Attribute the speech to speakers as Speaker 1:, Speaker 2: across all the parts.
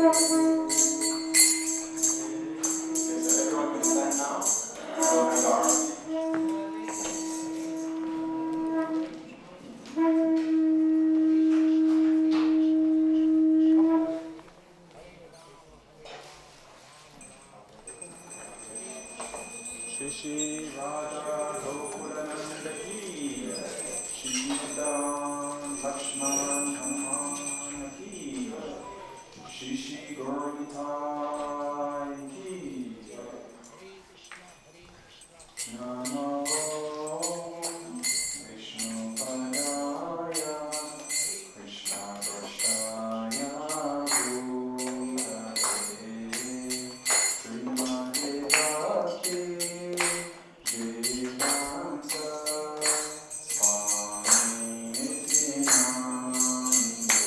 Speaker 1: everyone can stand now. We'll have our Shri Radha Gokulananda ki, Shri Sita Lakshman Hanuman ki, Shri Gauri Nitai ki, Namo Vishnu Padaya Krishna Prasthaya Bhutale Srimati Bhakti Vedanta Swami Niti Namine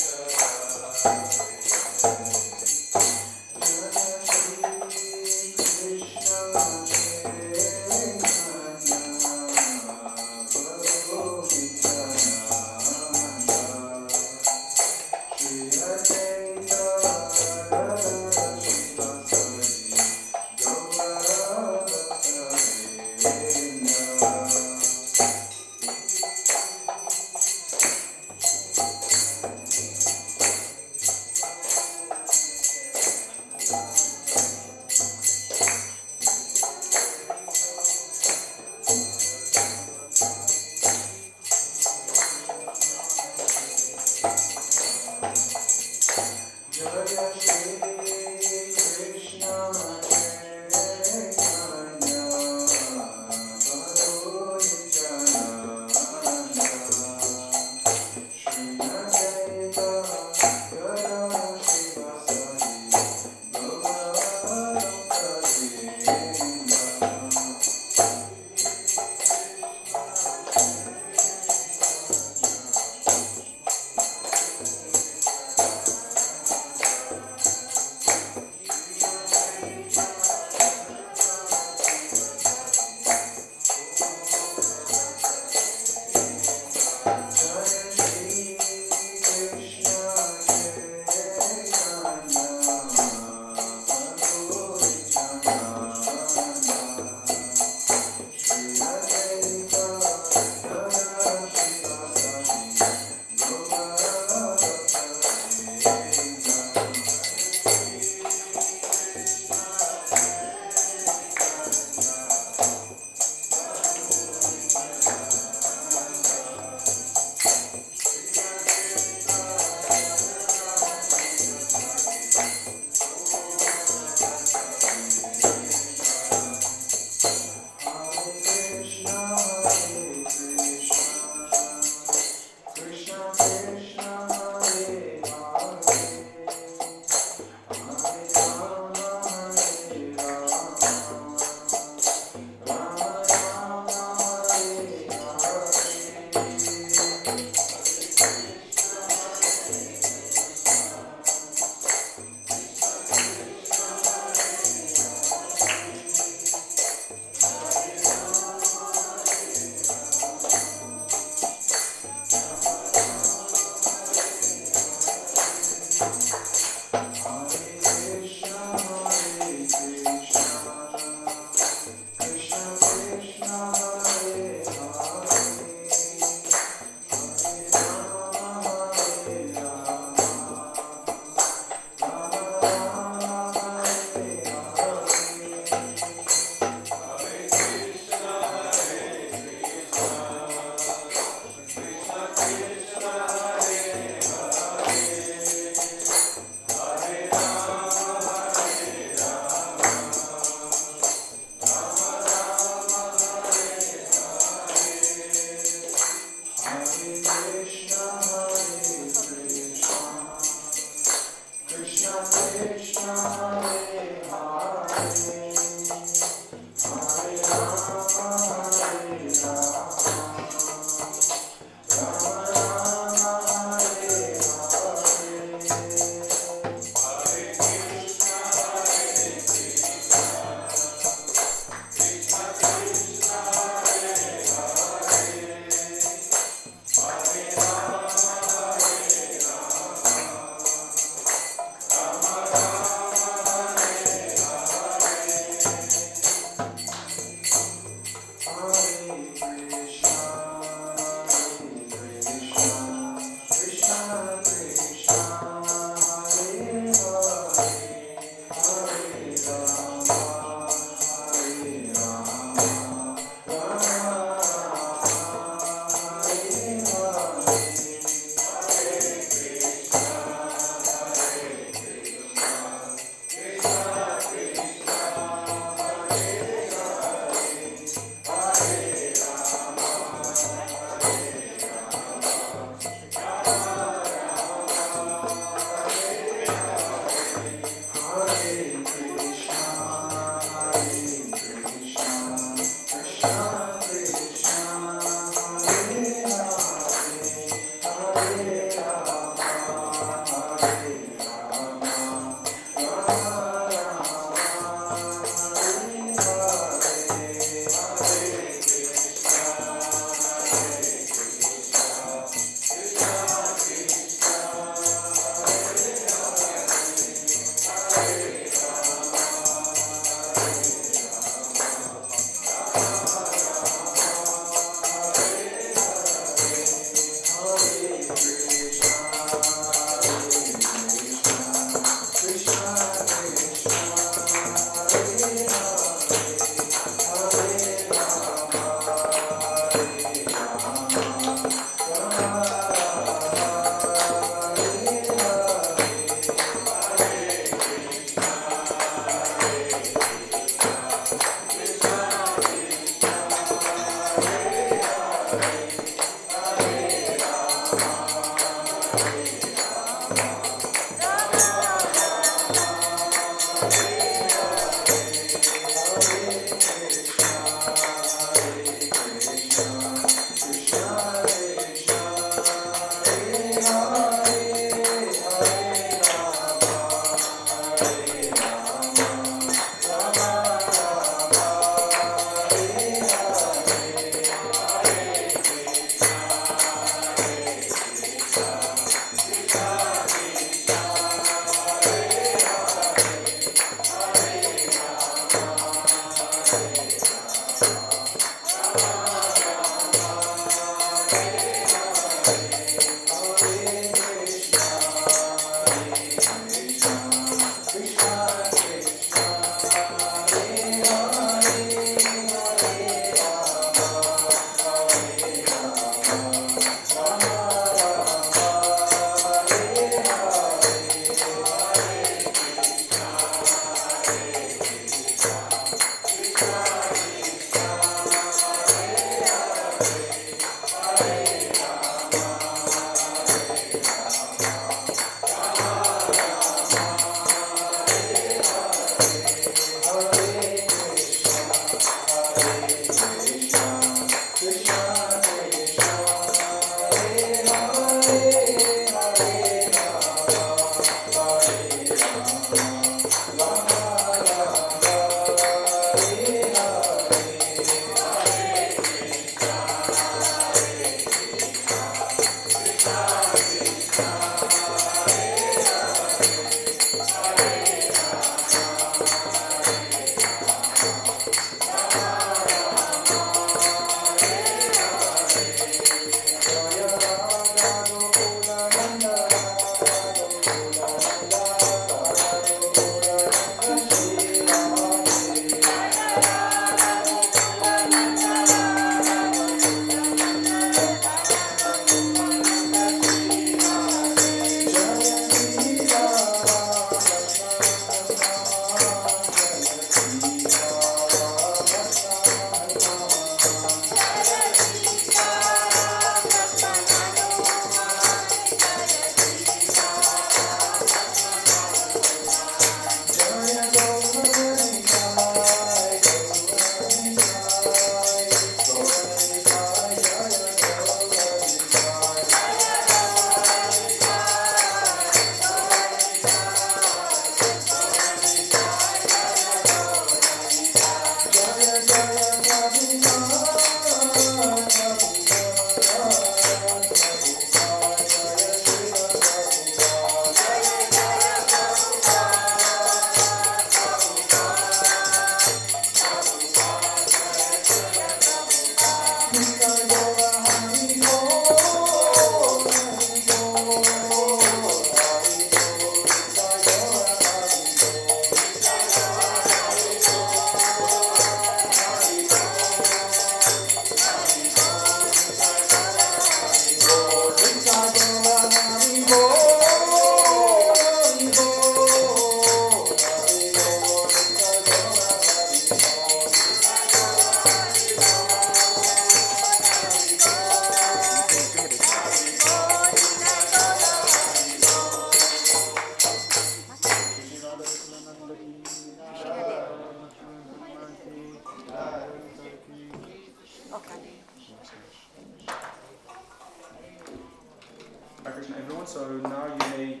Speaker 2: Hare Krishna, everyone. So now you may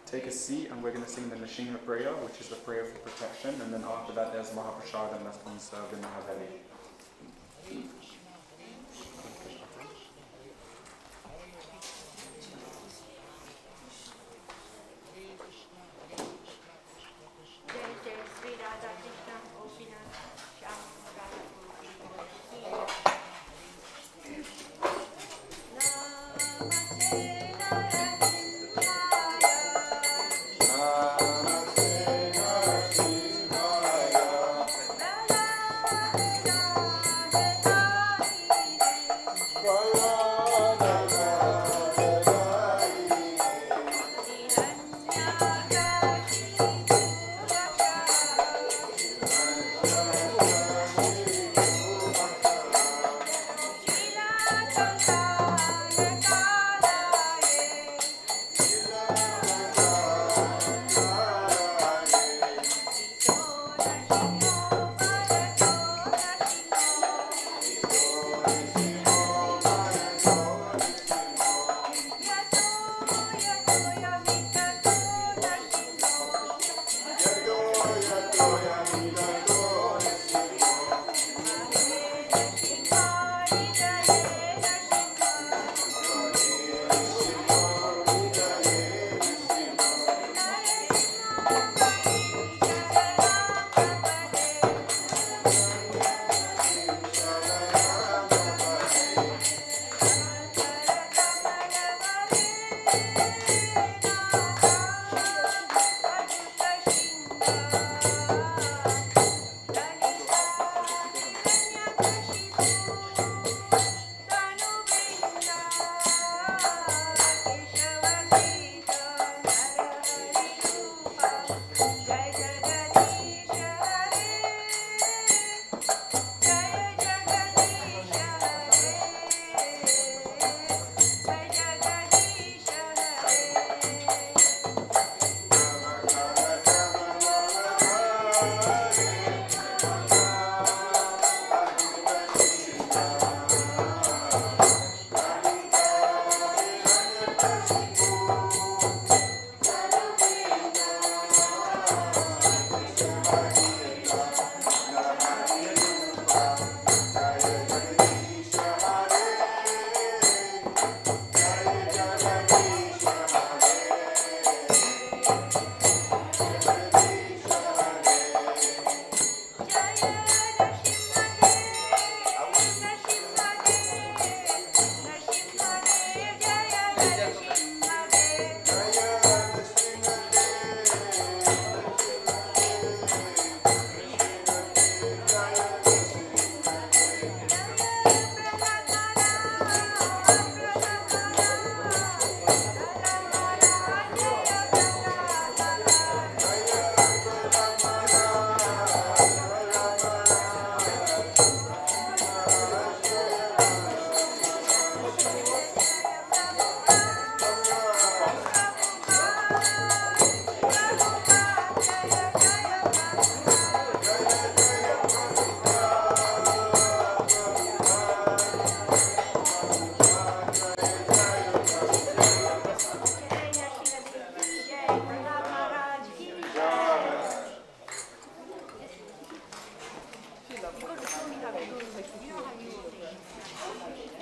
Speaker 2: take a seat, and we're going to sing the Nrsimha prayer, which is the prayer for protection. And then after that, there's Mahaprashadam that's being served in the Haveli.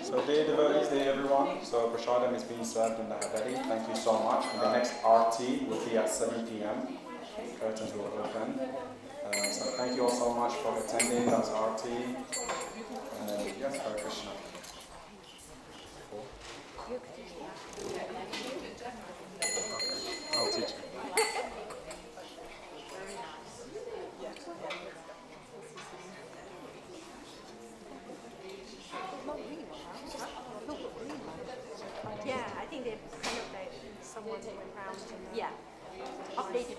Speaker 2: So dear devotees, dear everyone, so Prashadam is being served in the Haveli. Thank you so much. And the next RT will be at 7 p.m. Curtains will open. So thank you all so much for attending. That's RT. Yes, Hare Krishna. I'll teach you.
Speaker 3: Yeah, I think they kind of like someone went around. Yeah, updated.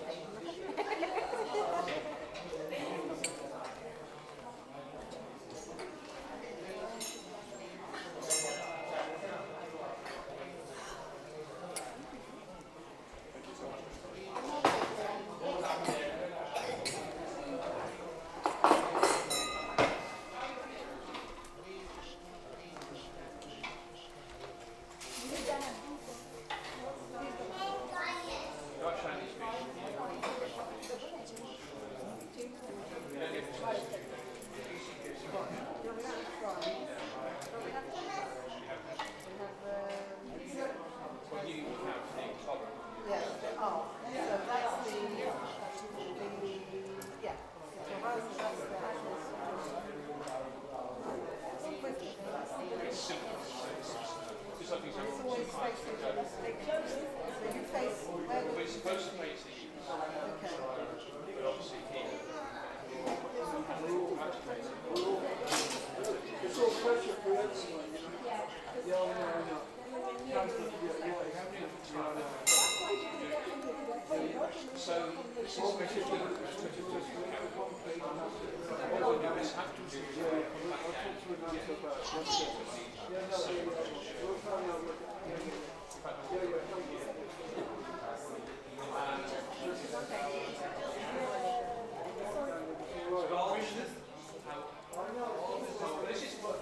Speaker 4: So this is basically what we'll do is have to do come back this is what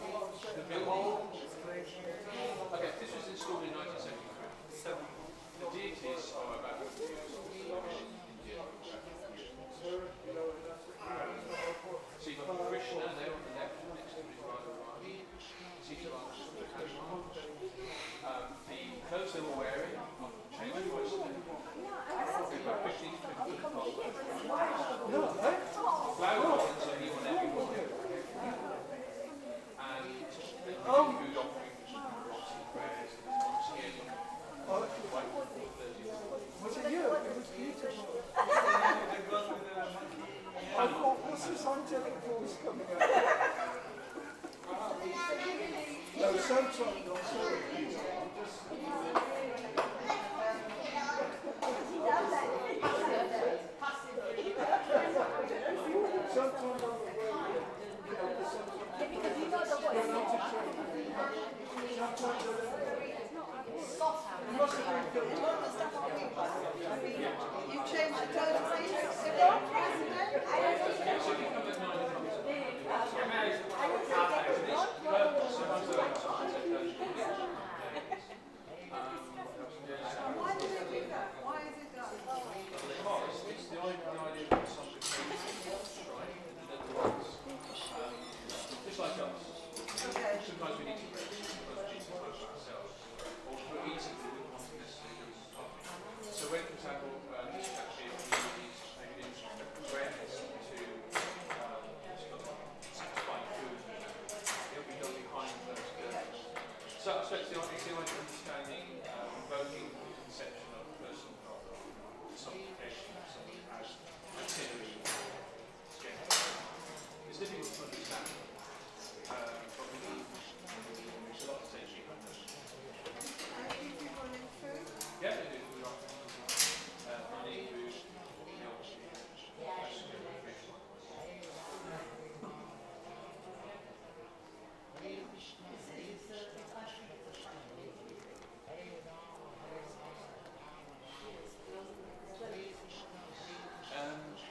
Speaker 4: the building. Okay, this was installed in 1973. So the deities are about India. So you've got Krishna there on the left, next to his Radharani. Sita Hanuman. The clothes they were wearing are changed by stone. They've got 15 to 20 fold. Flower gardens are here on every wall. And they do food offerings and rocks and prayers and scares on white for 30 years.
Speaker 5: Was it you? It was beautiful. I thought, what's this angelic voice coming out? No, sometimes not. Sometimes I'm aware, because you know the voice. You must have been good.
Speaker 6: You changed the tone of Why did they do that? Why is it done?
Speaker 4: Because it's the idea of something right? Just like us.
Speaker 6: Okay.
Speaker 4: Sometimes we need to rest, sometimes we need to focus ourselves. Or for eating, we wouldn't want to necessarily do something. So when, for example, this country maybe doing prayers to satisfy food, it'll be done behind those curtains. So it's the idea of understanding, invoking the conception of personal God, supplication of someone who has artillery, it's difficult to understand. But we need a lot of attention.
Speaker 6: And do people need food?
Speaker 4: Yeah, they do. We are money, food, milk,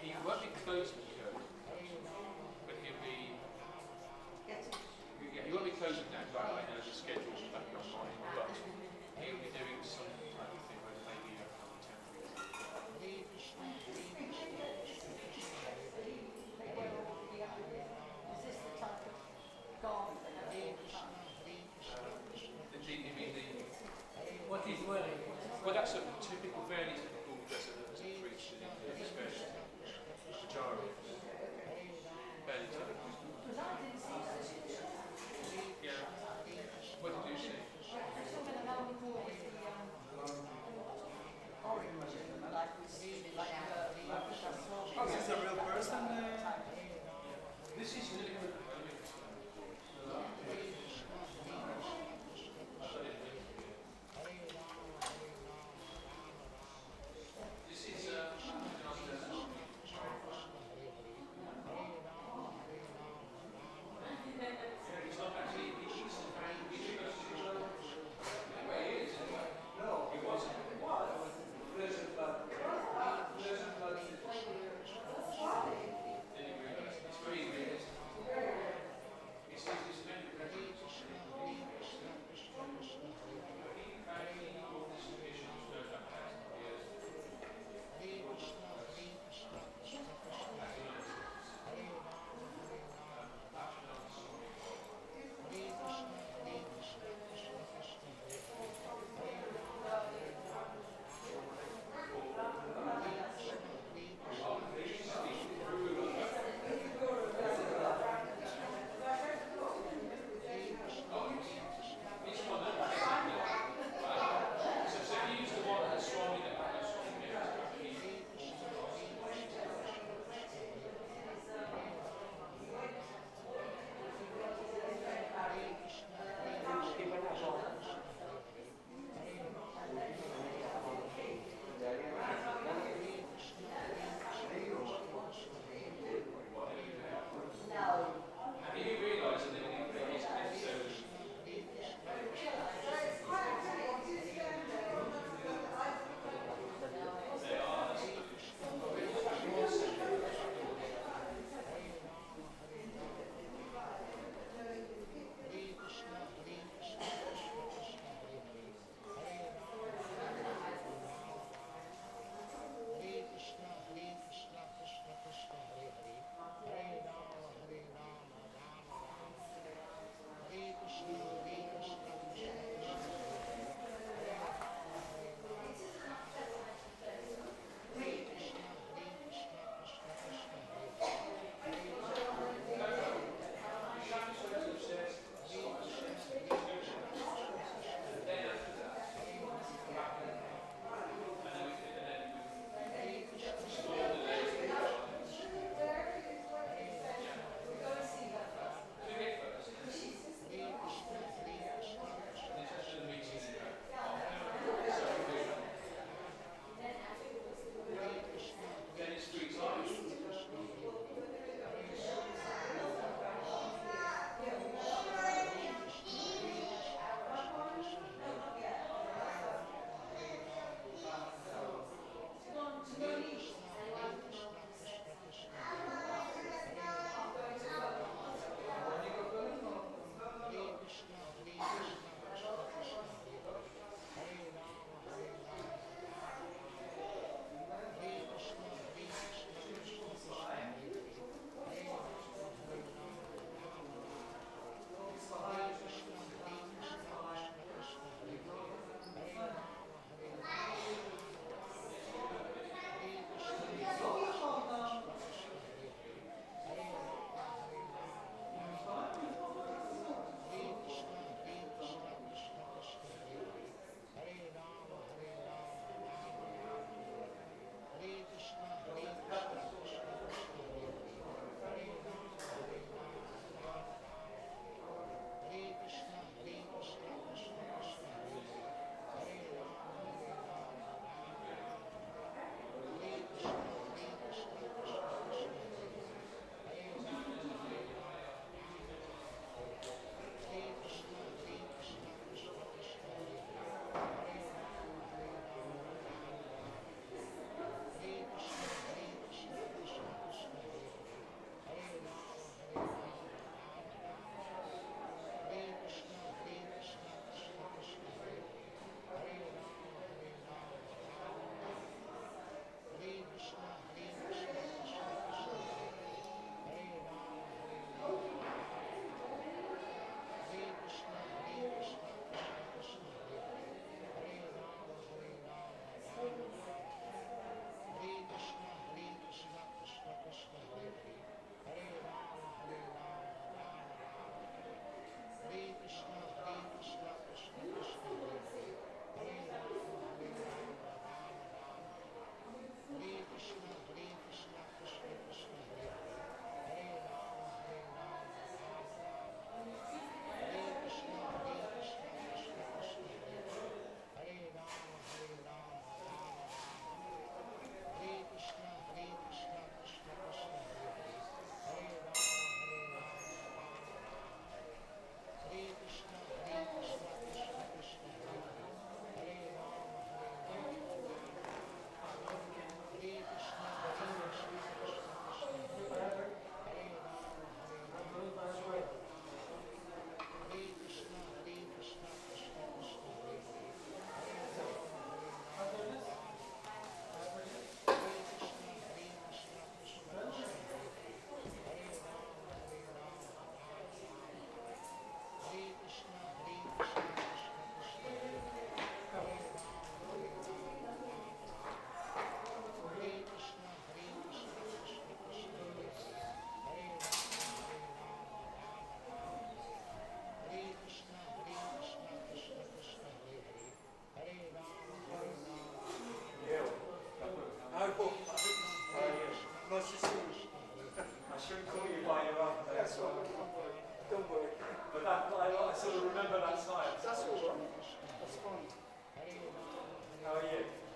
Speaker 4: he won't be closed at the curtain, but he'll be. Yeah, he won't be closing now. I know the schedule is back online, but he'll be doing some type of thing where maybe a temporary.
Speaker 7: What is wearing?
Speaker 4: Well, that's a typical, fairly typical dress of the priest in India, especially the charan. Fairly typical. Yeah. What did you see?
Speaker 5: Oh, is this a real person?
Speaker 4: This is living with the moment.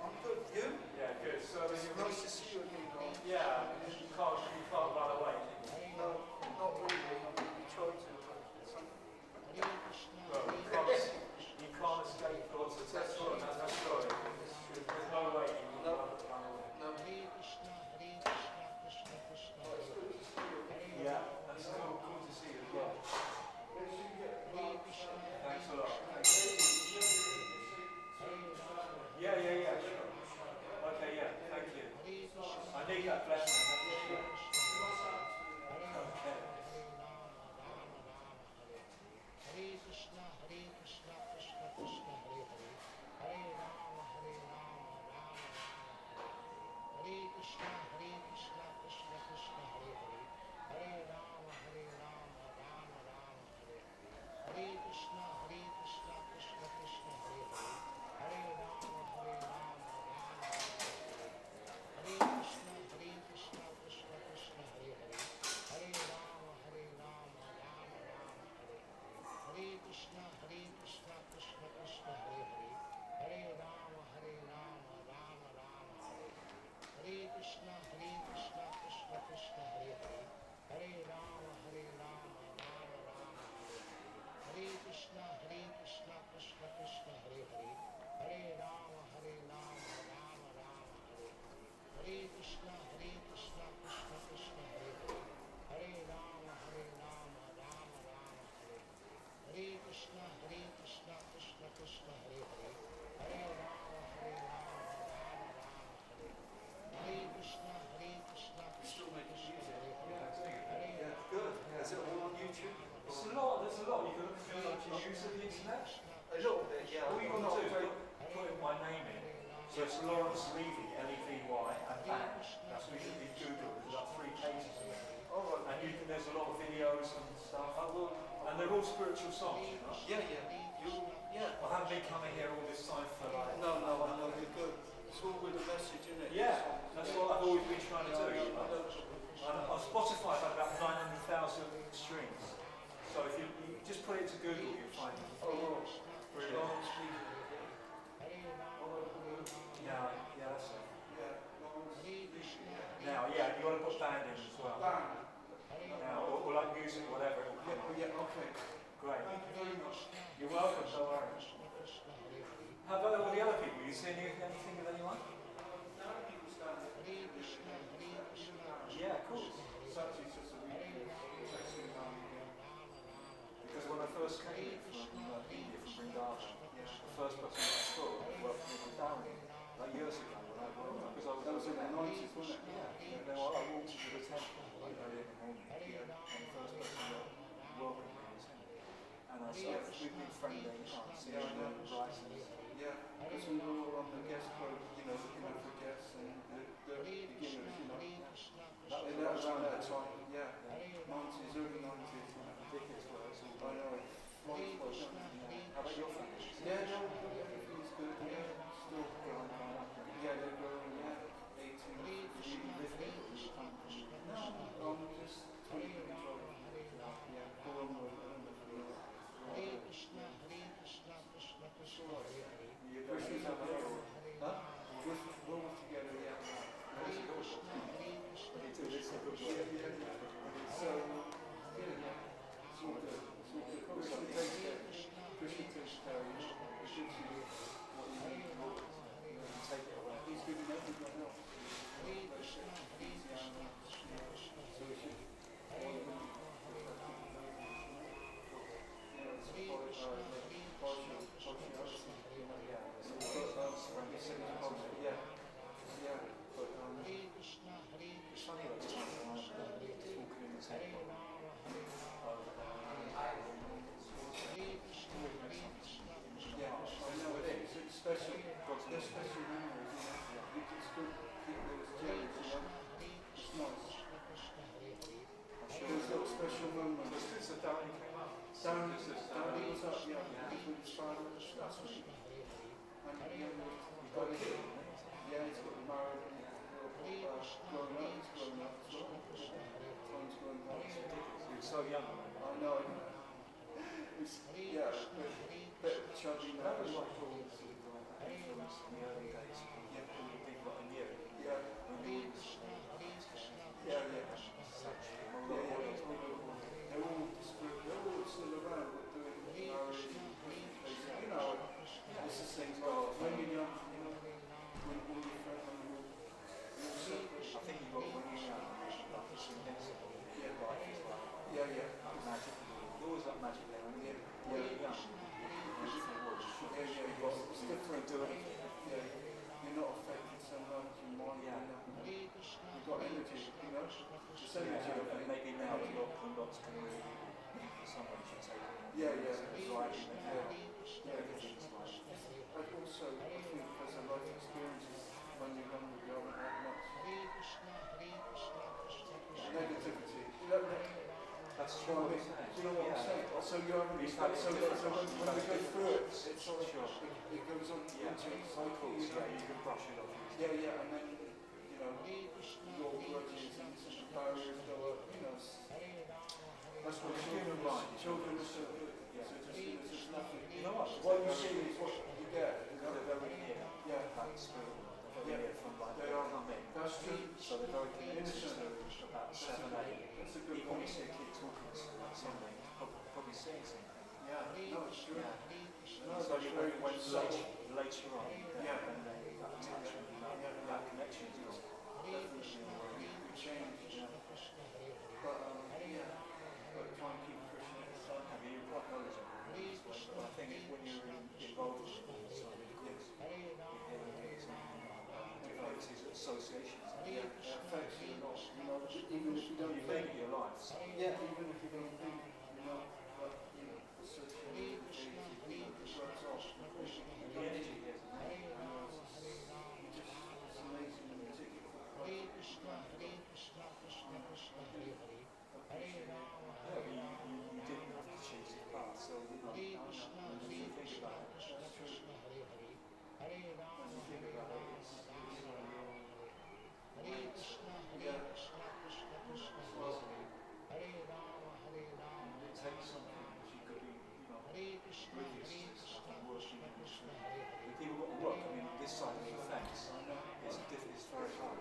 Speaker 5: I'm good. You?
Speaker 4: Yeah, good. So
Speaker 5: It's nice to see you again, Don.
Speaker 4: yeah, you can't run away.
Speaker 5: No, not really. I'm trying to.
Speaker 4: Well, you can't escape God's attachment. That's the story. There's no way you can run away.
Speaker 5: No.
Speaker 4: Yeah, that's cool. Cool to see you as well. Thanks a lot. Yeah, sure. Okay, yeah, thank you. I need that blessing, that's for sure. Okay. There's a lot. You can look at use of the internet.
Speaker 5: A little bit, yeah.
Speaker 4: All you've got to do is put my name in. So it's Lawrence Levy, L-E-V-Y, and bang. That's what you should be Google. There's about 3 pages of it.
Speaker 5: Oh, right.
Speaker 4: And there's a lot of videos and stuff. And they're all spiritual songs, you know?
Speaker 5: Yeah.
Speaker 4: I haven't been coming here all this time for like...
Speaker 5: No, I know, you're good. It's all with a message, isn't it?
Speaker 4: Yeah, that's what I've always been trying to do. You know? On Spotify, I've had about 900,000 streams. So if you just put it to Google, you'll find it.
Speaker 5: Oh,
Speaker 4: Brilliant. Yeah, that's it. Now, yeah, you got to put band in as well. Now, or like music, whatever.
Speaker 5: Yeah, okay.
Speaker 4: Great.
Speaker 5: Thank you very much.
Speaker 4: You're welcome, don't worry. How about all the other people? You see anything with anyone? Yeah, cool. Because when I first came from India, from Vrindavan, the first person I saw was Darren, like years ago, because I was in the 90s, wasn't it? Yeah. And then I walked into the temple like early in the morning, and the first person that welcomed me was him. And I said, we've been friendly, seeing the rises.
Speaker 5: Yeah, because we were all on the guest boat, looking out for guests and the beginners,
Speaker 4: That was
Speaker 5: around that time, yeah. 90s, early 90s.
Speaker 4: Ridiculous words.
Speaker 5: I know.
Speaker 4: How about your family?
Speaker 5: Yeah, no, everything's good, yeah. Still growing up. Yeah, they're growing, yeah. 18.
Speaker 4: Did you live here or did you come from?
Speaker 5: No, just 20 years old. Yeah, born with Christians are here. Huh? We're all together, yeah. So, it's all good. Christian takes care of you. It gives you what you need.
Speaker 4: Take it away.
Speaker 5: He's giving everyone else. So we should
Speaker 4: It's funny that just walking in the temple.
Speaker 5: I know it's special. They're special memories, It's good. People was jealous, It's nice. Those little special moments.
Speaker 4: So Darren came up.
Speaker 5: Darren was up, He was with his father last week. And he's got married and grown up. He's grown up as well. Time's grown up.
Speaker 4: He was so young.
Speaker 5: I know. It's, a bit chubby now.
Speaker 4: That was like all the influence in the early days.
Speaker 5: Yeah. lots can really, somebody should take it.
Speaker 1: Yeah, yeah.
Speaker 5: It's like,
Speaker 1: Yeah.
Speaker 5: everything's like,
Speaker 1: And also, I think as a life experience, when you're younger, you haven't had much negativity.
Speaker 5: that's
Speaker 1: Do you
Speaker 5: true.
Speaker 1: know what I mean? Do you know what I'm saying? So you haven't
Speaker 5: You've had
Speaker 1: so
Speaker 5: different-
Speaker 1: when we go through it, it's sort of,
Speaker 5: Sure.
Speaker 1: it goes on
Speaker 5: Yeah.
Speaker 1: into
Speaker 5: Of
Speaker 1: cycle.
Speaker 5: course, yeah, you can brush it off.
Speaker 1: Yeah, yeah, and then, you know, your grudges and the barriers go up, you know. That's what children
Speaker 5: mind.
Speaker 1: Children are so good.
Speaker 5: Yeah.
Speaker 1: So just, there's nothing.
Speaker 5: You know what?
Speaker 1: What you see is what you get. You know?
Speaker 5: They're very near,
Speaker 1: Yeah,
Speaker 5: like spirit, they're very
Speaker 1: Yeah.
Speaker 5: near from like
Speaker 1: They
Speaker 5: they
Speaker 1: are.
Speaker 5: come in.
Speaker 1: that's true.
Speaker 5: So they're very connected
Speaker 1: Innocent.
Speaker 5: to about 7, 8.
Speaker 1: That's a
Speaker 5: You
Speaker 1: good
Speaker 5: probably
Speaker 1: point.
Speaker 5: see a kid talking to something, probably saying something.
Speaker 1: Yeah, no, it's true.
Speaker 5: Yeah.
Speaker 1: No,
Speaker 5: So
Speaker 1: that's
Speaker 5: you
Speaker 1: very
Speaker 5: when
Speaker 1: subtle.
Speaker 5: later on,
Speaker 1: Yeah.
Speaker 5: and then that attachment, that connection is gone.
Speaker 1: Definitely, we change.
Speaker 5: Yeah.
Speaker 1: But, yeah, but try and keep Krishna at the
Speaker 5: I
Speaker 1: center.
Speaker 5: mean, you're quite knowledgeable in this way, but I think it's when you're involved in it, so of course, you hear devotees associations.
Speaker 1: Yeah, it affects you a lot, you know, even if you don't
Speaker 5: You
Speaker 1: think.
Speaker 5: make it your life. So.
Speaker 1: Yeah, even if you don't think, you know, but, you know, associated with things, you know, it works off.
Speaker 5: The energy is.
Speaker 1: It's amazing when you take it for granted.
Speaker 5: Yeah, but you didn't have to choose the path, so you know, when you think about it,
Speaker 1: That's true. When you think about it, it's yeah. Well,
Speaker 5: it takes something which you could be, you know, oblivious to stuff and working in this way. When people got to work, I mean, this side of the fence is very hard.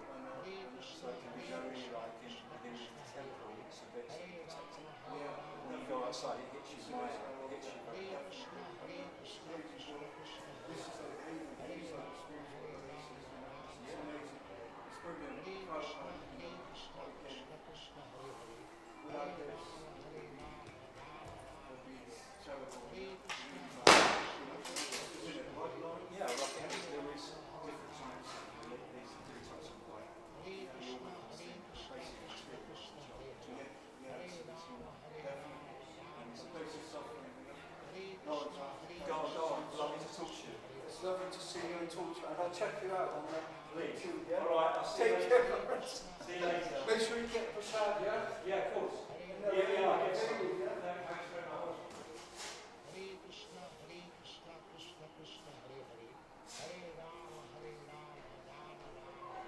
Speaker 5: So it can be very like within the temple, it's a bit protected.
Speaker 1: yeah.
Speaker 5: When you go outside, it hits you very hard.
Speaker 1: This is like haven, these are the spiritual releases, you know, it's amazing. It's brilliant. Prabhupada, you know, okay. Without this, it would be terrible. Isn't it? Right, Lauren?
Speaker 5: Yeah, well, I think there is different types of these different types of like the organised thing, basically spiritual
Speaker 1: Yeah, yeah,
Speaker 5: it's all
Speaker 1: definitely.
Speaker 5: and
Speaker 1: It's
Speaker 5: it's
Speaker 1: a place of suffering, you know. No, it's not.
Speaker 5: go on, lovely to talk to you.
Speaker 1: It's lovely to see you and talk to you, and I'll check you out on YouTube, yeah?
Speaker 5: Alright, I'll see you
Speaker 1: Take
Speaker 5: later.
Speaker 1: care.
Speaker 5: See you later.
Speaker 1: Make sure you get prasad, yeah?
Speaker 5: Yeah, of course.
Speaker 1: And,
Speaker 5: Yeah, I guess so.
Speaker 1: daily, yeah?
Speaker 5: Thanks very much.
Speaker 8: Hare Krishna, Krishna Krishna, Hare Hare, Hare Rama, Rama Rama,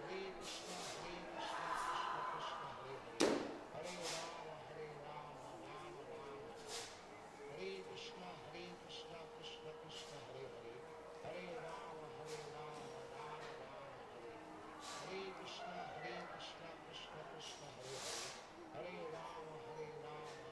Speaker 8: Hare Krishna, Krishna Krishna, Hare Hare, Hare Rama, Rama Rama, Hare Krishna, Krishna Krishna, Hare Hare, Hare Rama, Rama Rama, Hare Krishna, Krishna Krishna, Hare Hare, Hare Rama, Rama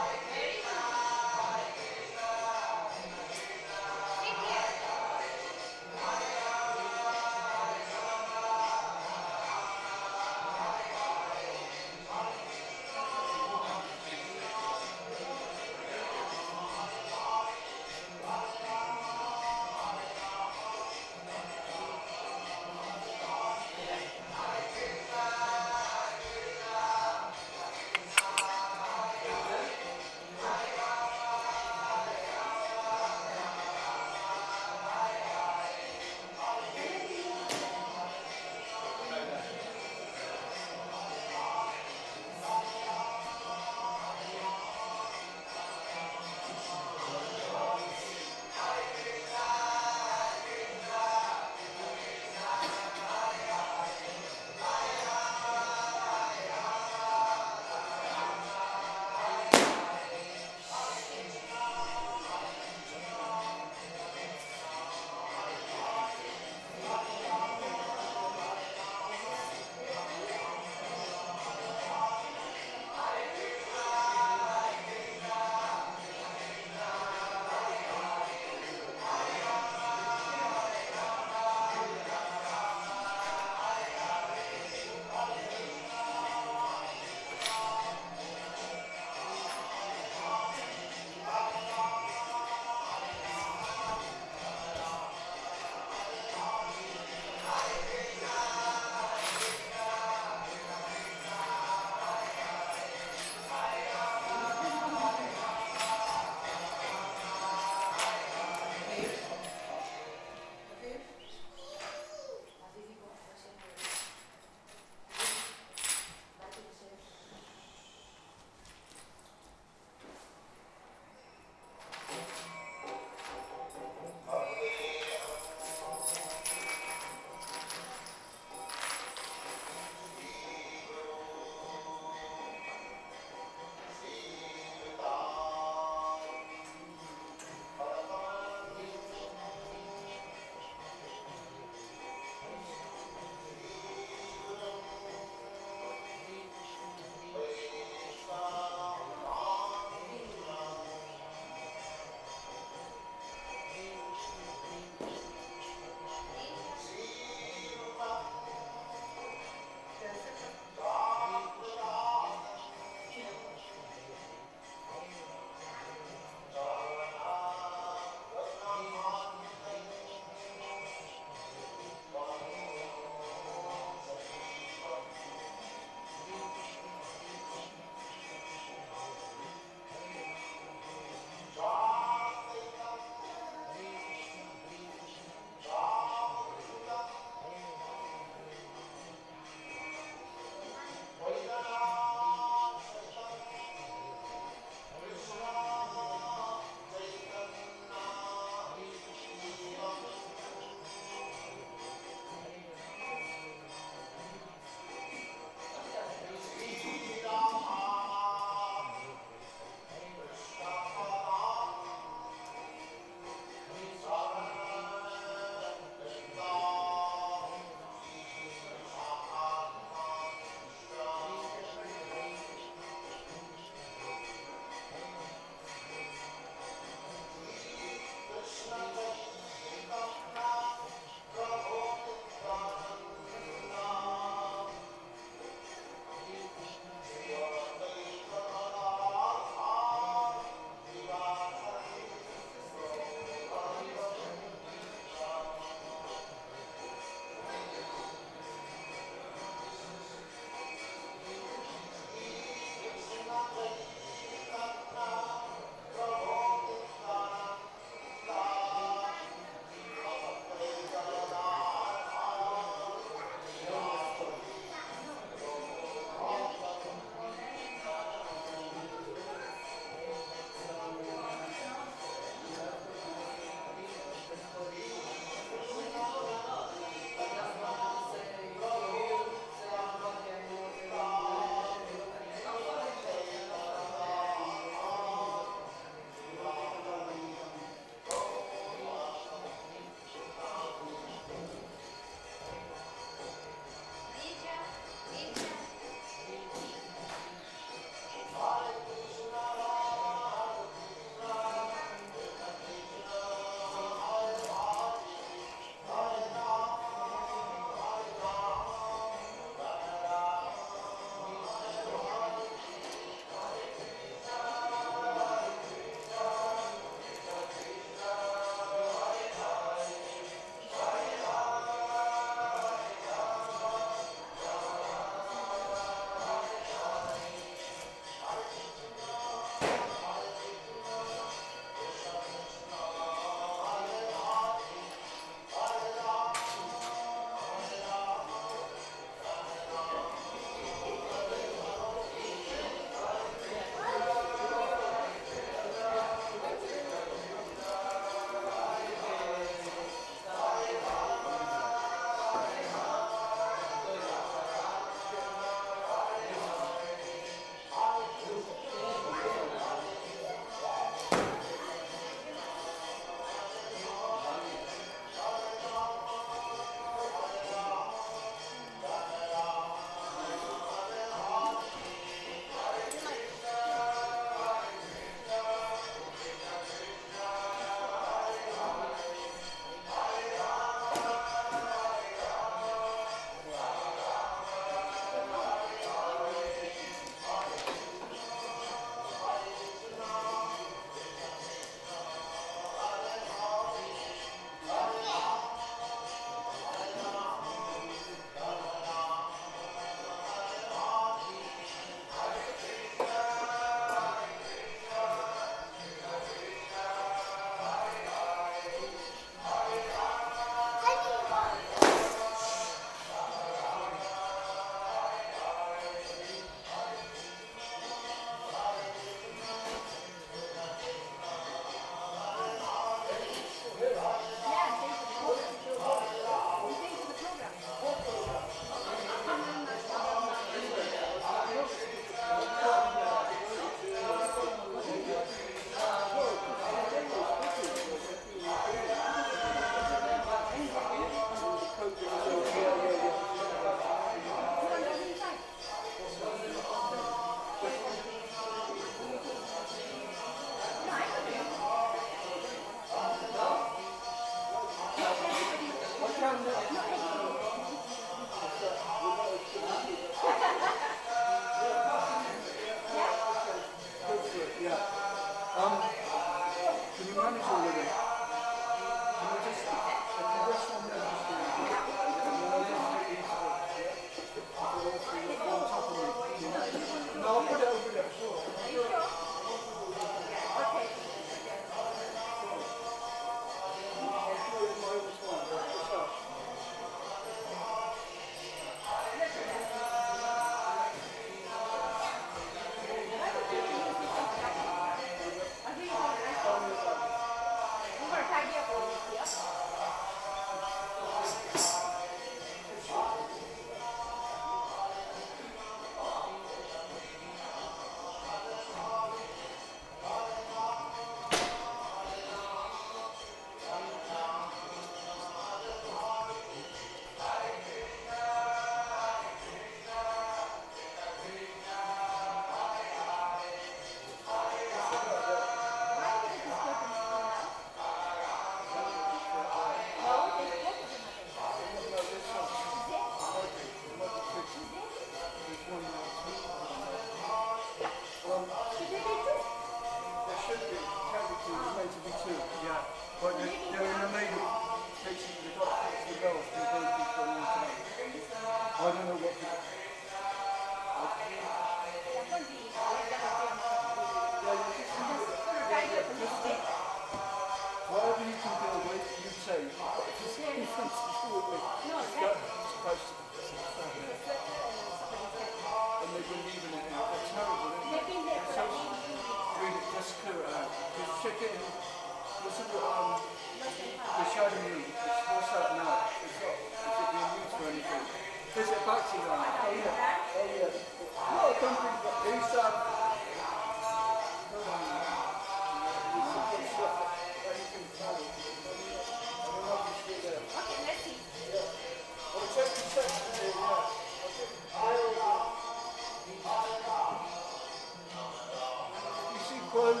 Speaker 1: Progena,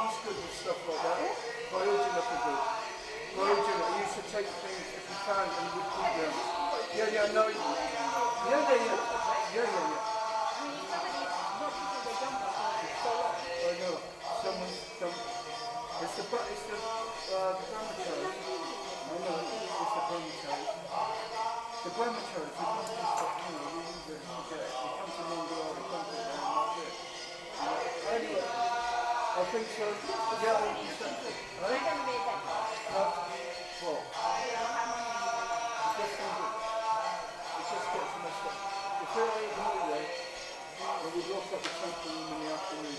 Speaker 1: he's good with stuff like that. Progena for good. Progena, he used to take things if he found and he would keep them. Yeah, I know. Yeah. I know. Someone's done. It's the brahmachari. I know, it's the brahmachari. The brahmachari, the ones who stop, we use it, they come to Mangala, they come to them, and that's it. Anyway, I think so. Yeah, 80%. Right? Well, it just gets messed up. If we're on the highway, and we lock up the temple room in the afternoon,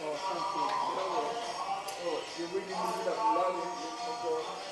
Speaker 1: oh, thank you. You know what? Oh, you're really moving up low. Oh, God.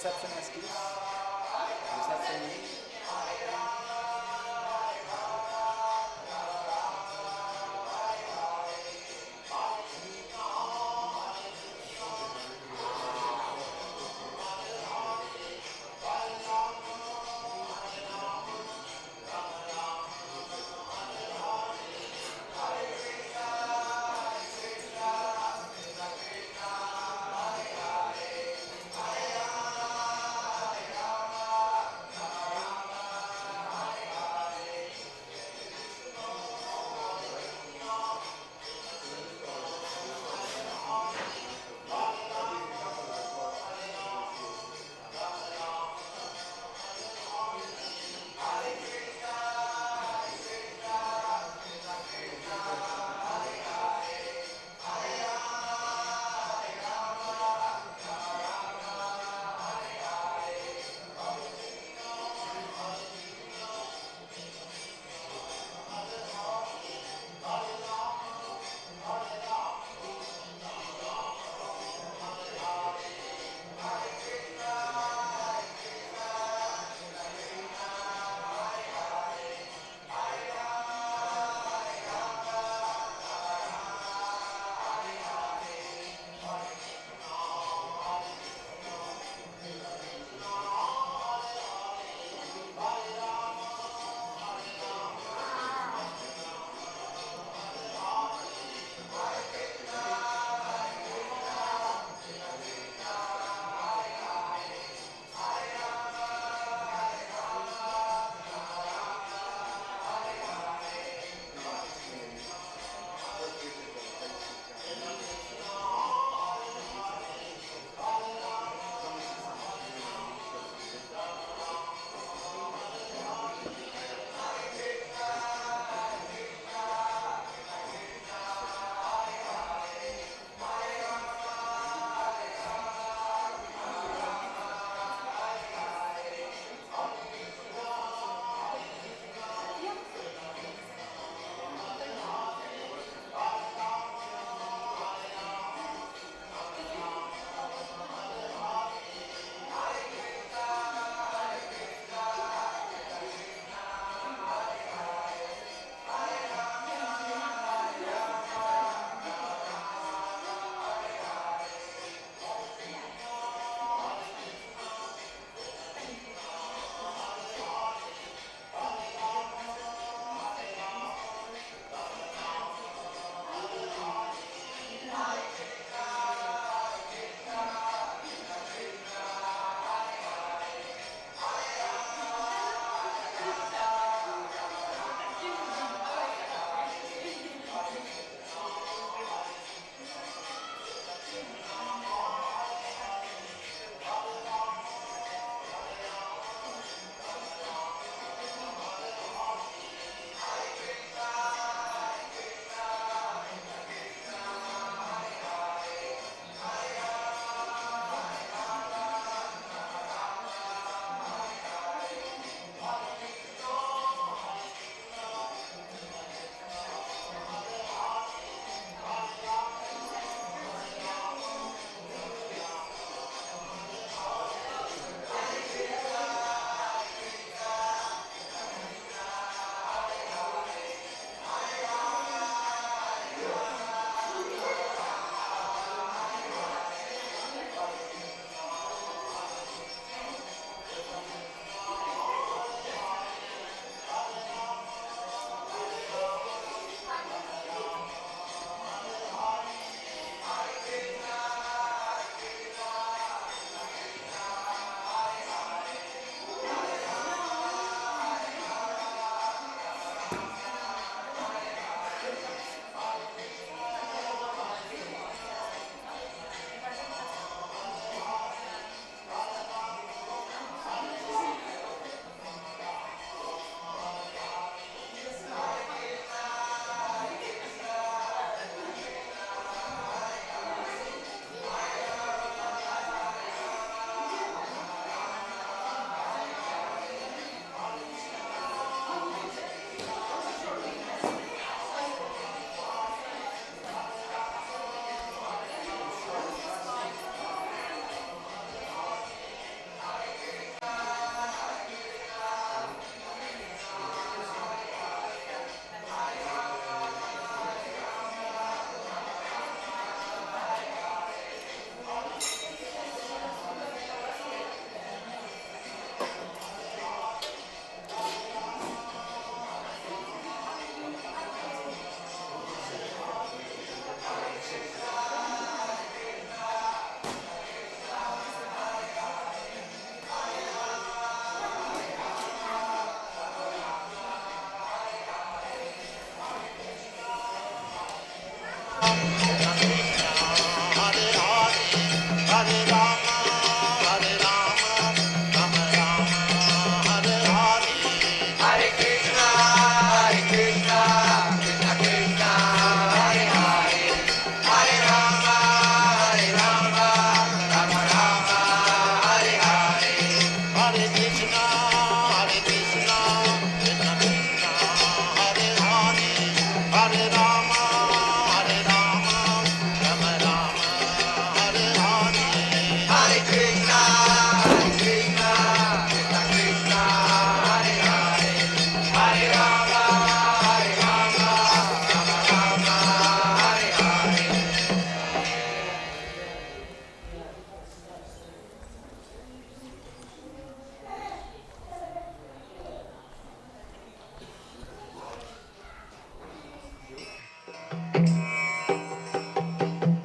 Speaker 2: Reception excuse? Reception?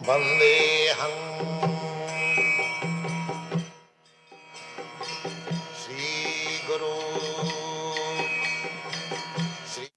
Speaker 8: Vandeham Sri Guru Sri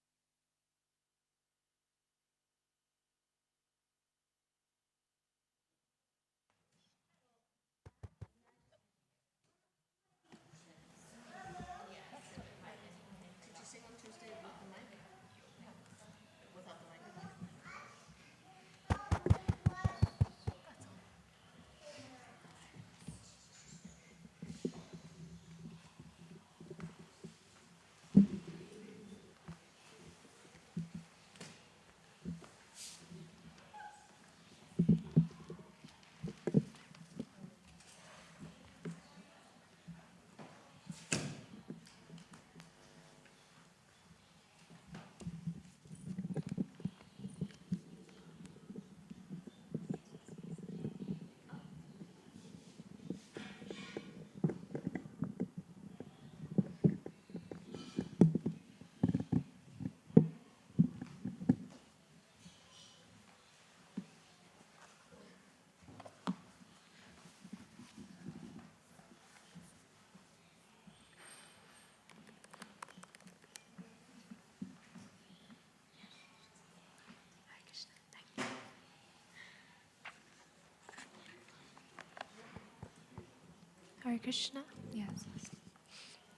Speaker 3: Hare Krishna? Yes.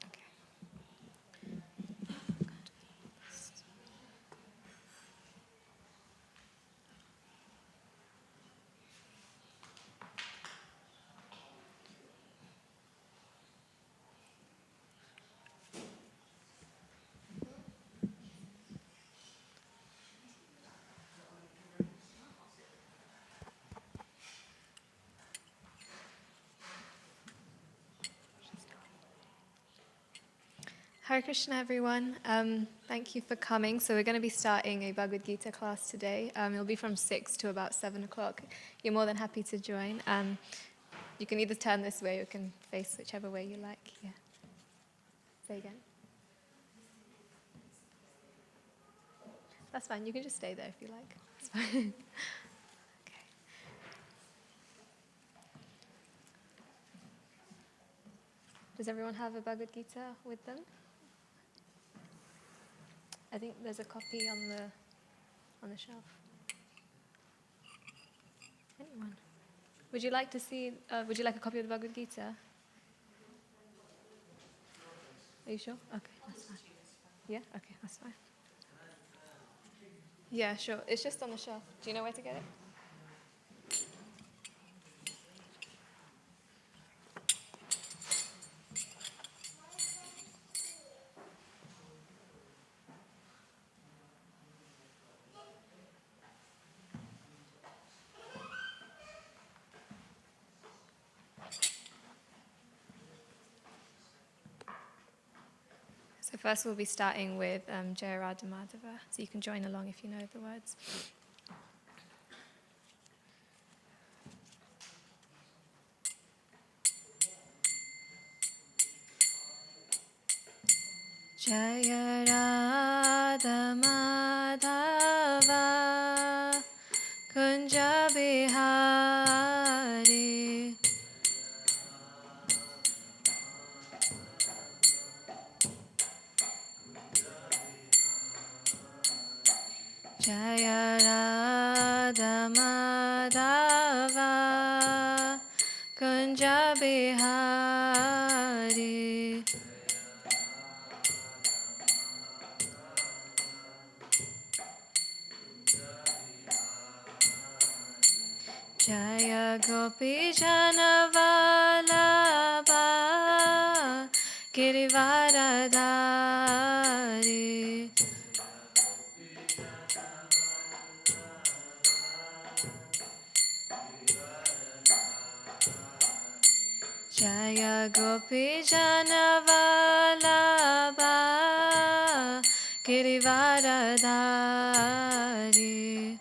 Speaker 3: Okay. Hare Krishna, everyone. Thank you for coming. So we're going to be starting a Bhagavad Gita class today. It'll be from 6 to about 7 o'clock. You're more than happy to join. You can either turn this way or you can face whichever way you like. Yeah. Say again. That's fine. You can just stay there if you like. It's fine. Okay. Does everyone have a Bhagavad Gita with them? I think there's a copy on the shelf. Anyone? Would you like to see? Would you like a copy of the Bhagavad Gita? Are you sure? Okay, that's fine. Yeah. Okay, that's fine. Yeah, sure. It's just on the shelf. Do you know where to get it? So first we'll be starting with Jaya Radha Madhava, so you can join along if you know the words. Jaya Radha Madhava Kunja Bihari Jaya Radha Madhava Kunja Bihari Jaya Gopi Janavalabha Girivaradhari Jaya Gopi Janavalabha Girivaradhari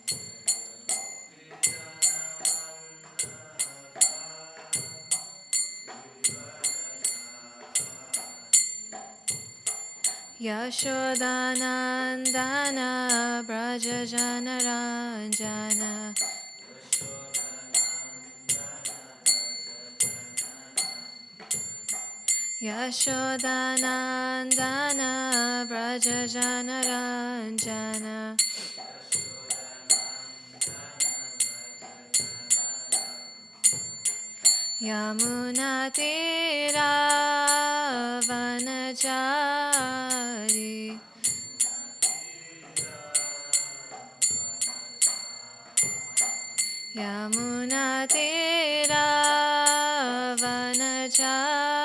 Speaker 3: Yashodanandana Braja Janaranjana Yashodanandana Brajajanaranjana Yamunatira Vanachari Yamunatira Vanachari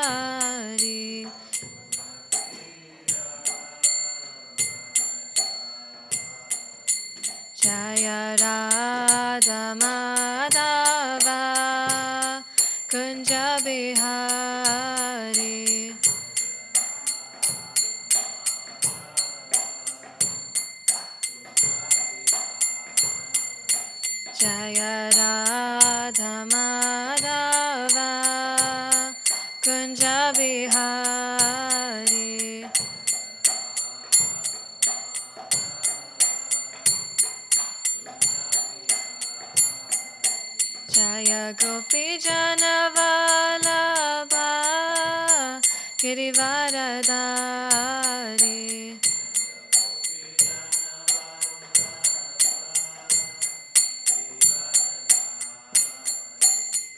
Speaker 3: Jaya Radha Madhava Kunja Bihari Jaya Radha Madhava Kunja Bihari Jaya Gopi Janavalabha Girivaradari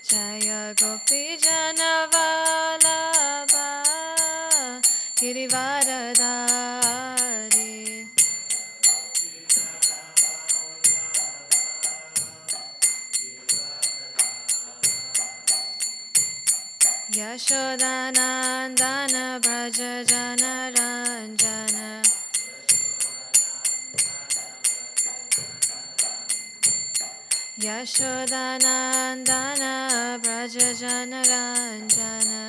Speaker 3: Jaya Gopi Janavalabha Girivaradari Yashodanandana Brajajanaranjana Yashodanandana Brajajanaranjana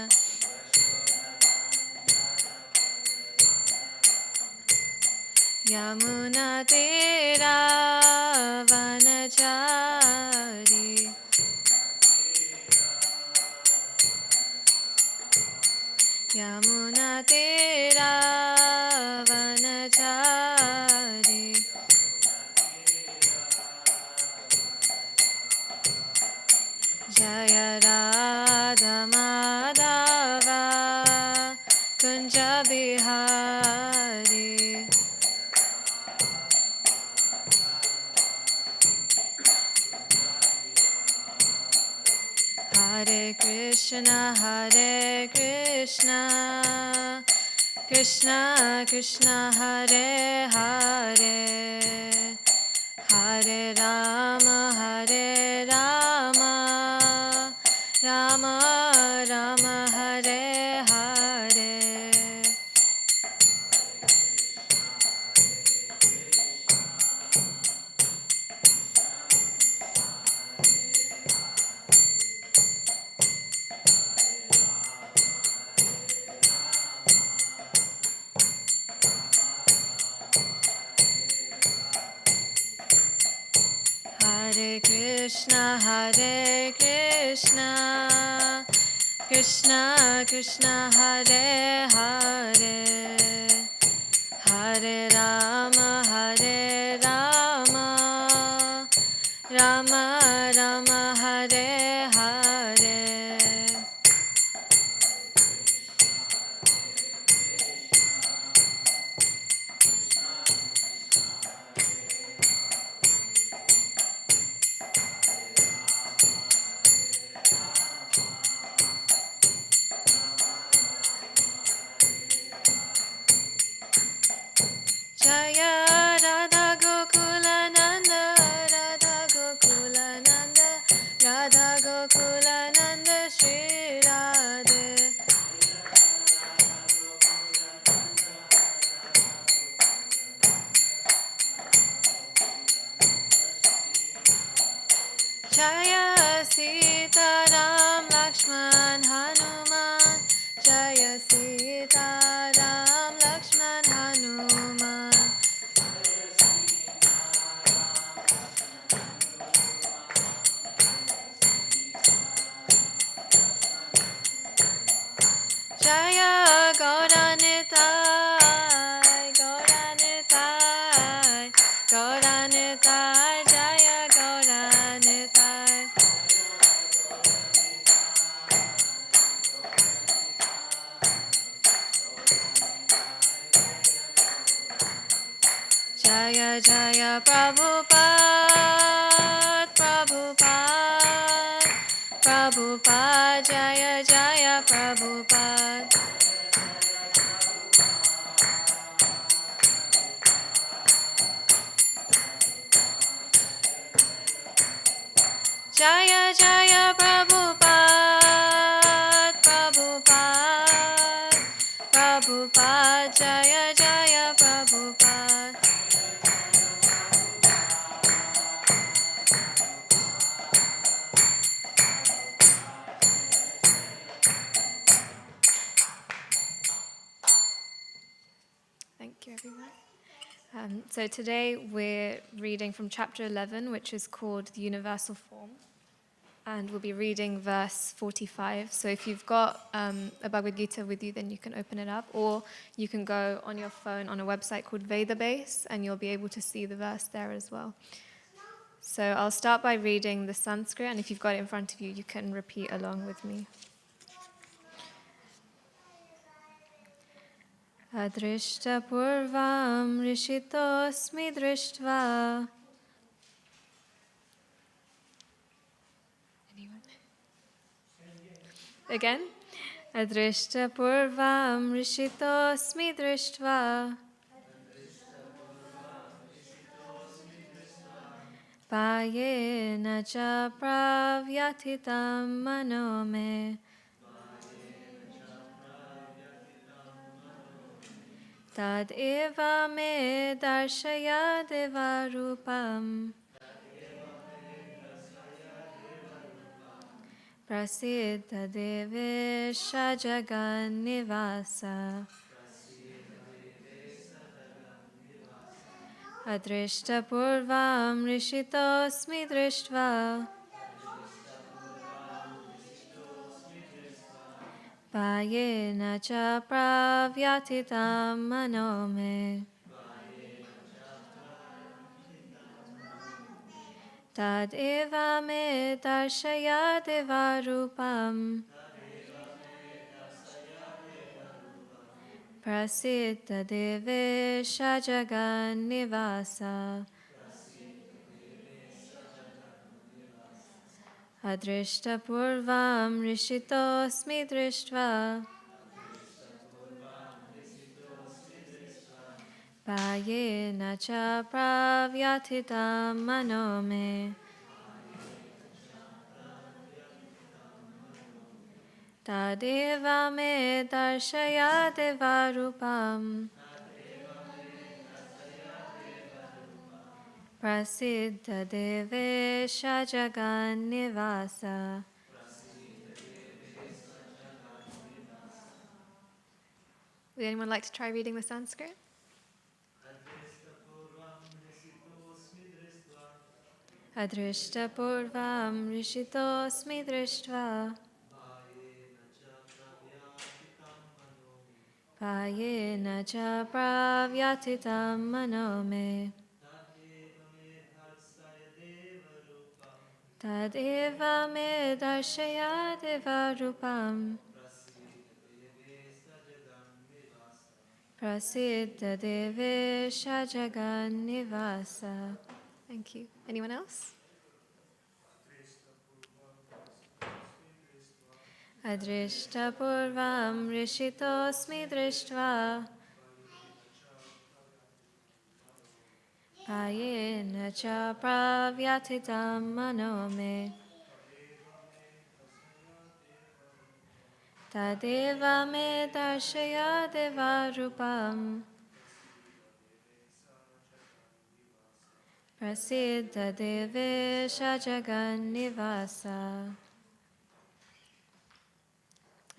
Speaker 3: Yamunatira Vanachari Yamunatira Vanachari Jaya Radha Madhava Kunja Bihari Hare Krishna Krishna Krishna Hare Hare Hare Rama Rama Rama Hare Hare Hare Krishna Krishna Krishna Hare Hare Hare Rama Rama Rama Hare Hare Jaya Radha Gokula Nanda Radha Gokula Nanda Radha Gokula Nanda Shri Radhe Jaya Sita Ram Lakshman Hanuman Jaya Sita Ram Lakshman Hanuman Jaya Gauranitai Gauranitai Jaya Gauranitai Jaya Jaya Prabhupada, Prabhupada, Prabhupada, Jaya Jaya Prabhupada. Jaya Jaya Prabhupada, Prabhupada, Prabhupada, Jaya Jaya Prabhupada. Thank you, everyone. So today we're reading from chapter 11, which is called The Universal Form. And we'll be reading verse 45. So if you've got a Bhagavad Gita with you, then you can open it up. Or you can go on your phone on a website called Vedabase, and you'll be able to see the verse there as well. So I'll start by reading the Sanskrit, and if you've got it in front of you, you can repeat along with me. Adrishta purvam rishitosmi drishtva. Anyone? Again? Adrishta purvam rishitosmi drishtva. Payena cha pravyatitam mano me. Tad eva me darshaya devarupam. Prasiddha devesha jagan nivasa. Adrishta purvam rishitosmi drishtva. Payena cha pravyatitam mano me. Tad eva me darshaya devarupam. Prasiddha devesha jagan nivasa. Adrishta purvam rishitosmi drishtva. Payena cha pravyatitam mano me. Tadeva me darshaya devarupam. Prasiddha devesha jagan nivasa. Would anyone like to try reading the Sanskrit? Adrishta purvam rishitosmi drishtva. Payena cha pravyatitam mano me. Tadeva me darshaya devarupam. Prasiddha devesha jagan nivasa. Thank you. Anyone else? Adrishta purvam rishitosmi drishtva. Payena cha pravyatitam mano me. Tadeva me darshaya devarupam. Prasiddha devesha jagan nivasa.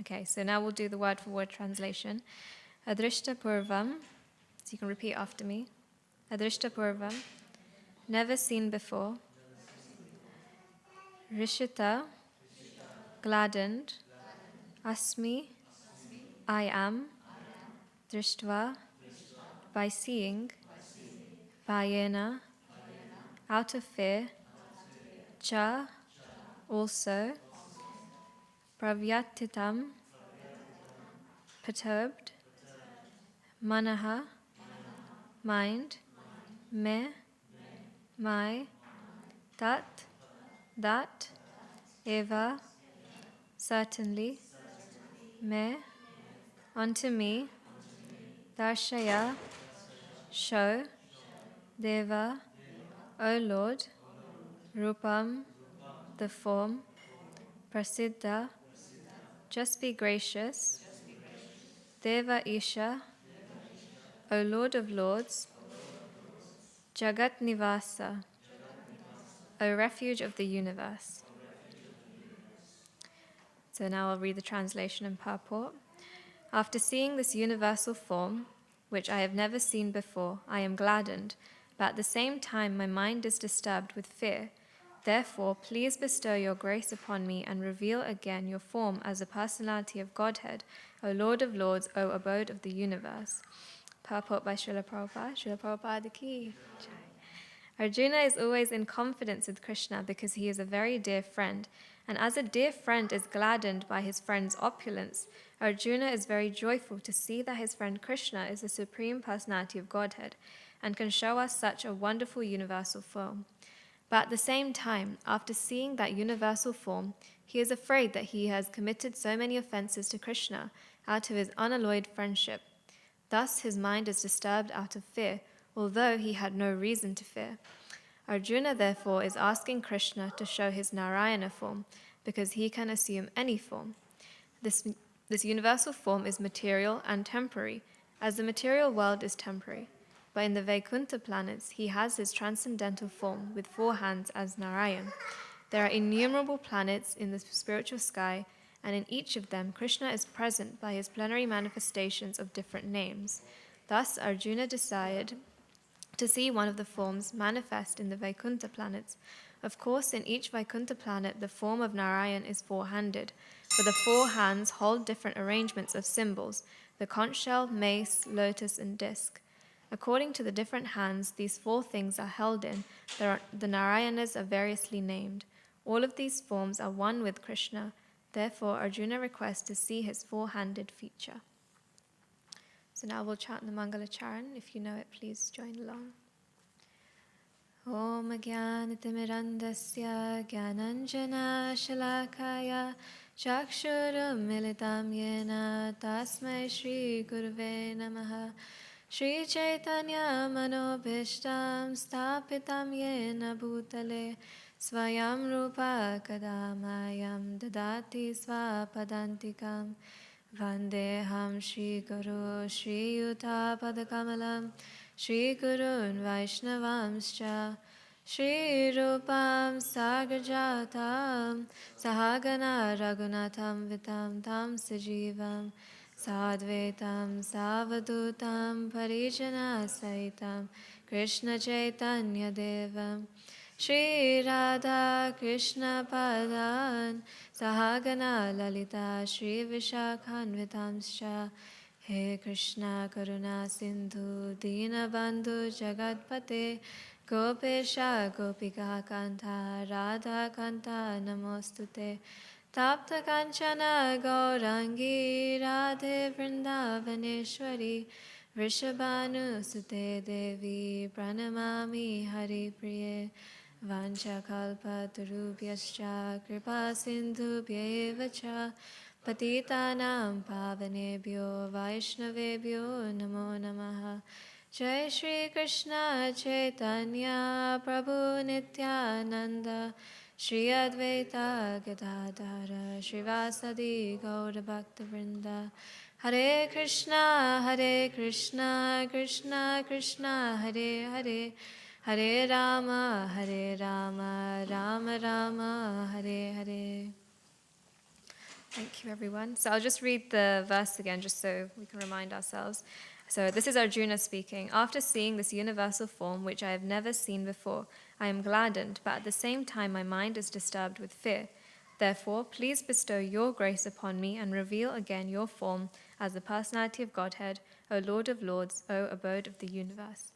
Speaker 3: Okay, so now we'll do the word-for-word translation. Adrishta purvam, so you can repeat after me. Adrishta purvam, never seen before. Rishita, gladdened. Asmi, I am. Drishtva, by seeing. Vayena, out of fear. Cha, also. Pravyatitam, perturbed. Manaha, mind. me, my, that, eva, certainly, me, unto me, darshaya, show, deva, O Lord, rupam, the form, prasiddha, just be gracious, deva isha, O Lord of Lords, jagat nivasa, O refuge of the universe. So now I'll read the translation and purport. After seeing this universal form, which I have never seen before, I am gladdened, but at the same time my mind is disturbed with fear. Therefore, please bestow your grace upon me and reveal again your form as a personality of Godhead, O Lord of Lords, O abode of the universe. Purport by Srila Prabhupada. Srila Prabhupada ki jai. Arjuna is always in confidence with Krishna because he is a very dear friend, and as a dear friend is gladdened by his friend's opulence, Arjuna is very joyful to see that his friend Krishna is the Supreme Personality of Godhead and can show us such a wonderful universal form. But at the same time, after seeing that universal form, he is afraid that he has committed so many offenses to Krishna out of his unalloyed friendship. Thus his mind is disturbed out of fear, although he had no reason to fear. Arjuna therefore is asking Krishna to show his Narayana form, because he can assume any form. This universal form is material and temporary, as the material world is temporary. But in the Vaikuntha planets, he has his transcendental form with 4 hands as Narayan. There are innumerable planets in the spiritual sky, and in each of them, Krishna is present by his plenary manifestations of different names. Thus, Arjuna desired to see one of the forms manifest in the Vaikuntha planets. Of course, in each Vaikuntha planet, the form of Narayan is 4-handed, for the 4 hands hold different arrangements of symbols, the conch shell, mace, lotus, and disc. According to the different hands these 4 things are held in, the Narayanas are variously named. All of these forms are one with Krishna. Therefore, Arjuna requests to see his 4-handed feature. So now we'll chant the Mangala charan. If you know it, please join along. Om Jnanatimirandasya Jnananjana Shalakaya Chakshuram Militam Yena Tasmai Shri Gurave Namaha Shri Chaitanya Manobhishtam Stapitam Yena Bhutale Swayam Rupa Kadamayam Dadati Swapadantikam Vandeham Shri Guru Shri Yuta Padakamalam Shri Gurun Vaishnavamscha Shri Rupam Sagarjatam Sahagana Raghunatham Vitam Tam Sajivam Sadvetam Savadutam Parijana Saitam Krishna Chaitanya Devam Shri Radha Krishna Padan Sahagana Lalita Shri Vishakhanvitamscha He Krishna Karuna Sindhu Dinabandhu Jagatpate Gopesha Gopika Kanta Radha Kanta Namostute Tapta Kanchana Gaurangi Radhe Vrindavaneshwari Vrishabhanu Sute Devi Pranamami Hari Priye Vanchakalpatarubhyascha Kripa Sindhubhya cha Patitanam Pavanebhyo Vaishnavebhyo Namo Namaha Jai Shri Krishna Chaitanya Prabhu Nityananda Shri Advaita Gadadhara Srivasadi Gaura Bhaktivinoda Hare Krishna Krishna Krishna Hare Hare Hare Rama Rama Rama Hare Hare. Thank you, everyone. So I'll just read the verse again, just so we can remind ourselves. So this is Arjuna speaking. After seeing this universal form, which I have never seen before, I am gladdened, but at the same time my mind is disturbed with fear. Therefore, please bestow your grace upon me and reveal again your form as the personality of Godhead, O Lord of Lords, O abode of the universe.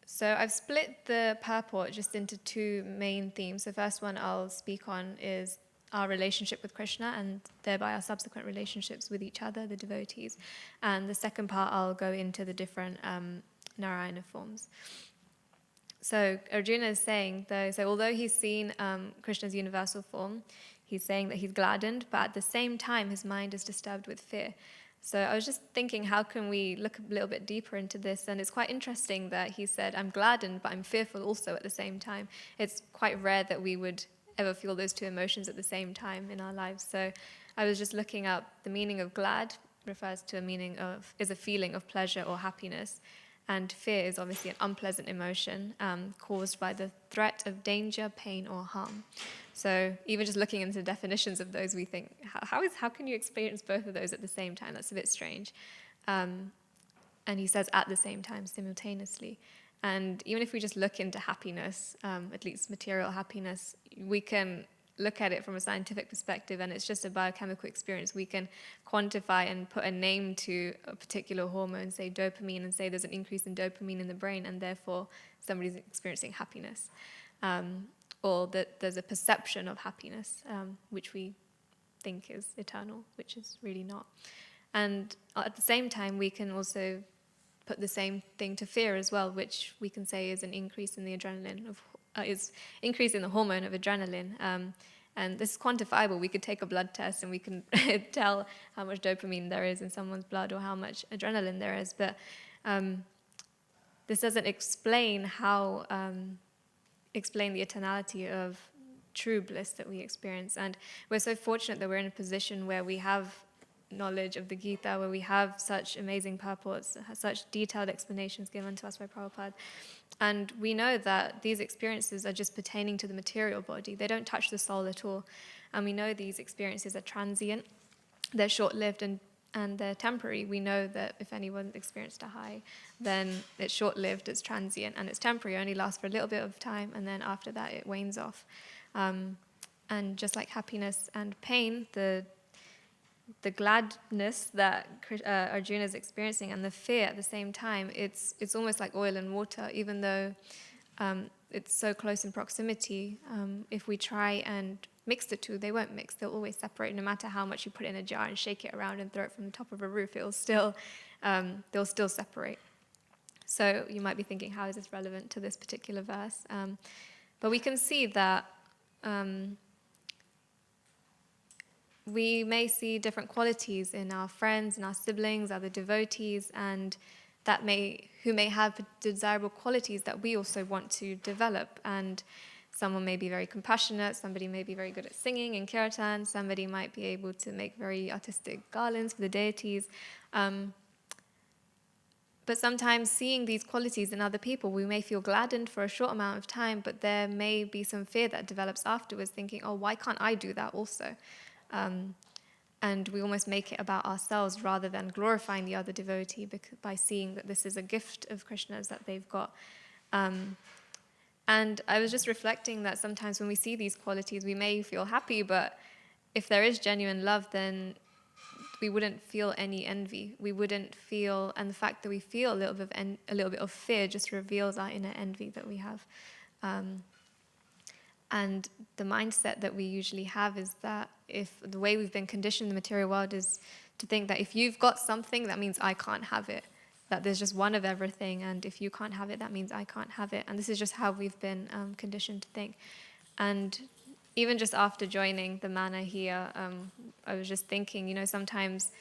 Speaker 3: So I've split the purport just into 2 main themes. The first one I'll speak on is our relationship with Krishna and thereby our subsequent relationships with each other, the devotees. And the second part I'll go into the different Narayana forms. So Arjuna is saying, though, so although he's seen Krishna's universal form, he's saying that he's gladdened, but at the same time his mind is disturbed with fear. So I was just thinking, how can we look a little bit deeper into this? And it's quite interesting that he said, I'm gladdened, but I'm fearful also at the same time. It's quite rare that we would ever feel those two emotions at the same time in our lives. So I was just looking up the meaning of glad refers to is a feeling of pleasure or happiness. And fear is obviously an unpleasant emotion caused by the threat of danger, pain, or harm. So even just looking into the definitions of those, we think, how can you experience both of those at the same time? That's a bit strange. And he says at the same time, simultaneously. And even if we just look into happiness, at least material happiness, we can look at it from a scientific perspective, and it's just a biochemical experience. We can quantify and put a name to a particular hormone, say dopamine, and say there's an increase in dopamine in the brain, and therefore somebody's experiencing happiness. Or that there's a perception of happiness, which we think is eternal, which is really not. And at the same time, we can also put the same thing to fear as well, which we can say is an increase in the increase in the hormone of adrenaline. And this is quantifiable. We could take a blood test and we can tell how much dopamine there is in someone's blood or how much adrenaline there is. But this doesn't explain explain the eternality of true bliss that we experience. And we're so fortunate that we're in a position where we have knowledge of the Gita, where we have such amazing purports, such detailed explanations given to us by Prabhupada. And we know that these experiences are just pertaining to the material body. They don't touch the soul at all. And we know these experiences are transient, they're short-lived, and they're temporary. We know that if anyone experienced a high, then it's short-lived, it's transient, and it's temporary, only lasts for a little bit of time, and then after that it wanes off. And just like happiness and pain, the gladness that Arjuna is experiencing and the fear at the same time, it's almost like oil and water, even though it's so close in proximity. If we try and mix the two, they won't mix. They'll always separate. No matter how much you put it in a jar and shake it around and throw it from the top of a roof, they'll still separate. So you might be thinking, how is this relevant to this particular verse? But we can see that we may see different qualities in our friends and our siblings, other devotees, and who may have desirable qualities that we also want to develop. And someone may be very compassionate, somebody may be very good at singing in kirtan, somebody might be able to make very artistic garlands for the deities. But sometimes seeing these qualities in other people, we may feel gladdened for a short amount of time, but there may be some fear that develops afterwards, thinking, oh, why can't I do that also? And we almost make it about ourselves rather than glorifying the other devotee by seeing that this is a gift of Krishna's that they've got. And I was just reflecting that sometimes when we see these qualities, we may feel happy, but if there is genuine love, then we wouldn't feel any envy. We wouldn't feel, and the fact that we feel a little bit of fear just reveals our inner envy that we have. And the mindset that we usually have is that if the way we've been conditioned in the material world is to think that if you've got something, that means I can't have it. That there's just one of everything, and if you can't have it, that means I can't have it. And this is just how we've been conditioned to think. And even just after joining the manor here, I was just thinking, sometimes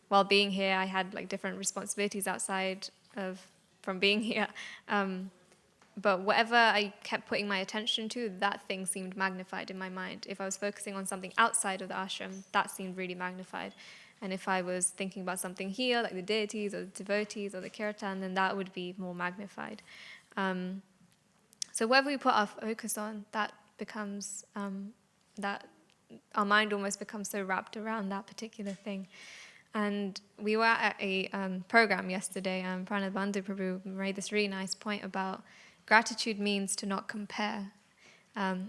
Speaker 3: while being here, I had like different responsibilities outside from being here. But whatever I kept putting my attention to, that thing seemed magnified in my mind. If I was focusing on something outside of the ashram, that seemed really magnified. And if I was thinking about something here, like the deities or the devotees or the kirtan, then that would be more magnified. So whatever we put our focus on, that becomes, that our mind almost becomes so wrapped around that particular thing. And we were at a program yesterday, Pranabandhu Prabhu made this really nice point about gratitude means to not compare.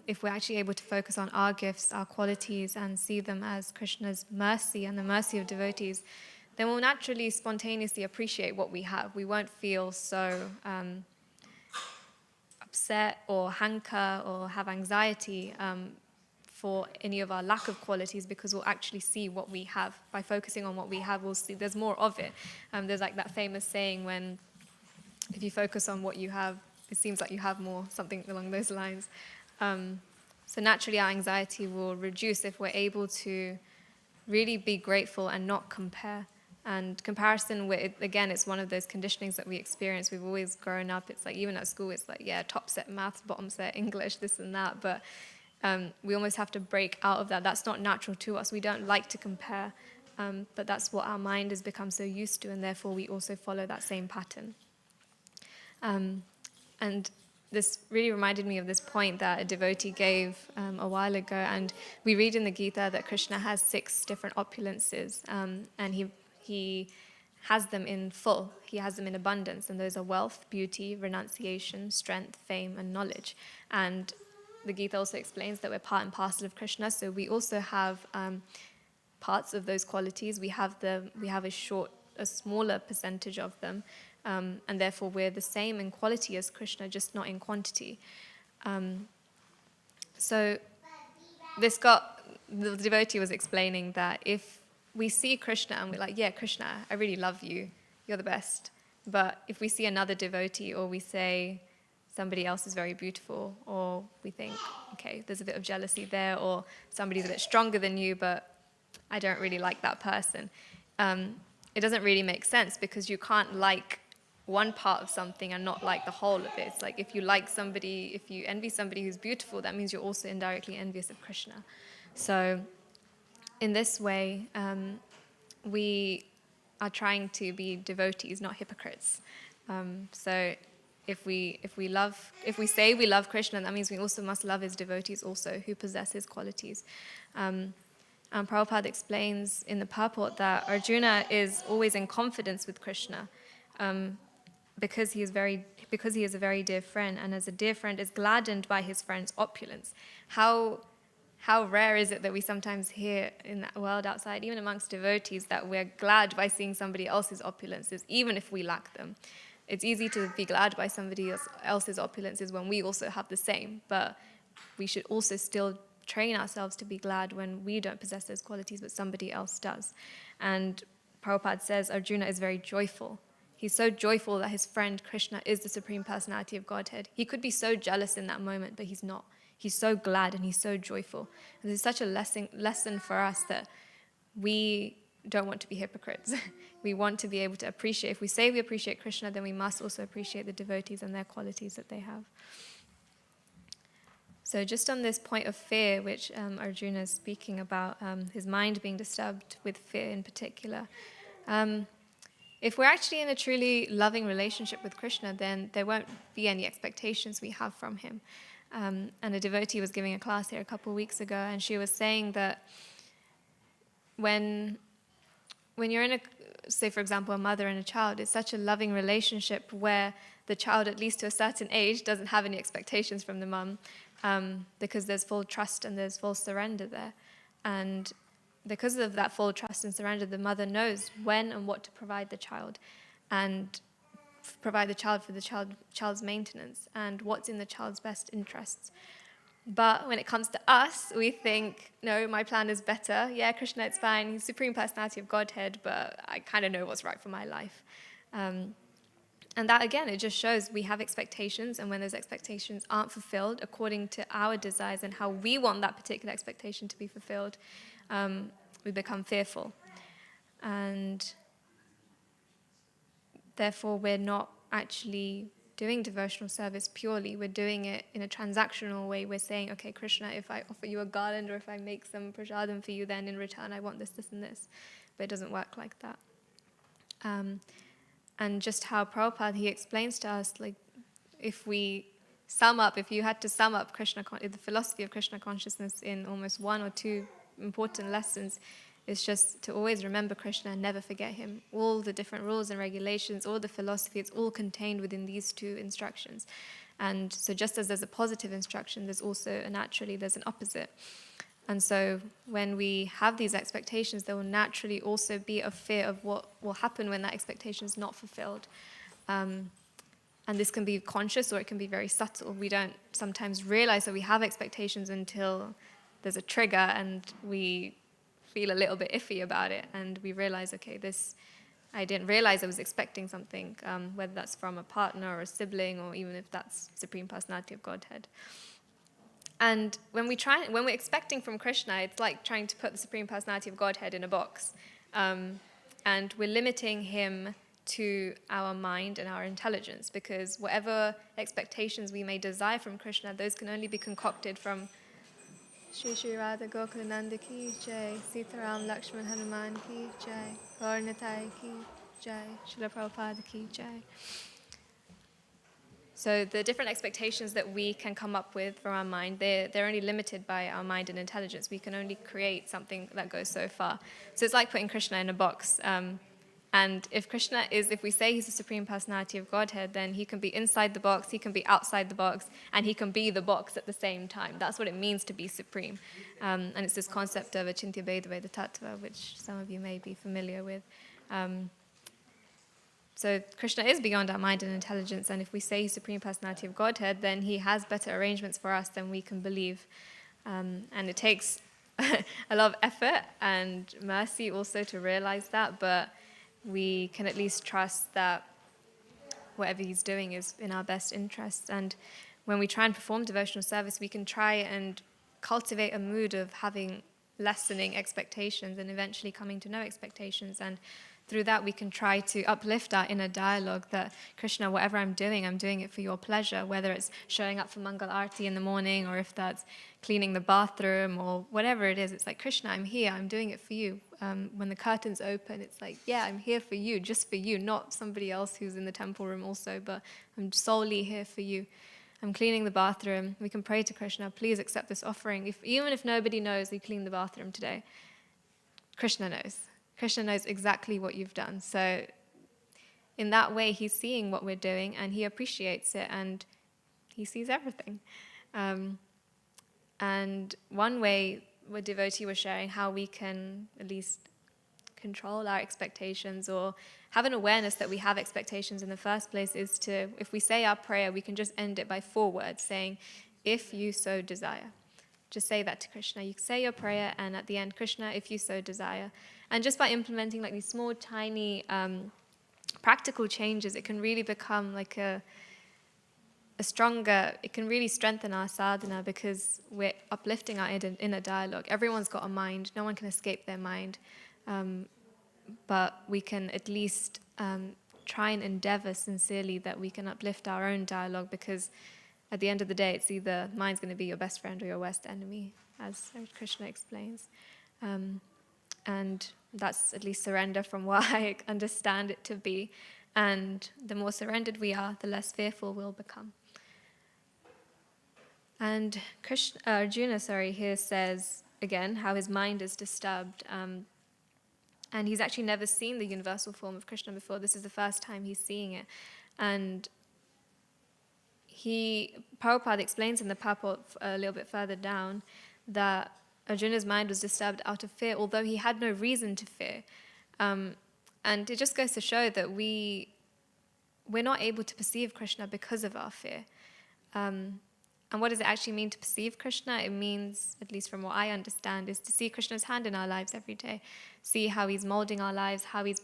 Speaker 3: If we're actually able to focus on our gifts, our qualities, and see them as Krishna's mercy and the mercy of devotees, then we'll naturally, spontaneously appreciate what we have. We won't feel so upset or hanker or have anxiety for any of our lack of qualities, because we'll actually see what we have. By focusing on what we have, we'll see there's more of it. There's like that famous saying, if you focus on what you have, it seems like you have more, something along those lines. So naturally our anxiety will reduce if we're able to really be grateful and not compare. And comparison, again, it's one of those conditionings that we experience. We've always grown up, it's like, even at school, it's like, yeah, top set maths, bottom set English, this and that. But we almost have to break out of that. That's not natural to us. We don't like to compare. But that's what our mind has become so used to, and therefore we also follow that same pattern. And this really reminded me of this point that a devotee gave a while ago. And we read in the Gita that Krishna has 6 different opulences, and he has them in full. He has them in abundance, and those are wealth, beauty, renunciation, strength, fame, and knowledge. And the Gita also explains that we're part and parcel of Krishna, so we also have parts of those qualities. We have a smaller percentage of them, and therefore we're the same in quality as Krishna, just not in quantity. So the devotee was explaining that if we see Krishna and we're like, yeah, Krishna, I really love you, you're the best. But if we see another devotee, or we say somebody else is very beautiful, or we think, okay, there's a bit of jealousy there, or somebody's a bit stronger than you, but I don't really like that person. It doesn't really make sense, because you can't like one part of something and not like the whole of it. It's like if you envy somebody who's beautiful, that means you're also indirectly envious of Krishna. So in this way, we are trying to be devotees, not hypocrites. So if we say we love Krishna, that means we also must love his devotees also, who possess his qualities. And Prabhupada explains in the purport that Arjuna is always in confidence with Krishna, because he is a very dear friend, and as a dear friend is gladdened by his friend's opulence. How rare is it that we sometimes hear in that world outside, even amongst devotees, that we're glad by seeing somebody else's opulences, even if we lack them. It's easy to be glad by somebody else's opulences when we also have the same, but we should also still train ourselves to be glad when we don't possess those qualities, but somebody else does. And Prabhupada says Arjuna is very joyful. He's so joyful that his friend Krishna is the Supreme Personality of Godhead. He could be so jealous in that moment, but he's not. He's so glad and he's so joyful. And there's such a lesson for us that we don't want to be hypocrites. We want to be able to appreciate. If we say we appreciate Krishna, then we must also appreciate the devotees and their qualities that they have. So just on this point of fear, which Arjuna is speaking about, his mind being disturbed with fear in particular, if we're actually in a truly loving relationship with Krishna, then there won't be any expectations we have from him. And a devotee was giving a class here a couple of weeks ago, and she was saying that when you're in say for example, a mother and a child, it's such a loving relationship where the child, at least to a certain age, doesn't have any expectations from the mum, because there's full trust and there's full surrender there. And because of that full trust and surrender, the mother knows when and what to provide the child, and provide the child for the child's maintenance, and what's in the child's best interests. But when it comes to us, we think, no, my plan is better. Yeah, Krishna, it's fine. He's Supreme Personality of Godhead, but I kind of know what's right for my life. And that, again, it just shows we have expectations, and when those expectations aren't fulfilled according to our desires and how we want that particular expectation to be fulfilled, we become fearful. And therefore, we're not actually doing devotional service purely. We're doing it in a transactional way. We're saying, okay, Krishna, if I offer you a garland, or if I make some prasadam for you, then in return I want this, this, and this. But it doesn't work like that. And just how Prabhupada, he explains to us, like, if you had to sum up the philosophy of Krishna consciousness in almost one or two important lessons, it's just to always remember Krishna and never forget him. All the different rules and regulations, all the philosophy, it's all contained within these two instructions. And so just as there's a positive instruction, there's also, naturally, there's an opposite. And so when we have these expectations, there will naturally also be a fear of what will happen when that expectation is not fulfilled. And this can be conscious, or it can be very subtle. We don't sometimes realize that we have expectations until there's a trigger and we feel a little bit iffy about it, and we realize, okay, this I didn't realize I was expecting something, whether that's from a partner or a sibling, or even if that's Supreme Personality of Godhead. And when we're expecting from Krishna, it's like trying to put the Supreme Personality of Godhead in a box. And we're limiting him to our mind and our intelligence, because whatever expectations we may desire from Krishna, those can only be concocted from Shri Shri Radha Gokulananda ki jai, Sitaram Lakshman Hanuman ki jai, Gaurnitai ki jai, Srila Prabhupada ki jai. So the different expectations that we can come up with from our mind, they're only limited by our mind and intelligence. We can only create something that goes so far. So it's like putting Krishna in a box. And if we say he's the Supreme Personality of Godhead, then he can be inside the box, he can be outside the box, and he can be the box at the same time. That's what it means to be supreme. And it's this concept of Achintya Bheda Veda Tattva, which some of you may be familiar with. So Krishna is beyond our mind and intelligence, and if we say he's Supreme Personality of Godhead, then he has better arrangements for us than we can believe. And it takes a lot of effort and mercy also to realize that, but we can at least trust that whatever he's doing is in our best interests. And when we try and perform devotional service, we can try and cultivate a mood of having lessening expectations and eventually coming to no expectations. And through that, we can try to uplift our inner dialogue that, Krishna, whatever I'm doing it for your pleasure, whether it's showing up for Mangala Arati in the morning, or if that's cleaning the bathroom, or whatever it is. It's like, Krishna, I'm here, I'm doing it for you. When the curtains open, it's like, yeah, I'm here for you, just for you, not somebody else who's in the temple room also, but I'm solely here for you. I'm cleaning the bathroom. We can pray to Krishna, please accept this offering. Even if nobody knows you cleaned the bathroom today, Krishna knows. Krishna knows exactly what you've done. So in that way, he's seeing what we're doing, and he appreciates it, and he sees everything. And one way a devotee was sharing how we can at least control our expectations or have an awareness that we have expectations in the first place is to, if we say our prayer, we can just end it by 4 words, saying, if you so desire. Just say that to Krishna. You say your prayer, and at the end, Krishna, if you so desire. And just by implementing like these small, tiny, practical changes, it can really become like a stronger, it can really strengthen our sadhana, because we're uplifting our inner dialogue. Everyone's got a mind. No one can escape their mind. But we can at least try and endeavor sincerely that we can uplift our own dialogue, because at the end of the day, it's either mind's going to be your best friend or your worst enemy, as Krishna explains. And that's at least surrender from what I understand it to be. And the more surrendered we are, the less fearful we'll become. And Arjuna here says, again, how his mind is disturbed. And he's actually never seen the universal form of Krishna before. This is the first time he's seeing it. And Prabhupada explains in the purport a little bit further down that Arjuna's mind was disturbed out of fear, although he had no reason to fear. And it just goes to show that we're not able to perceive Krishna because of our fear. And what does it actually mean to perceive Krishna? It means, at least from what I understand, is to see Krishna's hand in our lives every day. See how he's molding our lives, how he's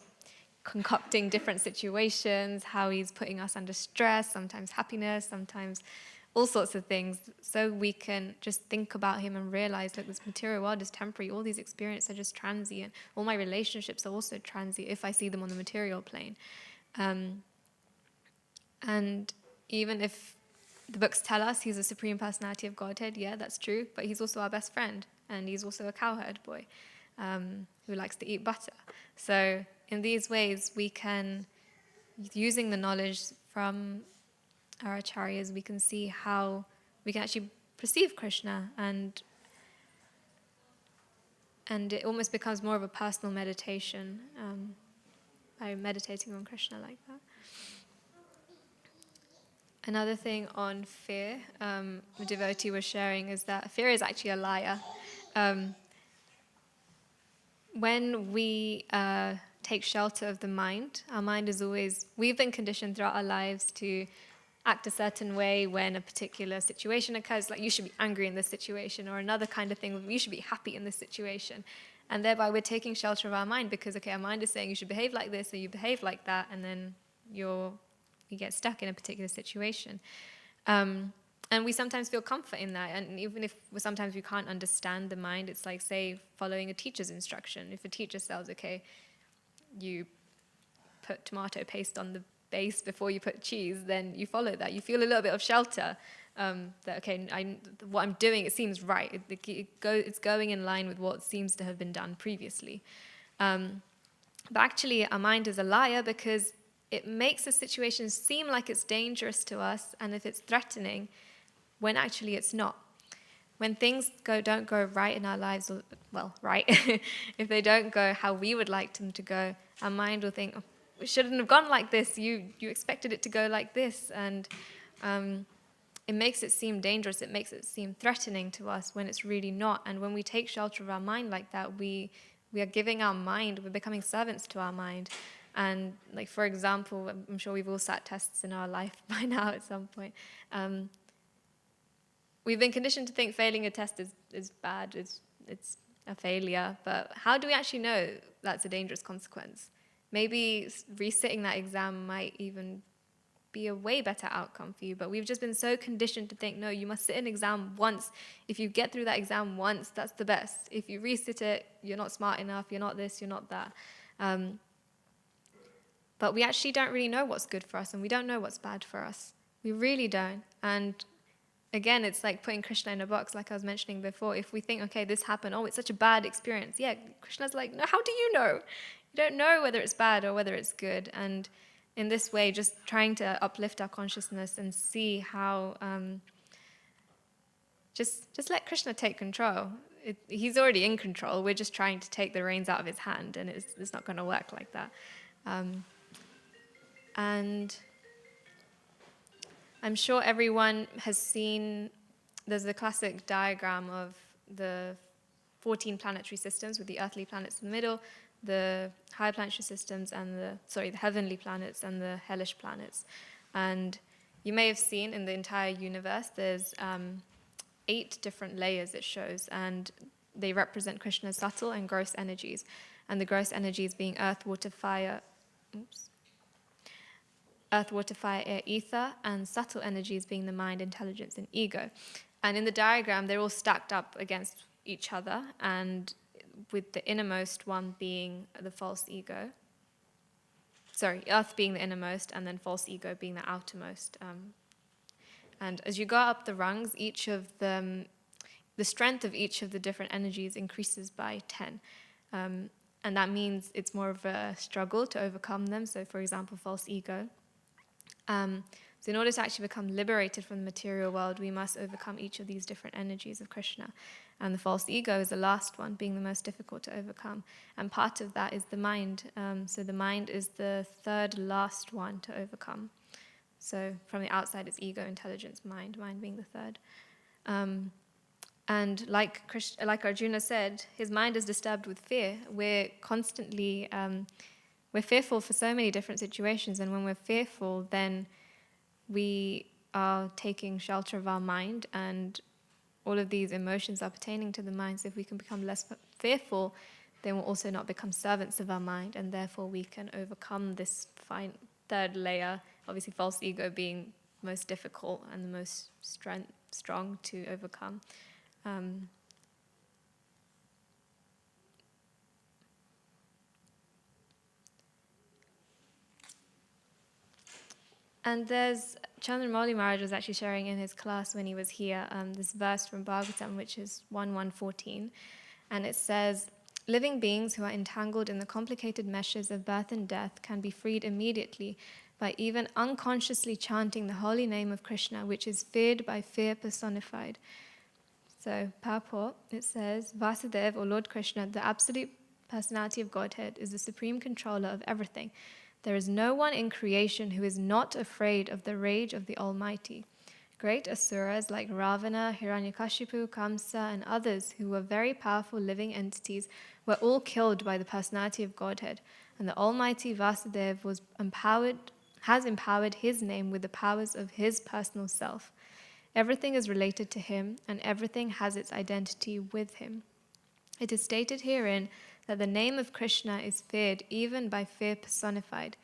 Speaker 3: concocting different situations, how he's putting us under stress, sometimes happiness, sometimes all sorts of things, so we can just think about him and realize that this material world is temporary. All these experiences are just transient. All my relationships are also transient if I see them on the material plane. And even if the books tell us he's a Supreme Personality of Godhead, yeah, that's true, but he's also our best friend, and he's also a cowherd boy who likes to eat butter. So in these ways, we can, using the knowledge from our acharyas, we can see how we can actually perceive Krishna, and it almost becomes more of a personal meditation by meditating on Krishna like that. Another thing on fear, the devotee was sharing, is that fear is actually a liar. When we take shelter of the mind, our mind is always, we've been conditioned throughout our lives to act a certain way when a particular situation occurs, like you should be angry in this situation, or another kind of thing, you should be happy in this situation. And thereby we're taking shelter of our mind because, okay, our mind is saying you should behave like this or you behave like that, and then you get stuck in a particular situation. And we sometimes feel comfort in that. And even if sometimes we can't understand the mind, it's like, say, following a teacher's instruction. If a teacher says, okay, you put tomato paste on the base before you put cheese, then you follow that. You feel a little bit of shelter. That, okay, what I'm doing, it seems right. It's going in line with what seems to have been done previously. But actually, our mind is a liar because it makes the situation seem like it's dangerous to us, and if it's threatening, when actually it's not. When things don't go right in our lives, right, if they don't go how we would like them to go, our mind will think, oh, it shouldn't have gone like this. You expected it to go like this, and it makes it seem dangerous. It makes it seem threatening to us when it's really not. And when we take shelter of our mind like that, we are giving our mind, we're becoming servants to our mind. And like, for example, I'm sure we've all sat tests in our life by now at some point. We've been conditioned to think failing a test is bad, it's a failure, but how do we actually know that's a dangerous consequence? Maybe resitting that exam might even be a way better outcome for you, but we've just been so conditioned to think, no, you must sit an exam once. If you get through that exam once, that's the best. If you resit it, you're not smart enough, you're not this, you're not that. But we actually don't really know what's good for us, and we don't know what's bad for us. We really don't. And again, it's like putting Krishna in a box, like I was mentioning before. If we think, okay, this happened, oh, it's such a bad experience. Yeah, Krishna's like, no, how do you know? You don't know whether it's bad or whether it's good. And in this way, just trying to uplift our consciousness and see how, just let Krishna take control. He's already in control. We're just trying to take the reins out of his hand, and it's not going to work like that. And I'm sure everyone has seen, there's the classic diagram of the 14 planetary systems with the earthly planets in the middle, the higher planetary systems and the heavenly planets and the hellish planets. And you may have seen in the entire universe, there's 8 different layers it shows, and they represent Krishna's subtle and gross energies. And the gross energies being earth, water, fire, air, ether, and subtle energies being the mind, intelligence, and ego. And in the diagram, they're all stacked up against each other, and with the innermost one being the false ego. Earth being the innermost, and then false ego being the outermost. And as you go up the rungs, each of them, the strength of each of the different energies increases by 10. And that means it's more of a struggle to overcome them. So, for example, false ego. So in order to actually become liberated from the material world, we must overcome each of these different energies of Krishna. And the false ego is the last one, being the most difficult to overcome. And part of that is the mind. So the mind is the third last one to overcome. So from the outside, it's ego, intelligence, mind being the third. And like Arjuna said, his mind is disturbed with fear. We're constantly... we're fearful for so many different situations, and when we're fearful, then we are taking shelter of our mind, and all of these emotions are pertaining to the mind. So if we can become less fearful, then we'll also not become servants of our mind, and therefore we can overcome this third layer, obviously false ego being most difficult and the most strong to overcome. And there's, Chandramauli Maharaj was actually sharing in his class when he was here, this verse from Bhagavatam, which is 1.1.14. And it says, living beings who are entangled in the complicated meshes of birth and death can be freed immediately by even unconsciously chanting the holy name of Krishna, which is feared by fear personified. So, purport, it says, Vasudeva, or Lord Krishna, the absolute personality of Godhead, is the supreme controller of everything. There is no one in creation who is not afraid of the rage of the Almighty. Great asuras like Ravana, Hiranyakashipu, Kamsa, and others who were very powerful living entities were all killed by the personality of Godhead, and the Almighty Vasudeva has empowered his name with the powers of his personal self. Everything is related to him, and everything has its identity with him. It is stated herein that the name of Krishna is feared even by fear personified.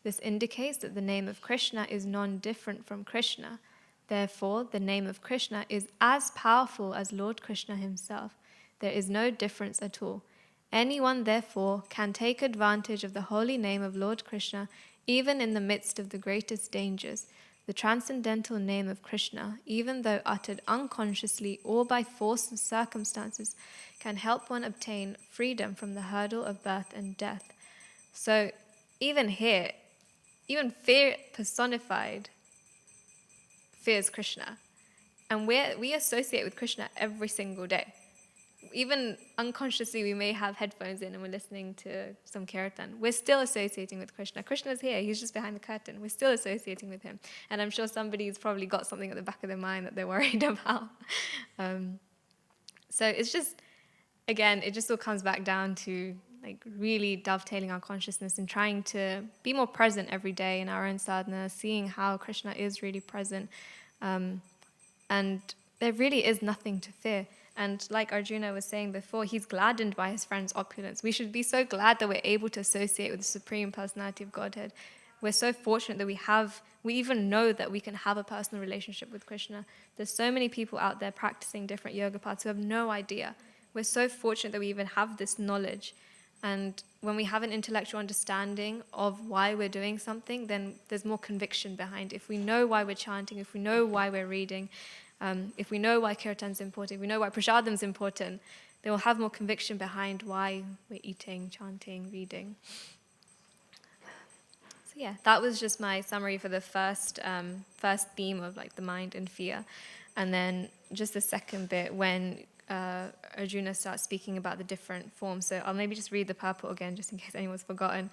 Speaker 3: This indicates that the name of Krishna is non-different from Krishna. Therefore, the name of Krishna is as powerful as Lord Krishna himself. There is no difference at all. Anyone, therefore, can take advantage of the holy name of Lord Krishna even in the midst of the greatest dangers. The transcendental name of Krishna, even though uttered unconsciously or by force of circumstances, can help one obtain freedom from the hurdle of birth and death. So even here, even fear personified fears Krishna. And we associate with Krishna every single day. Even unconsciously, we may have headphones in and we're listening to some kirtan. We're still associating with Krishna. Krishna's here. He's just behind the curtain. We're still associating with him. And I'm sure somebody's probably got something at the back of their mind that they're worried about. So it's just, again, it just all comes back down to like really dovetailing our consciousness and trying to be more present every day in our own sadhana, seeing how Krishna is really present. And there really is nothing to fear. And like Arjuna was saying before, he's gladdened by his friend's opulence. We should be so glad that we're able to associate with the Supreme Personality of Godhead. We're so fortunate that we even know that we can have a personal relationship with Krishna. There's so many people out there practicing different yoga paths who have no idea. We're so fortunate that we even have this knowledge. And when we have an intellectual understanding of why we're doing something, then there's more conviction behind it. If we know why we're chanting, if we know why we're reading, if we know why kirtan's important, if we know why prasadam's important, then we'll have more conviction behind why we're eating, chanting, reading. So yeah, that was just my summary for the first theme of like the mind and fear. And then just the second bit when Arjuna starts speaking about the different forms. So I'll maybe just read the purport again just in case anyone's forgotten.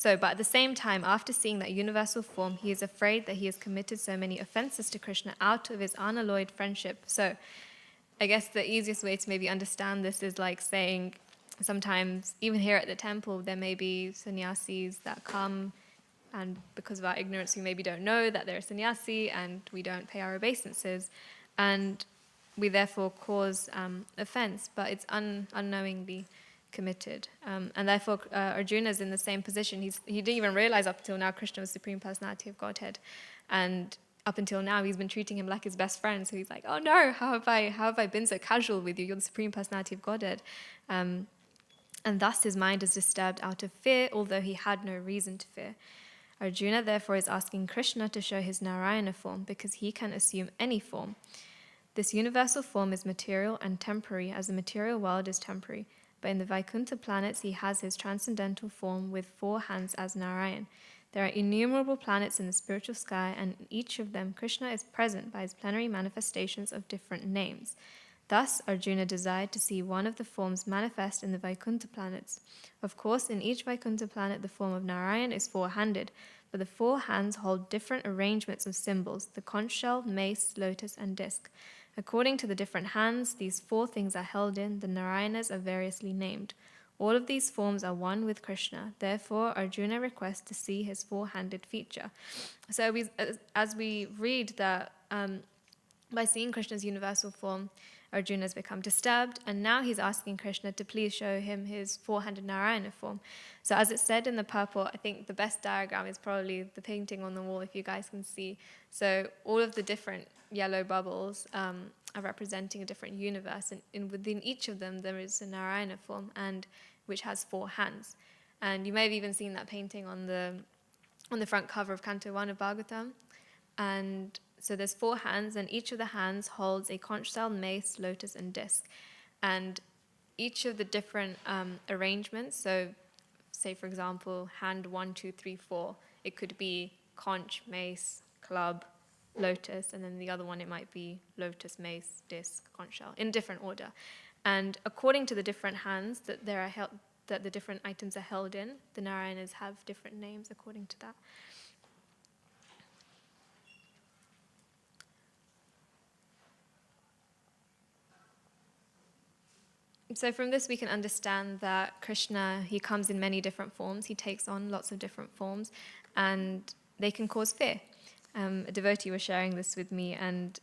Speaker 3: But at the same time, after seeing that universal form, he is afraid that he has committed so many offenses to Krishna out of his unalloyed friendship. So I guess the easiest way to maybe understand this is like saying sometimes, even here at the temple, there may be sannyasis that come, and because of our ignorance, we maybe don't know that they're a sannyasi, and we don't pay our obeisances, and we therefore cause offense, but it's unknowingly committed. And therefore, Arjuna's in the same position. He didn't even realize up until now Krishna was Supreme Personality of Godhead. And up until now, he's been treating him like his best friend. So he's like, oh no, how have I been so casual with you? You're the Supreme Personality of Godhead. And thus his mind is disturbed out of fear, although he had no reason to fear. Arjuna therefore is asking Krishna to show his Narayana form because he can assume any form. This universal form is material and temporary as the material world is temporary. But in the Vaikuntha planets, he has his transcendental form with 4 hands as Narayan. There are innumerable planets in the spiritual sky, and in each of them, Krishna is present by his plenary manifestations of different names. Thus, Arjuna desired to see one of the forms manifest in the Vaikuntha planets. Of course, in each Vaikuntha planet, the form of Narayan is 4-handed, but the 4 hands hold different arrangements of symbols, the conch shell, mace, lotus, and disc. According to the different hands these 4 things are held in, the Narayanas are variously named. All of these forms are one with Krishna. Therefore, Arjuna requests to see his 4-handed feature. So as we read that by seeing Krishna's universal form, Arjuna has become disturbed, and now he's asking Krishna to please show him his 4-handed Narayana form. So as it said in the purport, I think the best diagram is probably the painting on the wall, if you guys can see. So all of the different yellow bubbles are representing a different universe, and within each of them there is a Narayana form, and which has 4 hands. And you may have even seen that painting on the front cover of Canto 1 of Bhagavatam. And so there's 4 hands, and each of the hands holds a conch shell, mace, lotus, and disc. And each of the different arrangements, so say for example, hand 1, 2, 3, 4, it could be conch, mace, club, lotus, and then the other one it might be lotus, mace, disc, conch shell, in different order. And according to the different hands that the different items are held in, the Narayanas have different names according to that. So from this we can understand that Krishna, he comes in many different forms. He takes on lots of different forms, and they can cause fear. A devotee was sharing this with me, and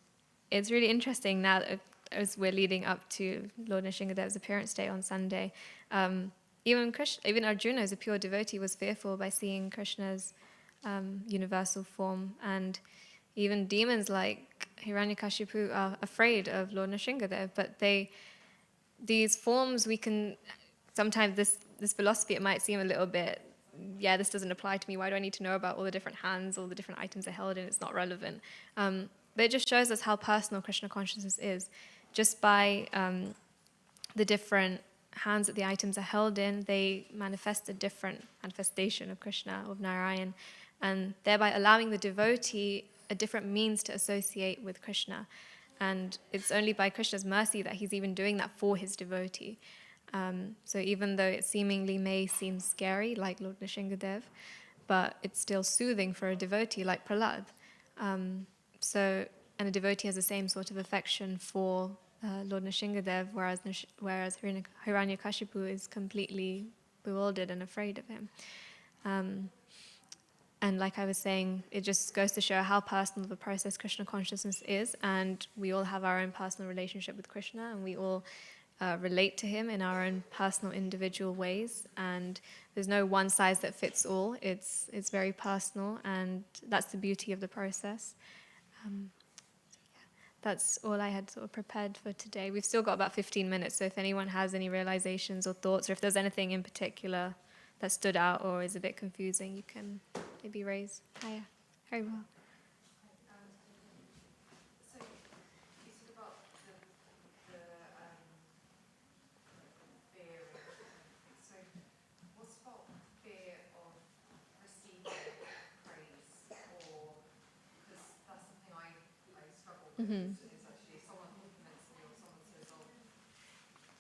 Speaker 3: it's really interesting now that as we're leading up to Lord Nrsingadev's appearance day on Sunday, even Arjuna, as a pure devotee, was fearful by seeing Krishna's universal form, and even demons like Hiranyakashipu are afraid of Lord Nrsingadev. But these forms, we can sometimes this philosophy, it might seem a little bit, yeah, this doesn't apply to me. Why do I need to know about all the different hands, all the different items are held in? It's not relevant. But it just shows us how personal Krishna consciousness is. Just by the different hands that the items are held in, they manifest a different manifestation of Krishna, of Narayana, and thereby allowing the devotee a different means to associate with Krishna. And it's only by Krishna's mercy that he's even doing that for his devotee. So even though it seemingly may seem scary, like Lord Nrsingadev, but it's still soothing for a devotee like Prahlad. And a devotee has the same sort of affection for Lord Nrsingadev, whereas Hiranyakashipu is completely bewildered and afraid of him. And like I was saying, it just goes to show how personal of a process Krishna consciousness is, and we all have our own personal relationship with Krishna, and we all relate to him in our own personal, individual ways, and there's no one size that fits all. It's very personal, and that's the beauty of the process. That's all I had sort of prepared for today. We've still got about 15 minutes, so if anyone has any realizations or thoughts, or if there's anything in particular that stood out or is a bit confusing, you can maybe raise. Hiya. Very well.
Speaker 6: So you talk about the fear. So what's about fear of receiving praise, or because that's something I struggle with.
Speaker 3: Mm-hmm.
Speaker 6: Is actually if someone compliments me or someone says, "Oh,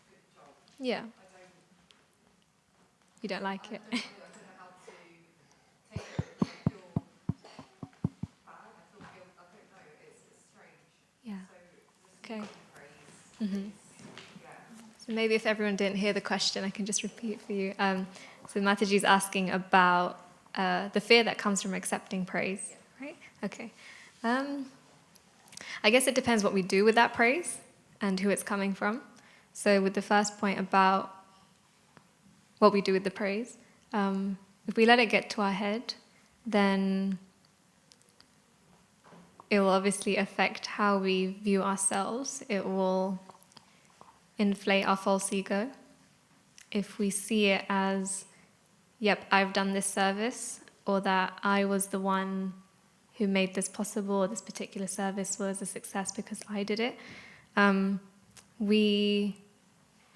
Speaker 6: good job."
Speaker 3: Yeah. You don't like it.
Speaker 6: I don't know how to take it. I feel bad. I don't know. It's strange.
Speaker 3: Yeah.
Speaker 6: So
Speaker 3: Okay.
Speaker 6: praise.
Speaker 3: Mm-hmm.
Speaker 6: Yeah.
Speaker 3: So maybe if everyone didn't hear the question, I can just repeat for you. So Mataji's asking about the fear that comes from accepting praise, right? Okay. I guess it depends what we do with that praise and who it's coming from. So with the first point about what we do with the praise, if we let it get to our head, then it will obviously affect how we view ourselves. It will inflate our false ego. If we see it as, yep, I've done this service, or that I was the one who made this possible, or this particular service was a success because I did it, we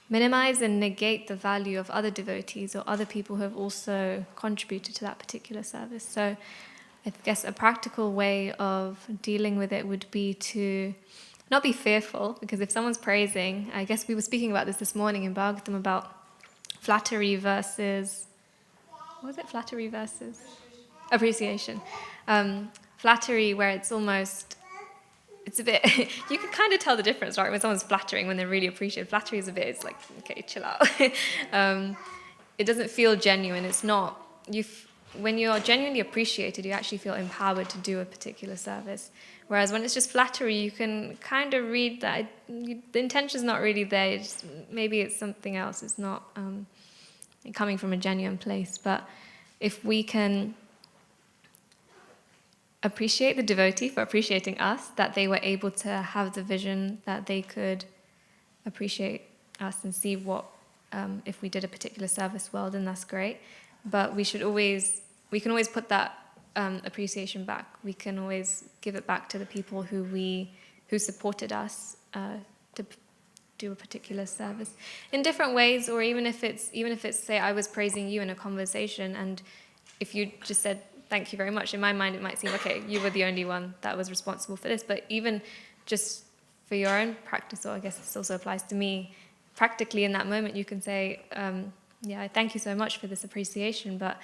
Speaker 3: minimize and negate the value of other devotees or other people who have also contributed to that particular service. So I guess a practical way of dealing with it would be to not be fearful, because if someone's praising, I guess we were speaking about this morning in Bhagavatam about flattery versus, what was it? Flattery versus appreciation. Flattery, where it's almost, it's a bit, you can kind of tell the difference, right? When someone's flattering, when they're really appreciated. Flattery is a bit, it's like, okay, chill out. It doesn't feel genuine. It's not, when you're genuinely appreciated, you actually feel empowered to do a particular service. Whereas when it's just flattery, you can kind of read that the intention's not really there. Maybe it's something else. It's not coming from a genuine place. But if we can appreciate the devotee for appreciating us, that they were able to have the vision that they could appreciate us and see what, if we did a particular service well, then that's great. But we can always put that appreciation back. We can always give it back to the people who supported us to do a particular service in different ways, or even if it's say I was praising you in a conversation, and if you just said thank you very much, in my mind it might seem, okay, you were the only one that was responsible for this. But even just for your own practice, or I guess this also applies to me, practically in that moment you can say, yeah, thank you so much for this appreciation, but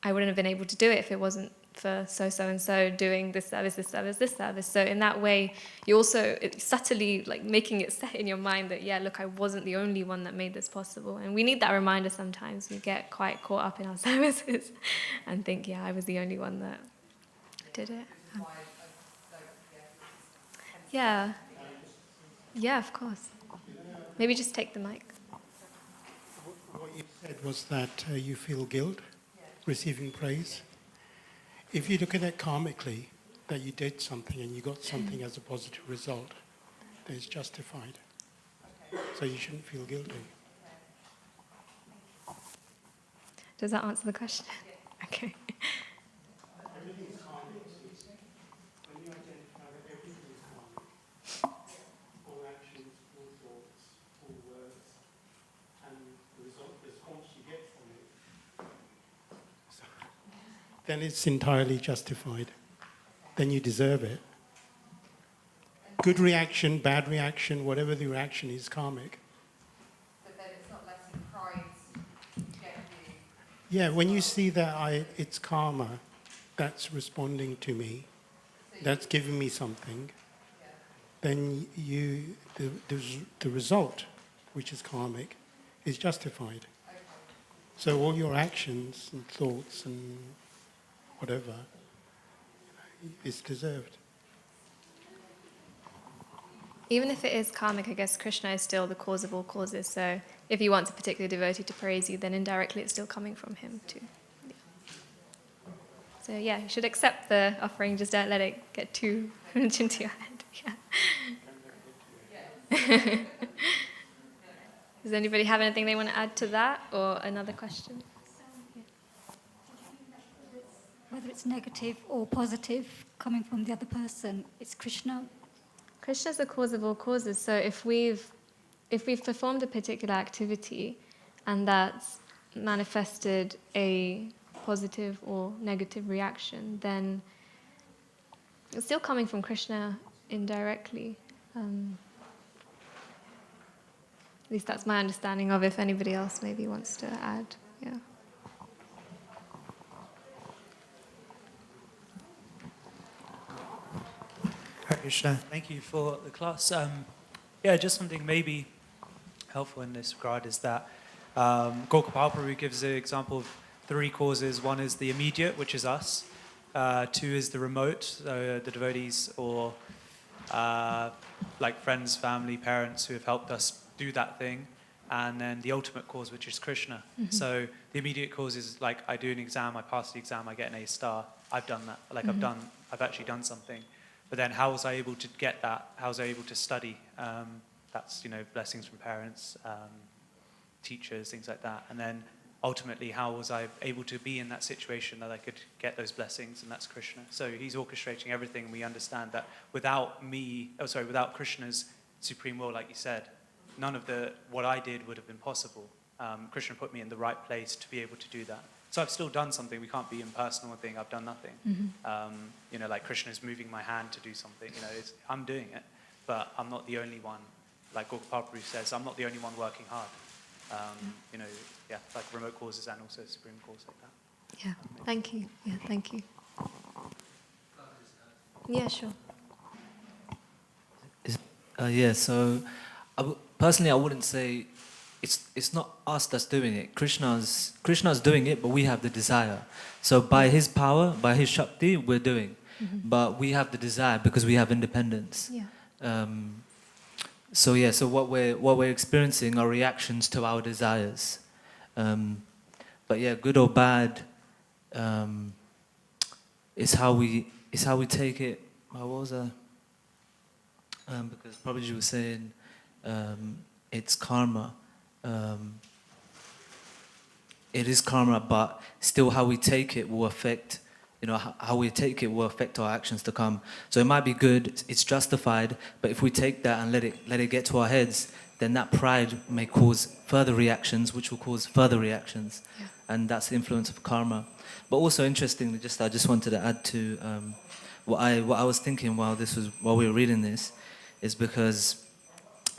Speaker 3: I wouldn't have been able to do it if it wasn't for so-and-so doing this service, this service, this service. So in that way, you also subtly like making it set in your mind that, yeah, look, I wasn't the only one that made this possible. And we need that reminder sometimes. We get quite caught up in our services and think, yeah, I was the only one that did it. Yeah. Yeah, of course. Maybe just take the mic.
Speaker 9: What you said was that you feel guilt receiving praise. If you look at it karmically, that you did something and you got something as a positive result, then it's justified. So you shouldn't feel guilty.
Speaker 3: Does that answer the question? Okay.
Speaker 9: Everything is karmic. When you identify that everything is karmic, all actions, all thoughts, all words, and the response you get from it, then it's entirely justified. Then you deserve it. Good reaction, bad reaction, whatever the reaction is karmic.
Speaker 6: But then it's not letting pride get you.
Speaker 9: Yeah, when you see that it's karma that's responding to me, that's giving me something, then the result, which is karmic, is justified. So all your actions and thoughts and whatever is deserved.
Speaker 3: Even if it is karmic, I guess Krishna is still the cause of all causes. So if you want a particular devotee to praise you, then indirectly it's still coming from him too. Yeah. So yeah, you should accept the offering. Just don't let it get too much into your head. Yeah. Does anybody have anything they want to add to that, or another question?
Speaker 10: Whether it's negative or positive coming from the other person, it's Krishna.
Speaker 3: Krishna is the cause of all causes. So if we've performed a particular activity and that's manifested a positive or negative reaction, then it's still coming from Krishna indirectly. At least that's my understanding of. If anybody else maybe wants to add, yeah.
Speaker 11: Hare Krishna, thank you for the class. Yeah, just something maybe helpful in this regard is that Gokapalprabhu gives the example of 3 causes. One is the immediate, which is us. 2 is the remote, so the devotees or like friends, family, parents who have helped us do that thing. And then the ultimate cause, which is Krishna. Mm-hmm. So the immediate cause is like I do an exam, I pass the exam, I get an A star. I've done that. Like I've actually done something. But then how was I able to get that? How was I able to study? That's, blessings from parents, teachers, things like that. And then ultimately, how was I able to be in that situation that I could get those blessings? And that's Krishna. So he's orchestrating everything. And we understand that without Krishna's supreme will, like you said, none of what I did would have been possible. Krishna put me in the right place to be able to do that. So I've still done something. We can't be impersonal and think I've done nothing. Mm-hmm. Like Krishna is moving my hand to do something. I'm doing it, but I'm not the only one. Like Gokapalprabhu says, I'm not the only one working hard. Like remote causes and also supreme cause like that.
Speaker 3: Yeah, thank you. Yeah, thank you. Yeah, sure.
Speaker 12: So personally, I wouldn't say it's not us that's doing it. Krishna's doing it, but we have the desire. So by his power, by his Shakti, we're doing. Mm-hmm. But we have the desire because we have independence. Yeah. So what we're experiencing are reactions to our desires. But yeah, good or bad, is how we take it. What was that? Because Prabhuji was saying it's karma. It is karma, but still how we take it will affect, how we take it will affect our actions to come. So it might be good, it's justified, but if we take that and let it get to our heads, then that pride may cause further reactions, which will cause further reactions. Yeah. And that's the influence of karma. But also interestingly, I just wanted to add to what I was thinking while we were reading this, is because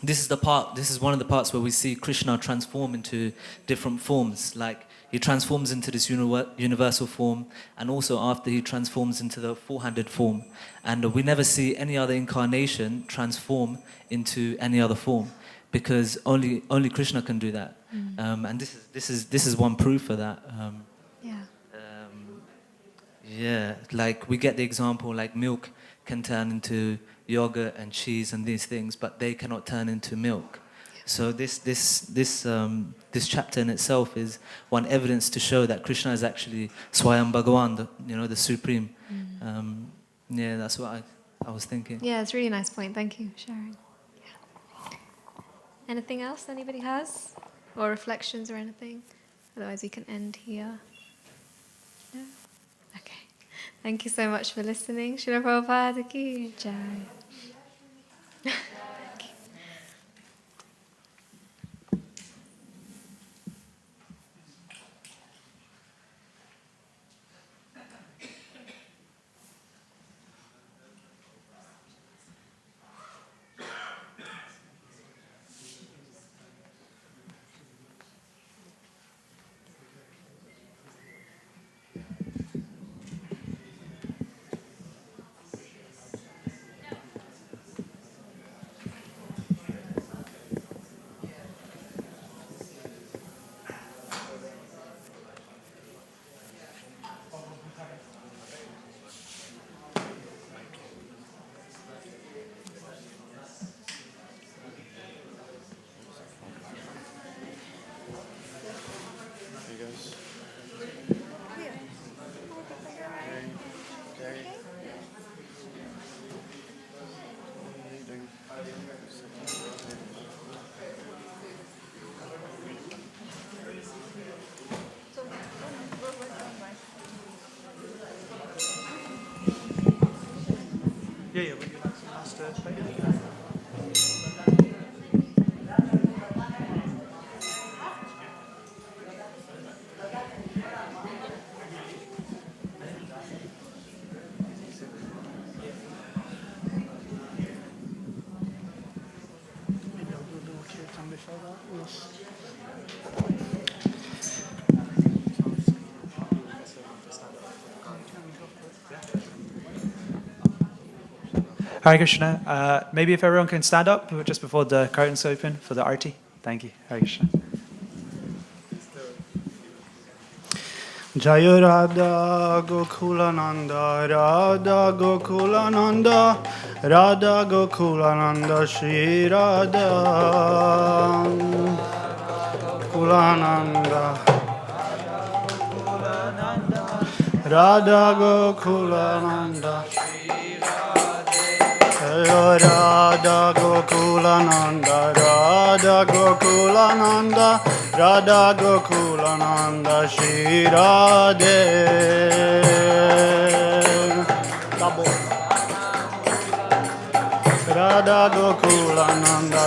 Speaker 12: this is one of the parts where we see Krishna transform into different forms. Like he transforms into this universal form, and also after he transforms into the four-handed form. And we never see any other incarnation transform into any other form, because only Krishna can do that. Mm. And this is one proof for that. Yeah, like we get the example, like milk can turn into yogurt and cheese and these things, but they cannot turn into milk. So this chapter in itself is one evidence to show that Krishna is actually Swayam Bhagavan, the supreme. Yeah, that's what I was thinking.
Speaker 3: Yeah, it's a really nice point. Thank you for sharing. Yeah. Anything else anybody has? Or reflections or anything? Otherwise we can end here. No? Okay. Thank you so much for listening. Srila Prabhupada ki jai.
Speaker 11: Yeah, would you like some master plate?
Speaker 13: Maybe I'll do a little kirtan before that. Yes.
Speaker 11: Hare Krishna. Maybe if everyone can stand up just before the curtains open for the arti. Thank you. Hare Krishna.
Speaker 13: Jaya Radha Gokulananda, Radha Gokulananda, Radha Gokulananda, Shri Radha Gokulananda, Radha Gokulananda, Radha Gokulananda, Radha Gokulananda, Radha Gokulananda, Shri Radhe. Double. Radha Gokulananda,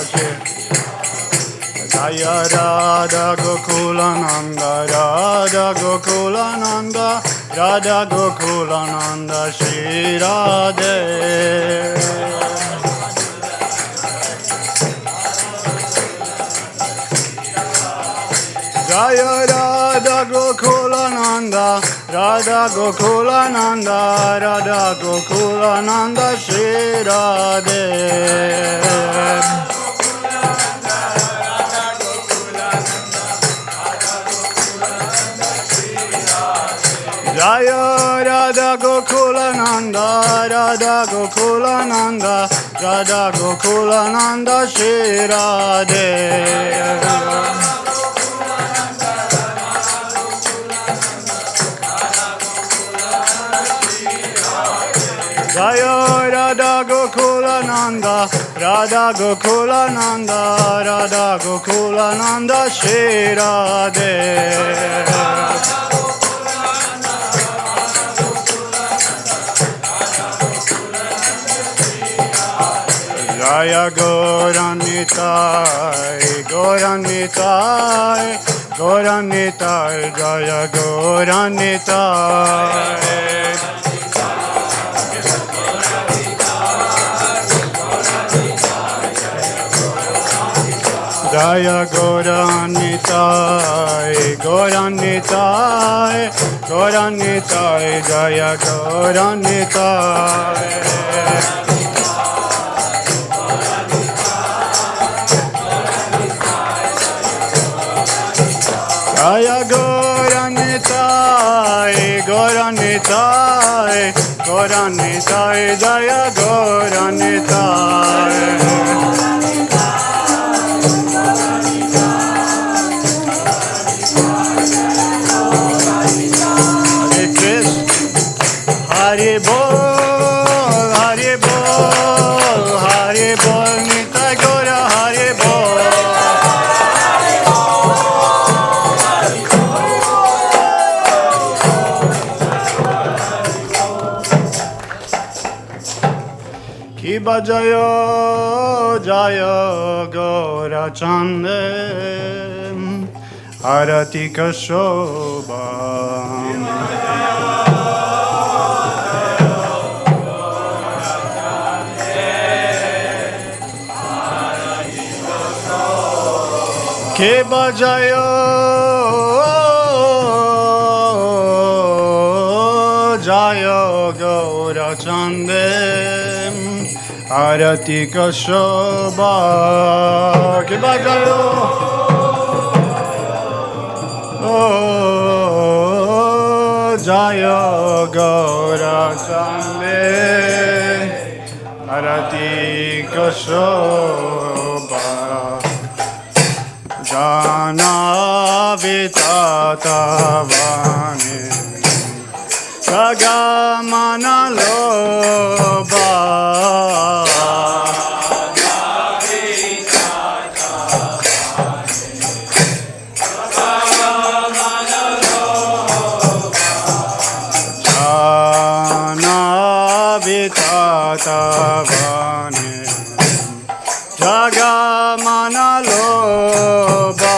Speaker 13: Jaya Radha Gokulananda, Radha Gokulananda, Radha Gokulananda, Shri Radhe. Jaya Radha Gokulananda, Radha Gokulananda, Radha Gokulananda, Shri Radhe. Jaya Radha Gokulananda, Radha Gokulananda, Radha Gokulananda, Shri Radhe. Jaya Radha Gokulananda, Radha Gokulananda, Radha Gokulananda, Shri Radhe. Jaya Gauranitai, Gauranitai, Gauranitai, Jaya Gauranitai. Jaya Gauranitai, Gauranitai, Gauranitai, Jaya Gauranitai. Jaya Gauranitai, Gauranitai,
Speaker 9: Gauranitai, Jaya Gauranitai. Hare Krishna, Hare Bol, Hare Bol, Hare Bol, Nitai Gaura, Hare Bol. Kiba Jaya, Jaya Gaura Chande, Arati Kashoba. Kiba Jaya, Jaya Gaura Chande, Arati Kashoba. Kiba Jaya, Jaya Gaura Chande, Arati Kashoba. Jana Vitata Vani Sagamana Loba. Tatavane Jagamana Loba.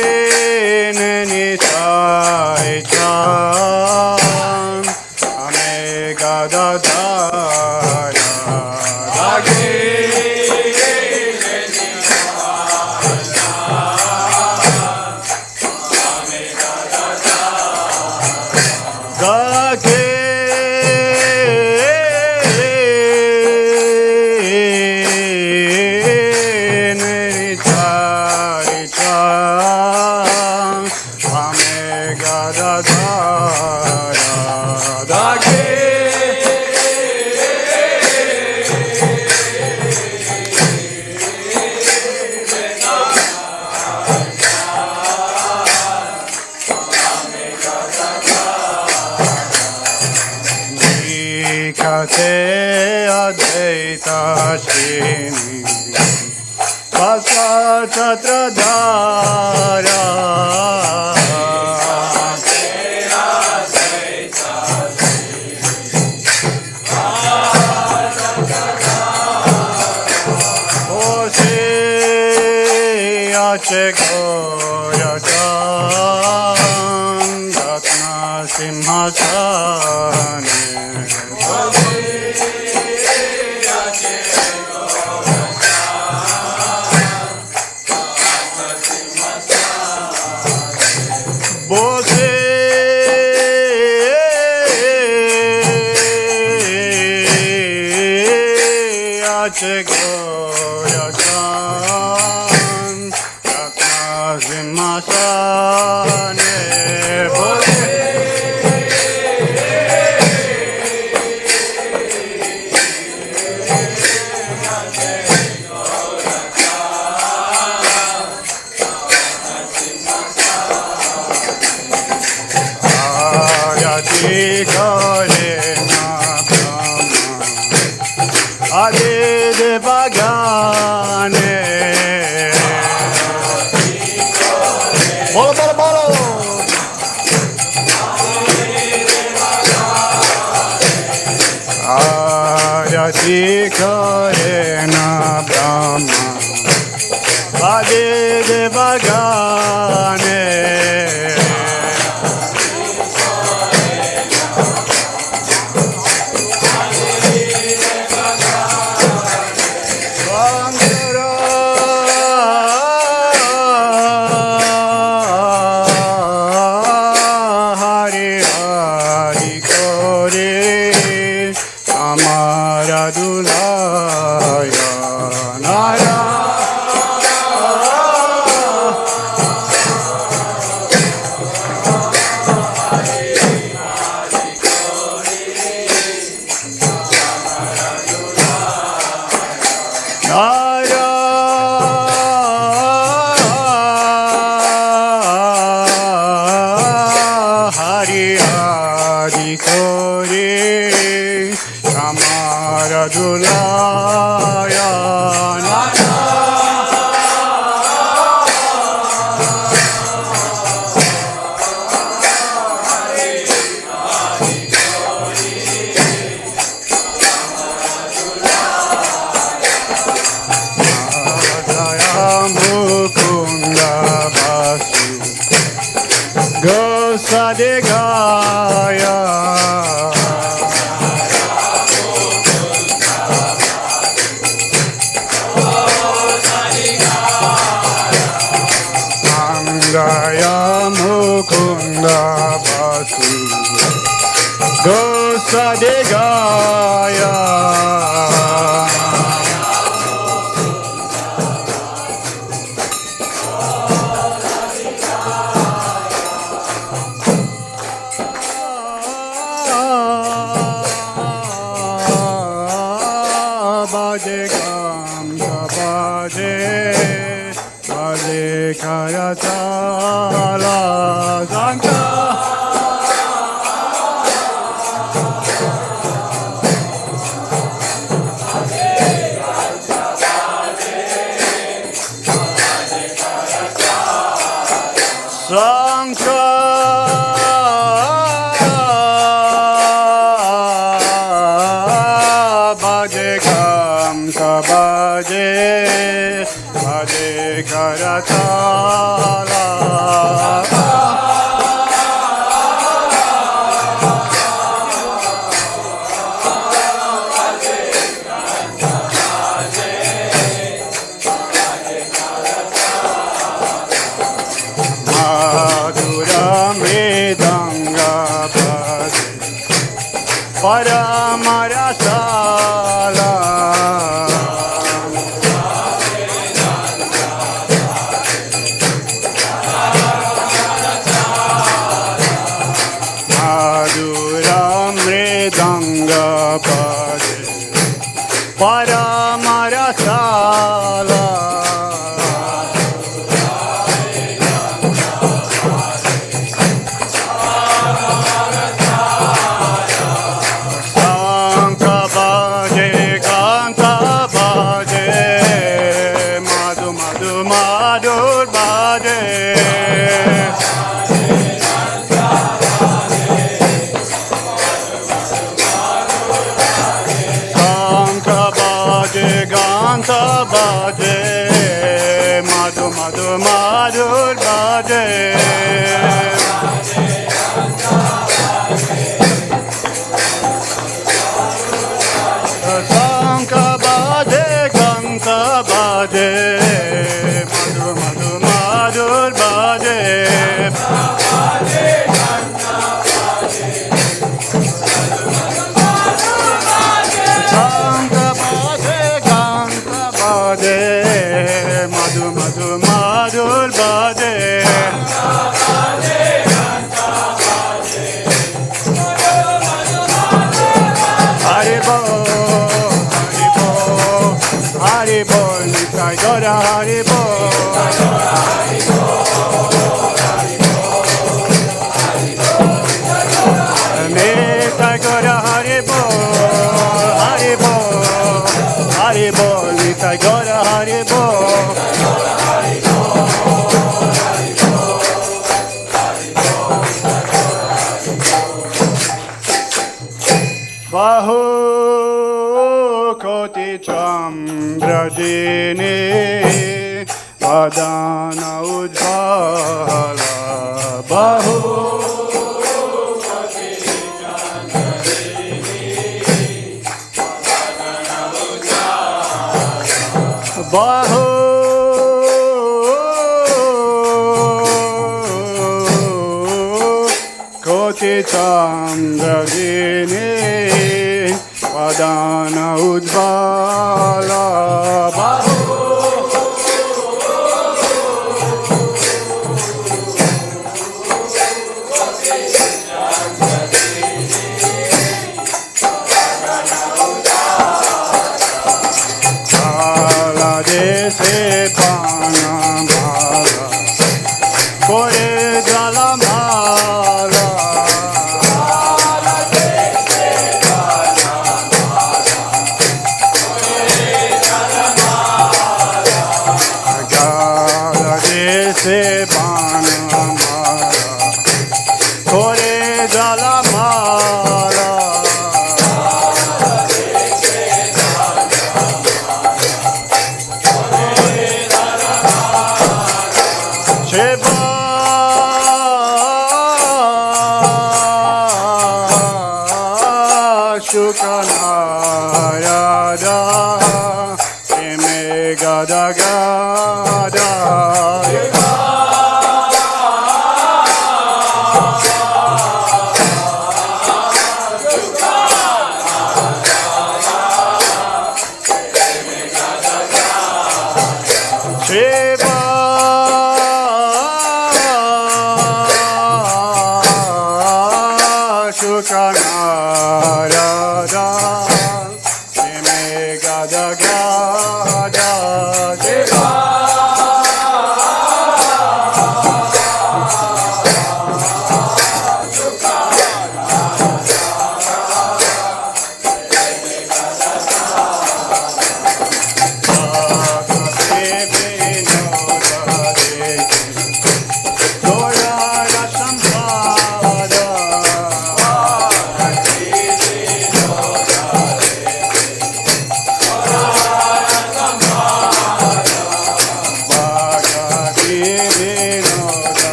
Speaker 9: Akineni Chaitanya Amega Dadaya Kate Advaita Shini Vasa Chatradhara Ose Ache Goyatan Ratna Simhasane Bose Ache Goyatan Ratna Simhasane Bose Ade de bagane Bolo bolo bolo Ayati karena brahma Ade de bagane Amara Dulaya
Speaker 14: Mukunda Vasu Gosadegaya Angaya Mukunda Vasu Gosadegaya Baje Gam Baje Baje Karatala Zanta Sanka Baje Kamsa Baje Baje Karatala Madhura Mridanga Bhaje Paramarasala Madhura Mridanga Bhaje Paramarasala Ganta baje, madhu madhu madhur baje. Sanka baje, ganta baje, madhu madhu madhur baje. Madhu madhu madhur baje Hari bol Hari bol Nitai Gora Hari bol Nitai Gora Hari bol Hari bol Hari bol Nitai Gora Hari bol Bahu Koti Chambrajini Vadana Ujjvala Bahu Koti Chambrajini Vadana Ujjvala Bahu Koti Chambrajini Vadana Ujjvala Bahu Kala dese panamala Kore jalamala Se bana mara, kore jala mara. Shiva Shukanayada Ime Gada Gada Shiva Shukanarada Ime Gada Gada Shiva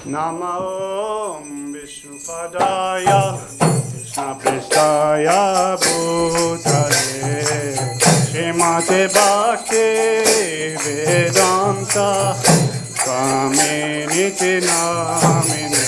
Speaker 14: Namo Vishnupadaya Krishna Prestaya Bhutale Srimate Bhakti Vedanta Swami Niti Namine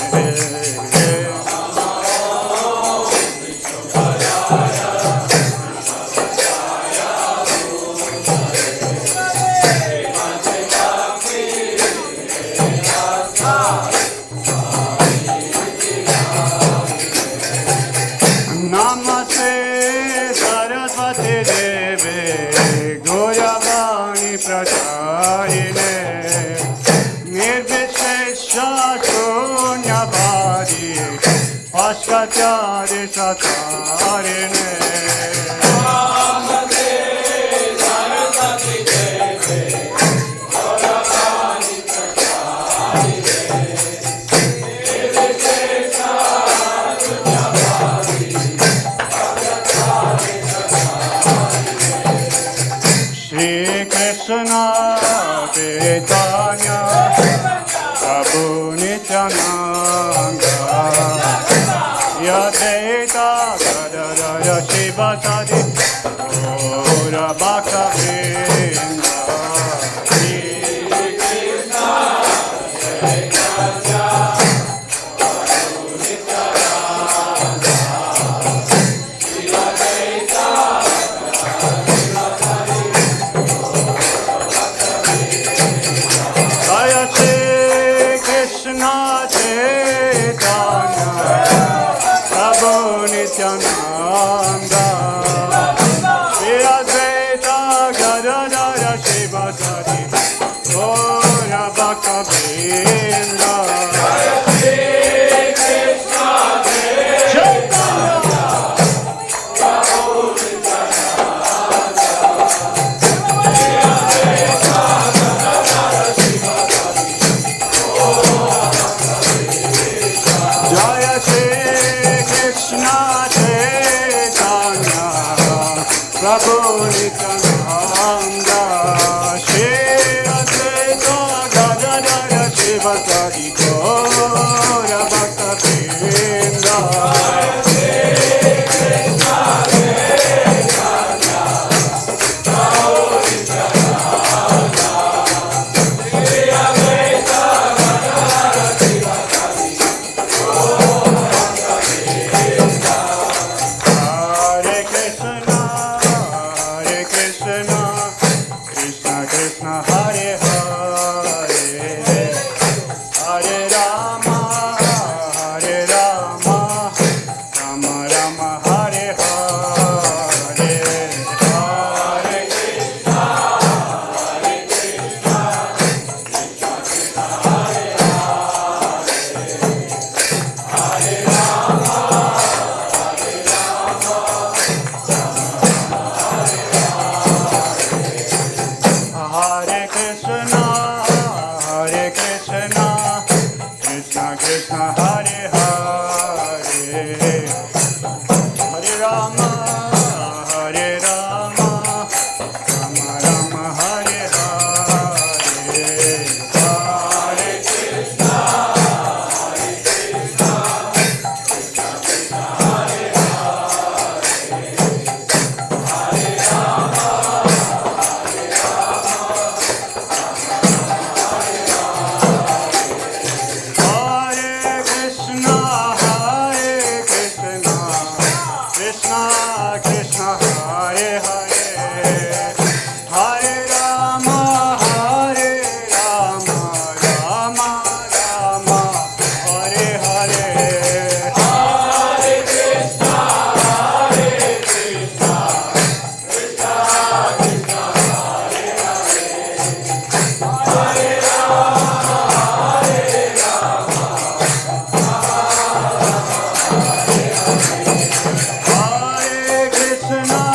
Speaker 14: Namaste Saraswati Deve Goyavani Pracharine Nirvishesha Shunyavadi Ashkatyari Satarine Namaste Saraswati Deve Goyavani Pracharine Nirvishesha Shunyavadi Krishna, Chaitanya, Prabhu Nityananda, Yadvaita Gadadara Shivasadi, Gaura Bhaktivedanta. Jaya Shri Krishna Chaitanya, Prabhu Nityananda, Shri Advaita Gadadara Shivasadi, Gaura Bhaktivedanta. Jaya Shri Krishna Chaitanya, Prabhu Jaya Shri Krishna Chaitanya, Prabhu Nityananda, Shri Advaita Gadadara Shivasadi, Gaura Bhaktivedanta. Hare Krishna, Krishna Krishna, Hare Hare, Hare Rama, Rama Rama, Hare Hare, Hare Krishna, Krishna Krishna, Hare Hare, Hare Rama, Hare Krishna, Krishna Krishna, Hare Hare, Hare Rama, Rama Rama, Hare Hare, Hare Krishna, Krishna Krishna, Hare Hare, Hare Rama, Hare Krishna, Krishna Krishna, Hare Hare, Hare Rama, Rama Rama, Hare Hare, Hare Krishna, Krishna Krishna, Hare Hare, Hare Rama, Hare Krishna,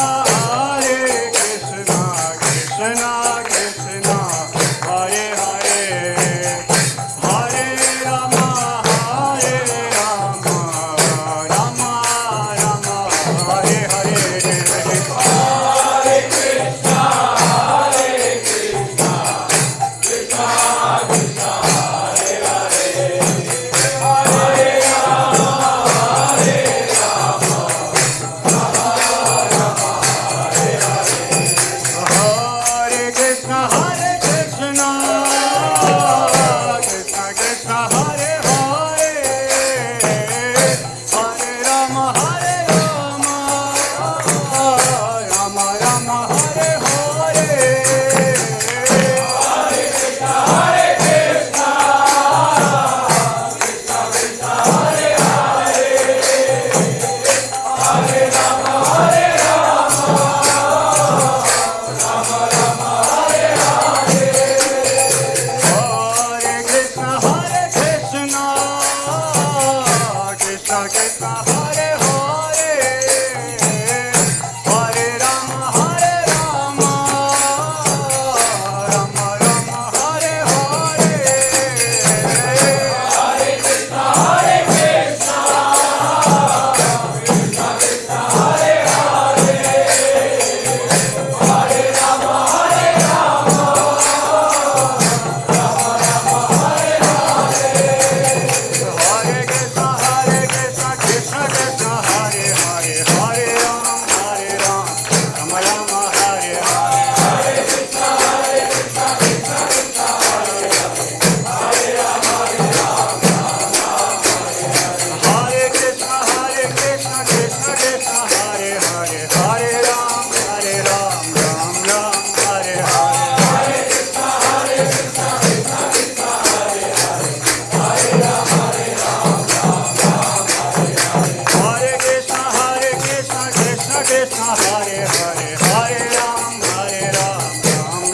Speaker 14: Krishna, Hare Hare, Hare Ram, Ram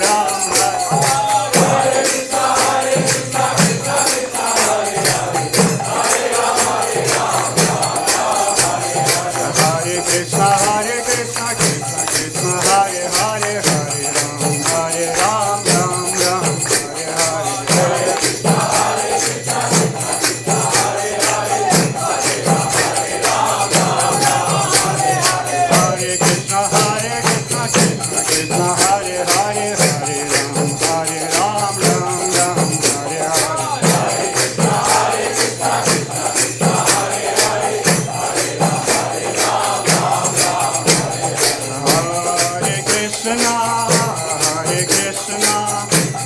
Speaker 14: Ram, Hare Krishna, Krishna Krishna, Hare Hare, Hare Ram, Hare Krishna, Krishna Krishna, Hare Hare, Hare Ram, Ram Ram, Hare Hare, Hare Krishna, Krishna Krishna, Hare Hare, Hare Ram, Hare Krishna, Krishna Krishna, Hare Hare, Hare Ram, Ram Ram, Hare Hare, Hare Krishna, Krishna Krishna, Hare Hare, Hare Ram, Hare Krishna,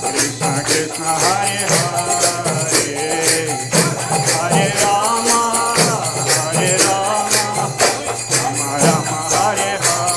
Speaker 14: Krishna Krishna, Hare Hare, Hare Rama, Rama Rama, Hare Hare.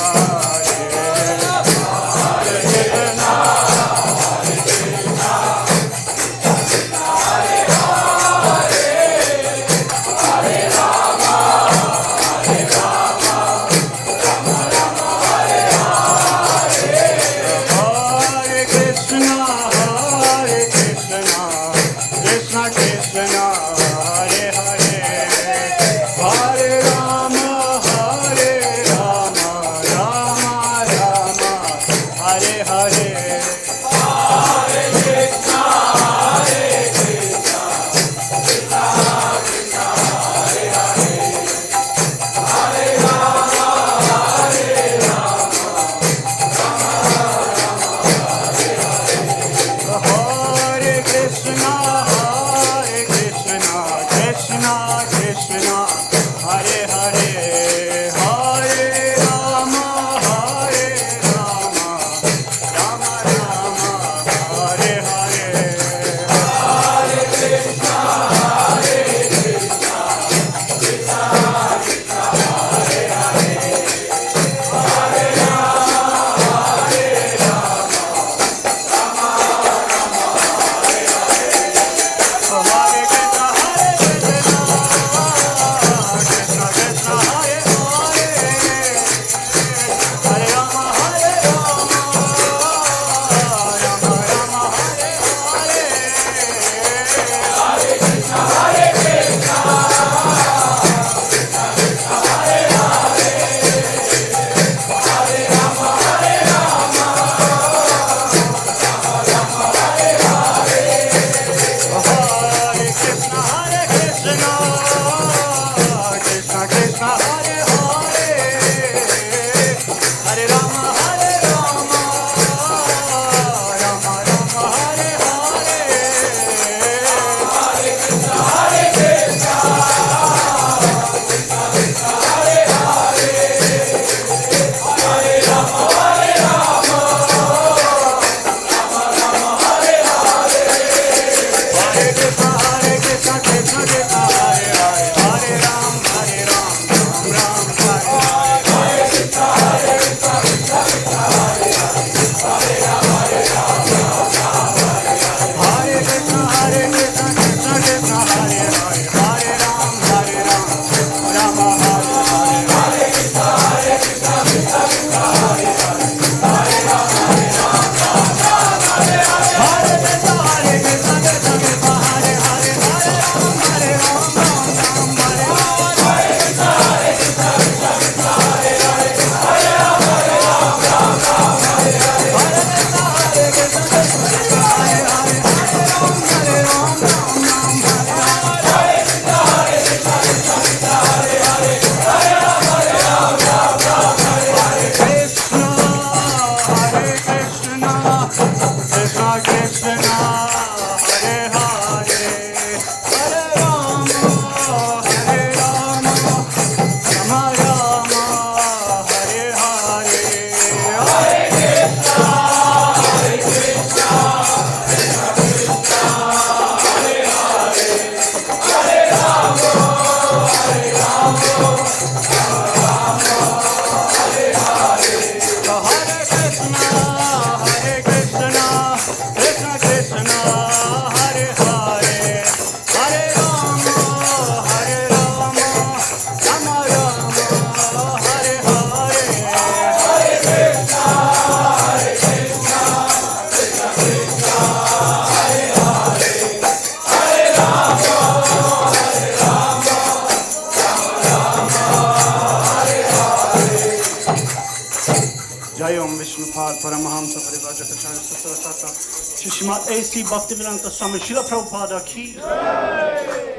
Speaker 13: Jayom Vishnupad Paramahamsa Parivajatacharya Satsarasata Shishmat A.C. Bhaktivedanta Swami Srila Prabhupada Ki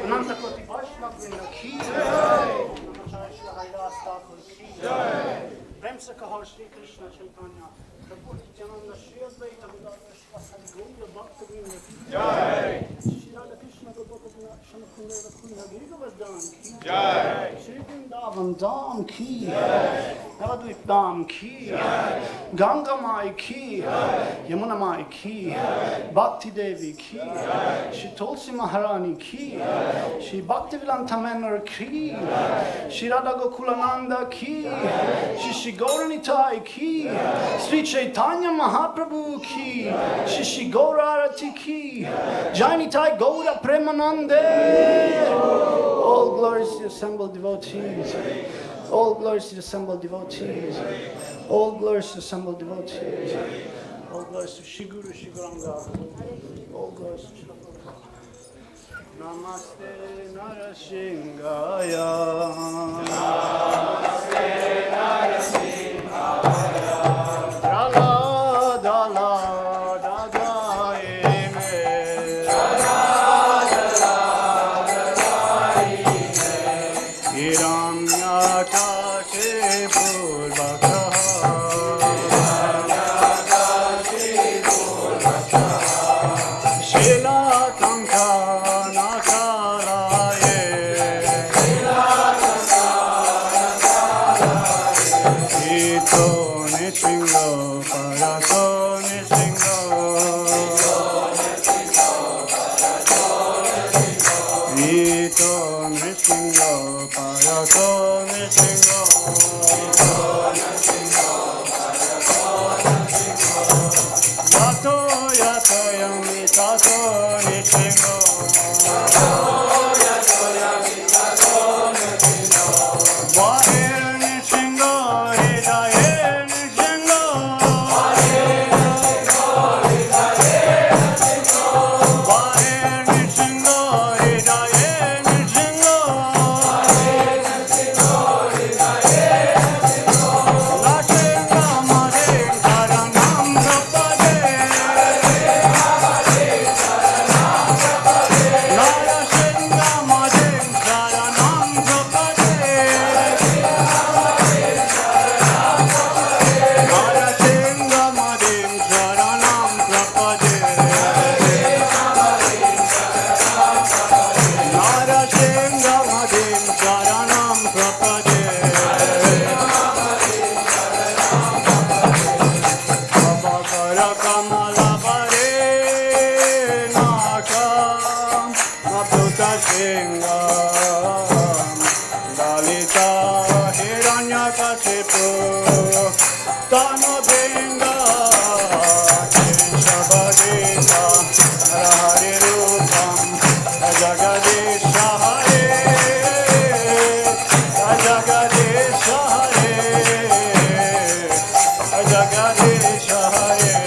Speaker 13: Ananta Koti Vaishnava Vrinda Ki Namacharya Srila Haridas Thakur Ki Prem se Kahar Shri Krishna Chaitanya Prabhu Nityananda Shri Advaita Gadadhar Shri Gaura Bhakta Vrinda Ki Shri Radha Krishna Gopakuna Shamakunda Rakunda Giri Govardhan Ki Shri Vrindavan Dham Ki Navadvip Dham Ki Ganga Mai Ki Yamuna Mai Ki Bhakti Devi Ki Shri Tulsi Maharani Ki Shri Bhaktivedanta Manor Ki Shri Radha Gokulananda Ki Shri Gauranitai Ki Sri Chaitanya Mahaprabhu Ki Shri Gaurarati Ki Jainitai Gaura Premanande. All glories to the assembled devotees. All glories to the assembled devotees. All glories to the assembled devotees. All glories to Shri Guru Shri Gauranga. All glories to Shri Prabhupada. Namaste Narasingaya. Namaste Narasingaya. Dala Dala Dadaime. Dala Dala Dadaime. Hiranyakashe Purvakaha. Hiranyakashe Purvakaha. Shila Kankana Kalaye. Shila Kankana Kalaye. Ito Nishingo Parato Nishingo. Ito Nishingo Parato Nishingo. Yato Yato Yami Tato Nishingo. Vahir Nishingo Hidayeh Nishingo. Vahir Nishingo Hidayeh Nishingo. Lashenga Madeng Charanam Prapade. Narashenga Madeng Charanam Prapade. Narashenga Madeng Charanam Prapade. Narashenga Madeng Charanam Prapade. Abhakara Kamala Bare Nakam Abhuta Singam Dalita Hiranyakashipu Tano Benga Keshavadita Narahari Rupam Ajagadesha Hare Ajagadesha Hare Ajagadesha Hare.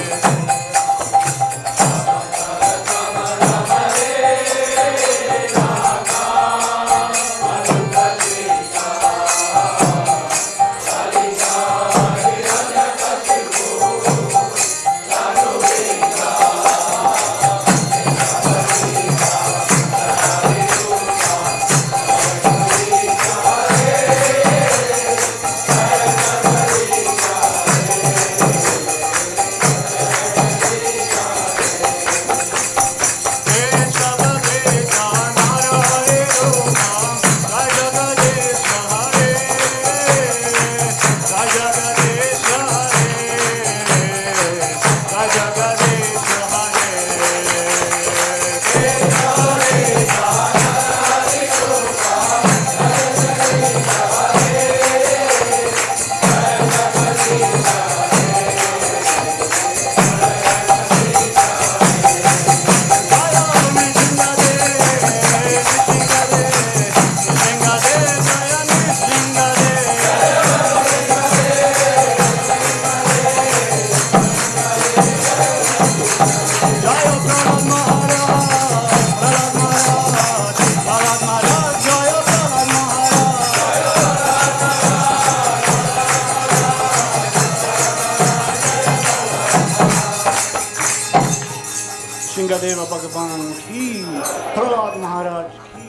Speaker 13: Gangadeva Bhagavan ki, Prahlad Maharaj ki,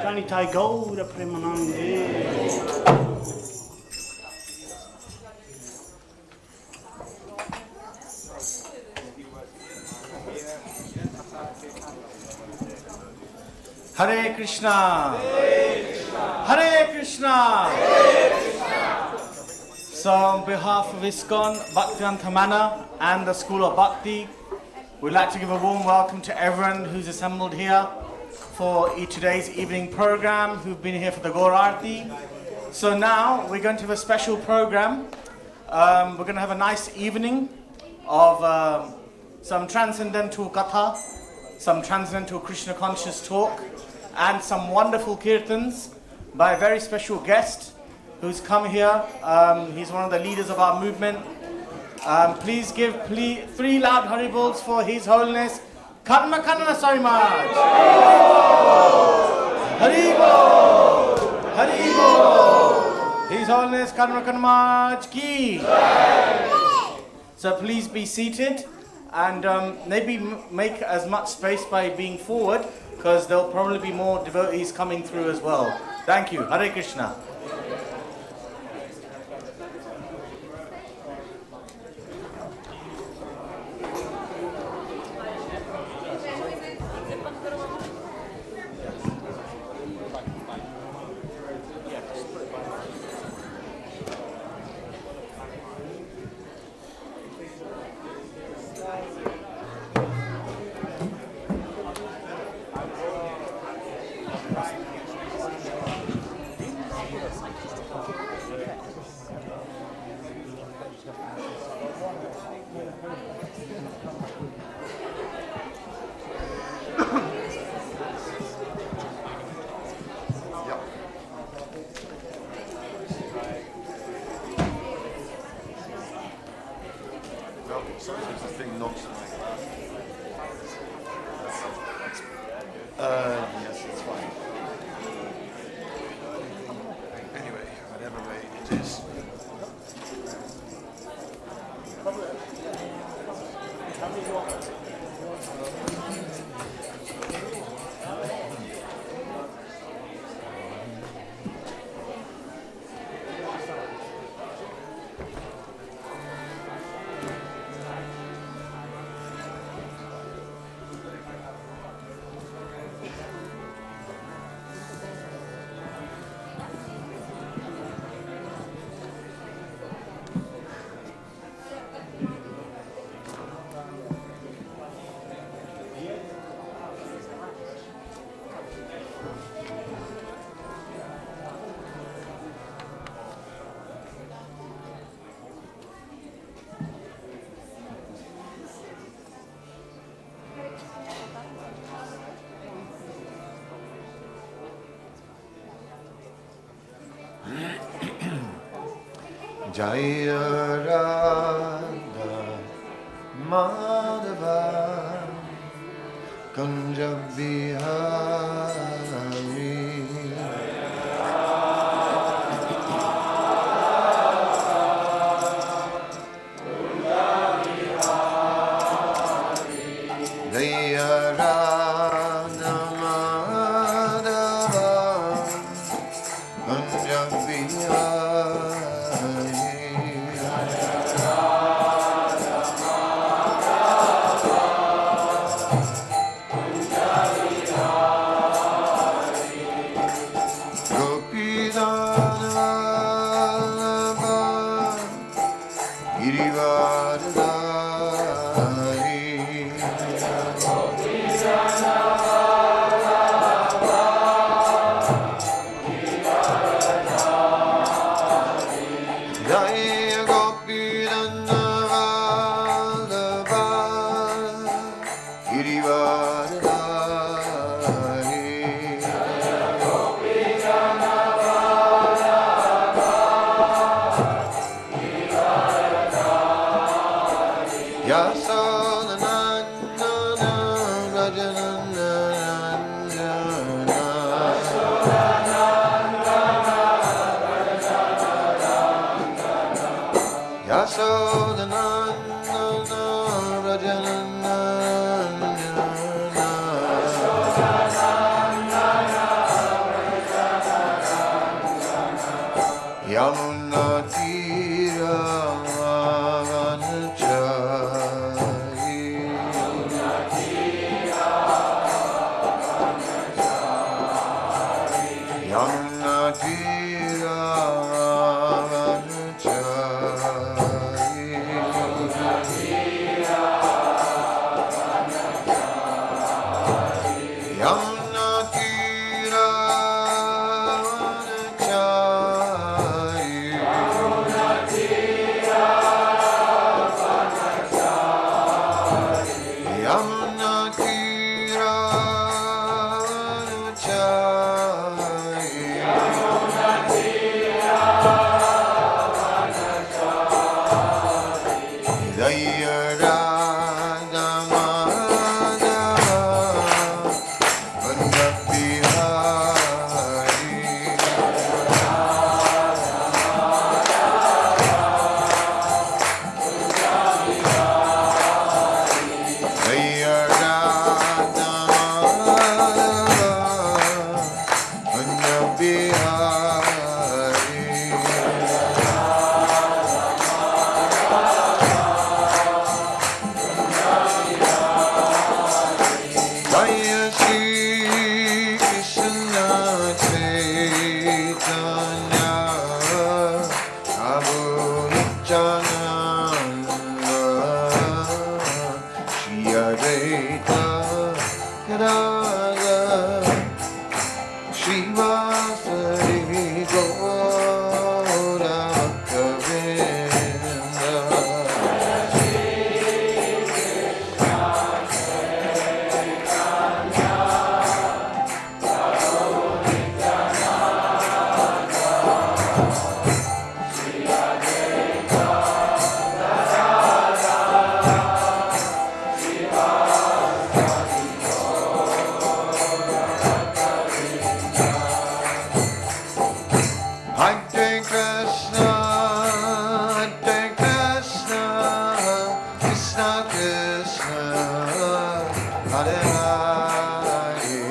Speaker 13: Janitai Gaura Premanande.
Speaker 15: Hare Krishna. Hare Krishna. So on behalf of ISKCON, Bhaktivedanta Manor and the School of Bhakti, we'd like to give a warm welcome to everyone who's assembled here for today's evening program, who've been here for the Gaur Aarti. So now we're going to have a special program. We're going to have a nice evening of some transcendental katha, some transcendental Krishna conscious talk, and some wonderful kirtans by a very special guest who's come here. He's one of the leaders of our movement. Please give 3 loud Haribols for His Holiness Karma Kanana Swami Maharaj. Haribol! Haribol! His Holiness Karma Kanana Maharaj ki. So please be seated and maybe make as much space by being forward, because there'll probably be more devotees coming through as well. Thank you. Hare Krishna.
Speaker 16: Yes, it's fine. Anyway, whatever way it is. Jaya Radha Madhava Kunja Bihari Jaya Radha Madhava Kunja Bihari Yashodanandana Rajanandana Nityananda Shri Advaita Gadadhara Srivasari Gaura Bhaktivedanta Hare Krishna, Krishna Krishna, Hare Hare,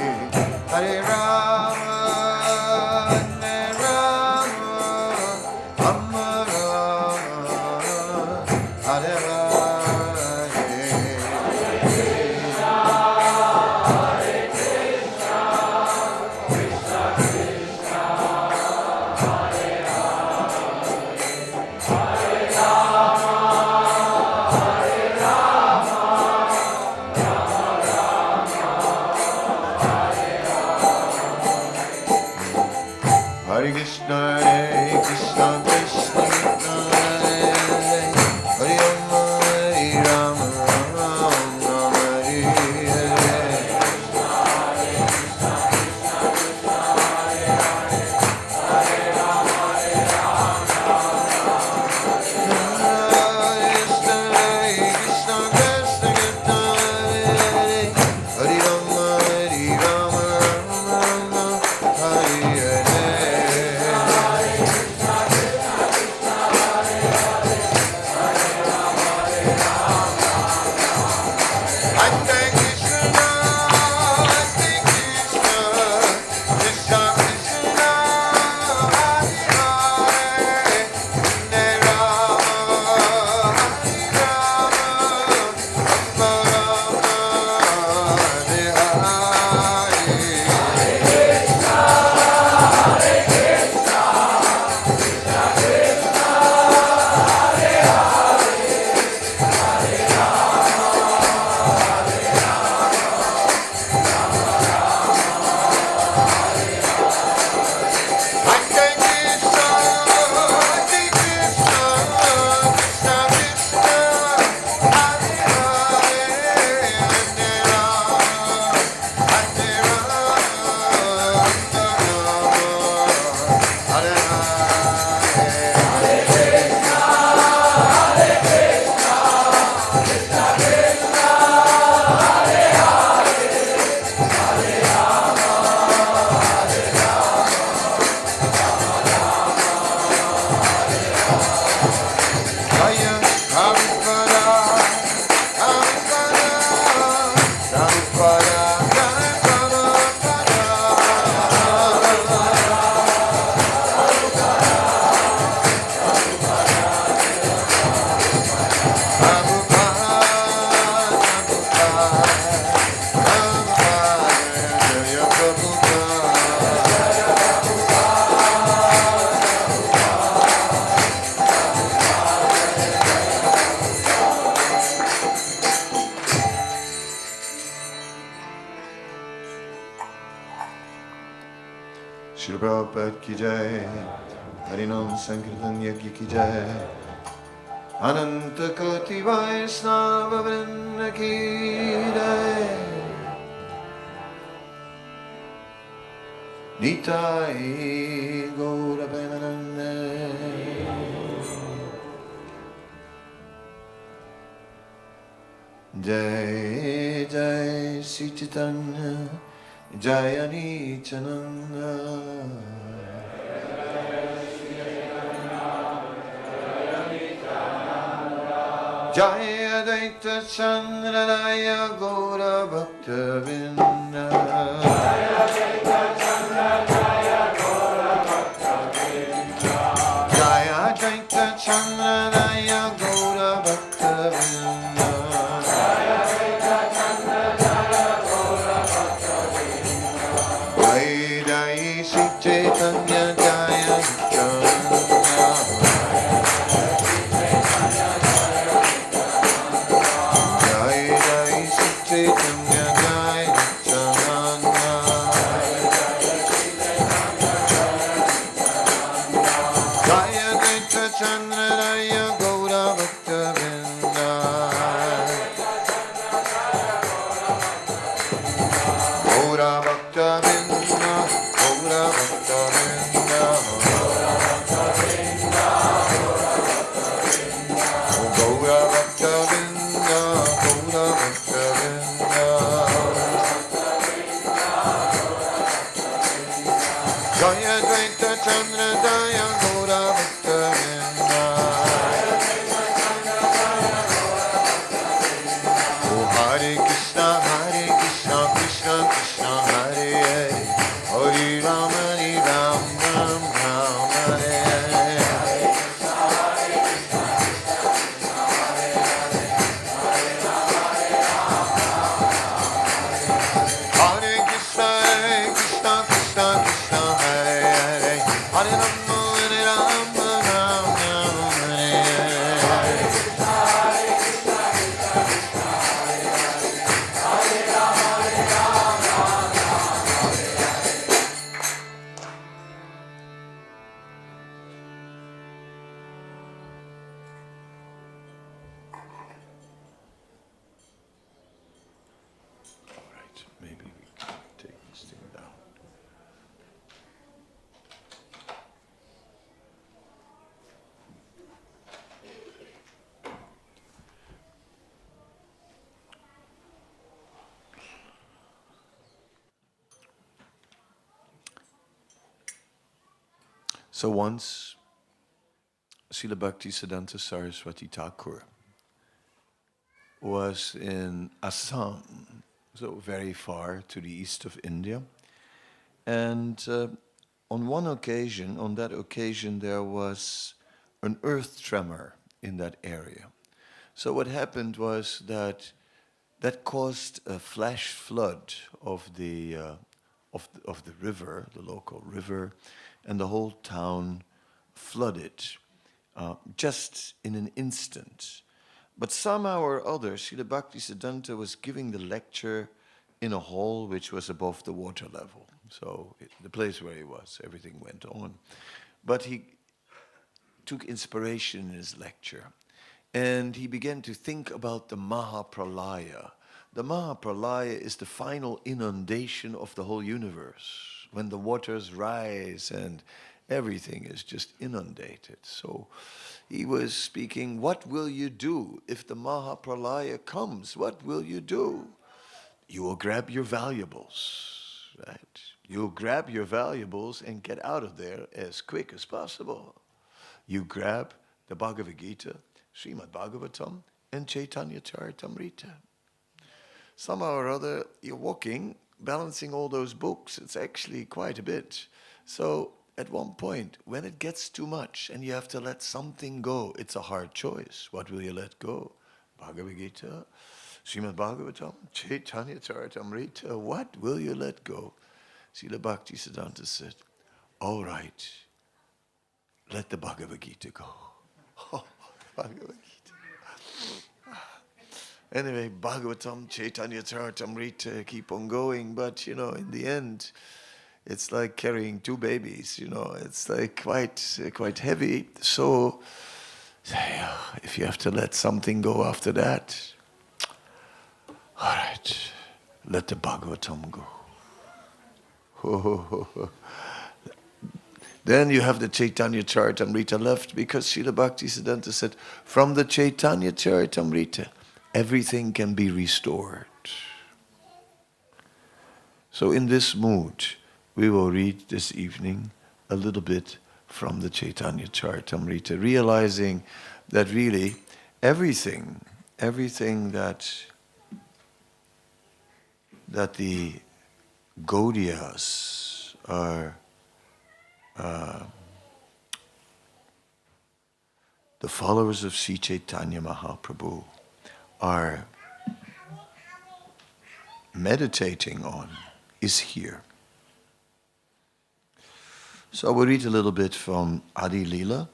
Speaker 16: Hare Rama, Rama Rama, Hare Hare. Hare Krishna, Krishna Krishna, Hare Rama, Hare Rama, Rama Hare Hare. Shri Prabhupada ki jai, Harinam Sankirtan Yajna ki jai, Ananta Koti Vaisnava Vrinda ki jai, Nitai Gaura Premanande. Jai Jai Sri Chaitanya Jaya Nityananda Jaya Advaita Chandranaya Gaura Bhaktivedanta Jaya Advaita Chandranaya Gaura Bhaktivedanta Jaya Advaita Chandranaya Gaura Bhaktivedanta Jaya Advaita Chandranaya Gaura Bhaktivedanta Jai Jai Sri Chaitanya Jaya Nityananda So once, Srila Bhaktisiddhanta Saraswati Thakur was in Assam, so very far to the east of India. And on that occasion, there was an earth tremor in that area. So what happened was that caused a flash flood of the river, the local river, and the whole town flooded just in an instant. But somehow or other, Srila Bhaktisiddhanta was giving the lecture in a hall which was above the water level. So the place where he was, everything went on. But he took inspiration in his lecture. And he began to think about the Mahapralaya. The Mahapralaya is the final inundation of the whole universe, when the waters rise and everything is just inundated. So he was speaking, what will you do if the Mahapralaya comes? What will you do? You will grab your valuables, right? You'll grab your valuables and get out of there as quick as possible. You grab the Bhagavad Gita, Srimad Bhagavatam, and Chaitanya Charitamrita. Somehow or other, you're walking, balancing all those books. It's actually quite a bit. So at one point, when it gets too much and you have to let something go, it's a hard choice. What will you let go? Bhagavad Gita, Srimad Bhagavatam, Chaitanya Charitamrita. What will you let go? Srila Bhaktisiddhanta said, all right, let the Bhagavad Gita go. Bhagavad Gita. Anyway, Bhagavatam, Chaitanya Charitamrita, keep on going. But, in the end, it's like carrying two babies, It's like quite heavy. So, if you have to let something go after that, all right, let the Bhagavatam go. Then you have the Chaitanya Charitamrita left, because Srila Bhaktisiddhanta said, from the Chaitanya Charitamrita, everything can be restored. So in this mood, we will read this evening a little bit from the Chaitanya Charitamrita, realizing that really everything that the Gaudiyas are the followers of Sri Chaitanya Mahaprabhu are meditating on is here. So we'll read a little bit from Adi Lila,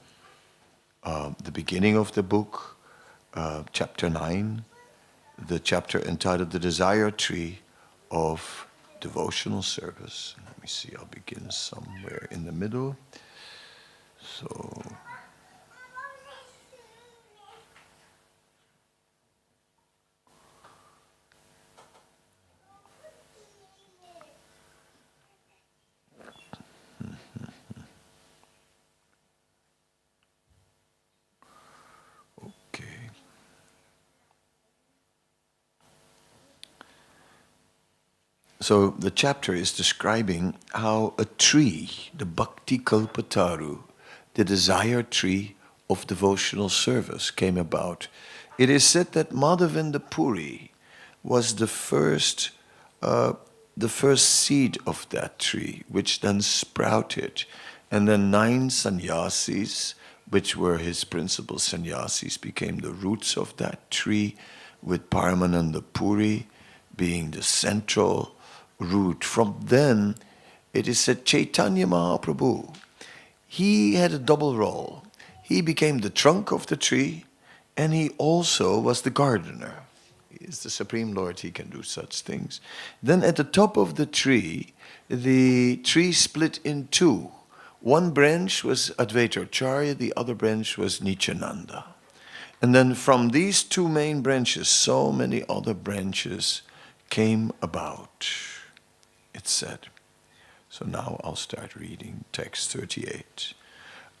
Speaker 16: the beginning of the book, chapter 9, the chapter entitled The Desire Tree of Devotional Service. Let me see, I'll begin somewhere in the middle. So, So the chapter is describing how a tree, the Bhakti Kalpataru, the desire tree of devotional service, came about. It is said that Madhavendra Puri was the first seed of that tree, which then sprouted. And then 9 sannyasis, which were his principal sannyasis, became the roots of that tree, with Paramananda Puri being the central root. From then, it is said Chaitanya Mahaprabhu, he had a double role. He became the trunk of the tree, and he also was the gardener. He is the Supreme Lord, he can do such things. Then at the top of the tree split in two. One branch was Advaita Acharya, the other branch was Nityananda. And then from these two main branches, so many other branches came about, it said. So now I'll start reading text 38.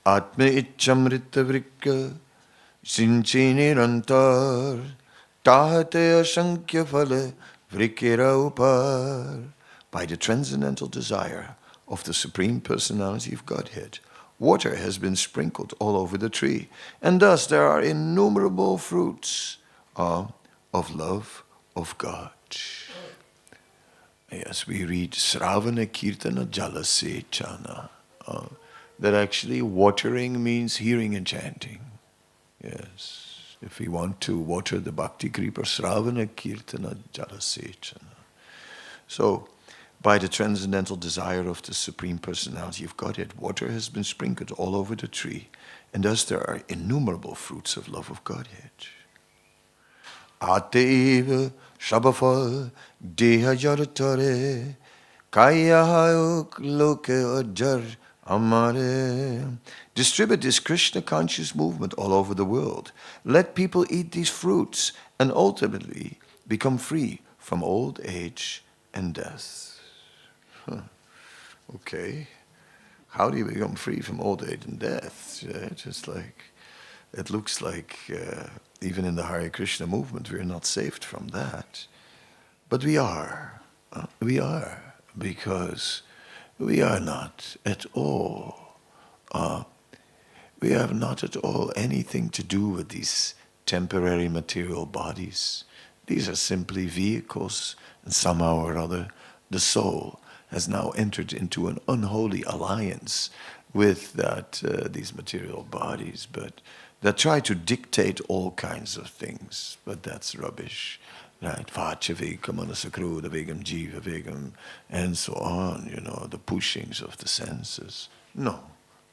Speaker 16: Atma Ichamrita Vrikka Sinchinirantar Tahate Ashankya Phale Vrikira Upar. By the transcendental desire of the Supreme Personality of Godhead, water has been sprinkled all over the tree. And thus there are innumerable fruits of love of God. Yes, we read Sravana Kirtana Jalasechana. That actually watering means hearing and chanting. Yes, if we want to water the Bhakti Kripa, Sravana Kirtana Jalasechana. So, by the transcendental desire of the Supreme Personality of Godhead, water has been sprinkled all over the tree, and thus there are innumerable fruits of love of Godhead. Ateva Shabafal Deha Jaratare Kaya Hayuk Loke Ajar Amare. Distribute this Krishna conscious movement all over the world. Let people eat these fruits and ultimately become free from old age and death. Okay, how do you become free from old age and death? Just like, it looks like even in the Hare Krishna movement we're not saved from that. But we are, because we are not at all, we have not at all anything to do with these temporary material bodies. These are simply vehicles, and somehow or other the soul has now entered into an unholy alliance with these material bodies, but that try to dictate all kinds of things. But that's rubbish, right? Vacha vegam, manasakruda vegam, jiva vegam, and so on. The pushings of the senses. No,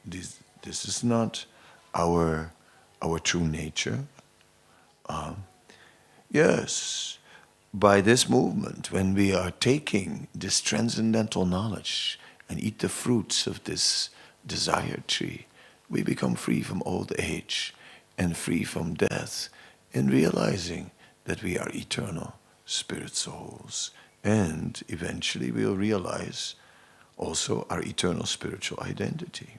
Speaker 16: this is not our true nature. Yes. By this movement, when we are taking this transcendental knowledge and eat the fruits of this desire tree, we become free from old age and free from death, in realizing that we are eternal spirit souls. And eventually we'll realize also our eternal spiritual identity.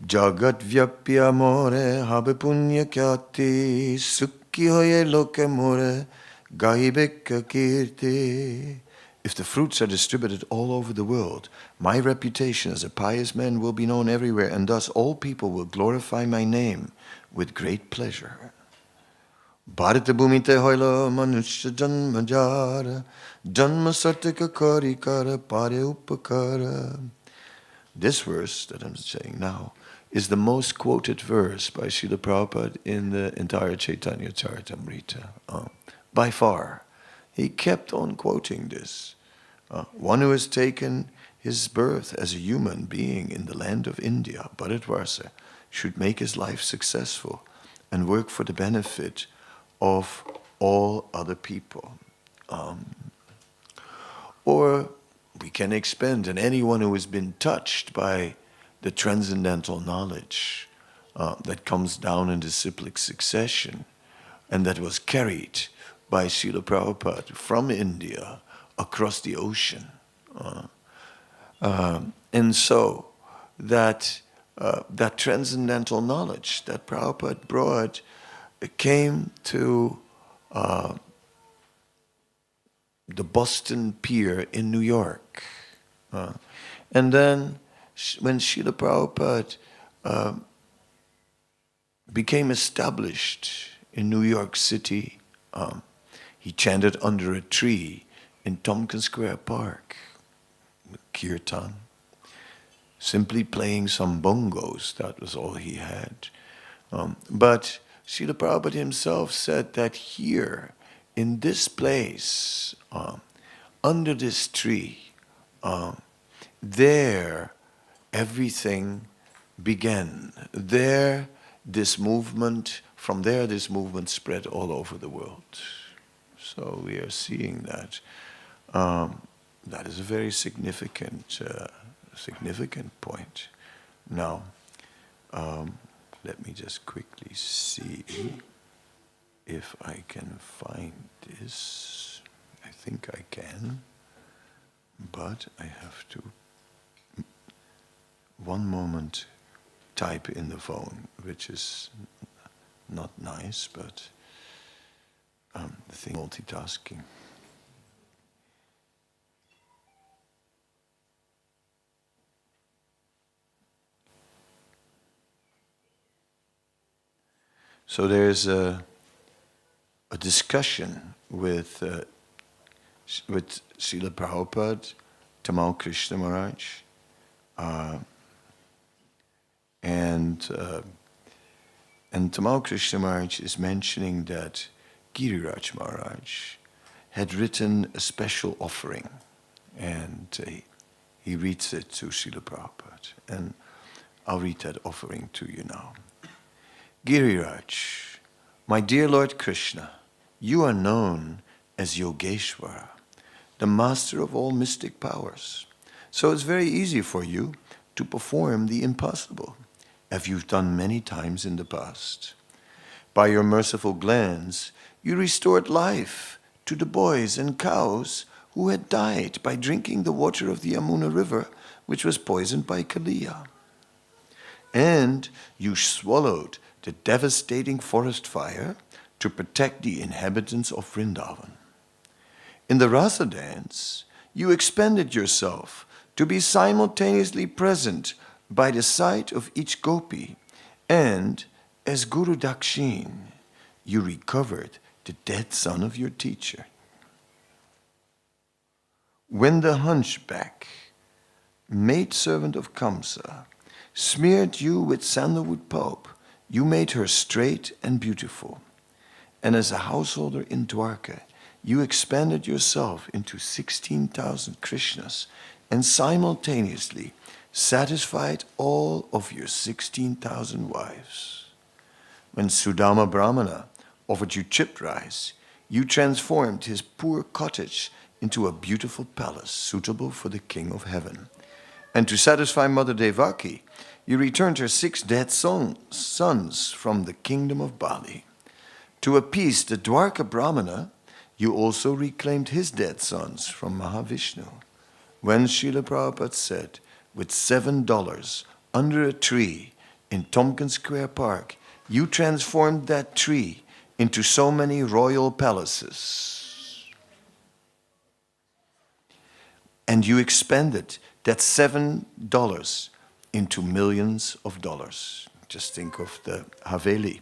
Speaker 16: Jagat vyapya more habe punya kyati sukhi hoye loke more gaibeka kirti. If the fruits are distributed all over the world, my reputation as a pious man will be known everywhere, and thus all people will glorify my name with great pleasure. Bharata bhumite hoila manushya janma jara janma sartika karikara pare upakara. This verse that I'm saying now is the most quoted verse by Srila Prabhupada in the entire Chaitanya Charitamrita. By far. He kept on quoting this. One who has taken his birth as a human being in the land of India, Bharatvarsa, should make his life successful and work for the benefit of all other people. Or we can expand on anyone who has been touched by the transcendental knowledge that comes down in disciplic succession and that was carried by Srila Prabhupada from India across the ocean. And so that transcendental knowledge that Prabhupada brought came to the Boston Pier in New York. And then when Srila Prabhupada became established in New York City, he chanted under a tree in Tompkins Square Park, kirtan, simply playing some bongos. That was all he had. But Srila Prabhupada himself said that here, in this place, under this tree, there everything began. There, this movement, from there this movement spread all over the world. So we are seeing that. That is a very significant point. Now, let me just quickly see if I can find this. I think I can, but I have to, one moment, type in the phone, which is not nice, but the thing multitasking. So there's a discussion with Srila Prabhupada, Tamal Krishna Maharaj, and Tamal Krishna Maharaj is mentioning that Giriraj Maharaj had written a special offering, and he reads it to Srila Prabhupada, and I'll read that offering to you now. Giriraj, my dear Lord Krishna, you are known as Yogeshwara, the master of all mystic powers. So it's very easy for you to perform the impossible, as you've done many times in the past. By your merciful glance, you restored life to the boys and cows who had died by drinking the water of the Yamuna River, which was poisoned by Kaliya. And you swallowed the devastating forest fire to protect the inhabitants of Vrindavan. In the Rasa dance, you expended yourself to be simultaneously present by the side of each gopi, and as Guru Dakshin, you recovered the dead son of your teacher. When the hunchback, maidservant of Kamsa, smeared you with sandalwood pulp, you made her straight and beautiful. And as a householder in Dwarka, you expanded yourself into 16,000 Krishnas and simultaneously satisfied all of your 16,000 wives. When Sudama Brahmana offered you chipped rice, you transformed his poor cottage into a beautiful palace suitable for the king of heaven. And to satisfy Mother Devaki, you returned her 6 dead sons from the kingdom of Bali. To appease the Dwarka Brahmana, you also reclaimed his dead sons from Mahavishnu. When Srila Prabhupada said, with $7 under a tree in Tompkins Square Park, you transformed that tree into so many royal palaces. And you expended that $7 into millions of dollars. Just think of the Haveli.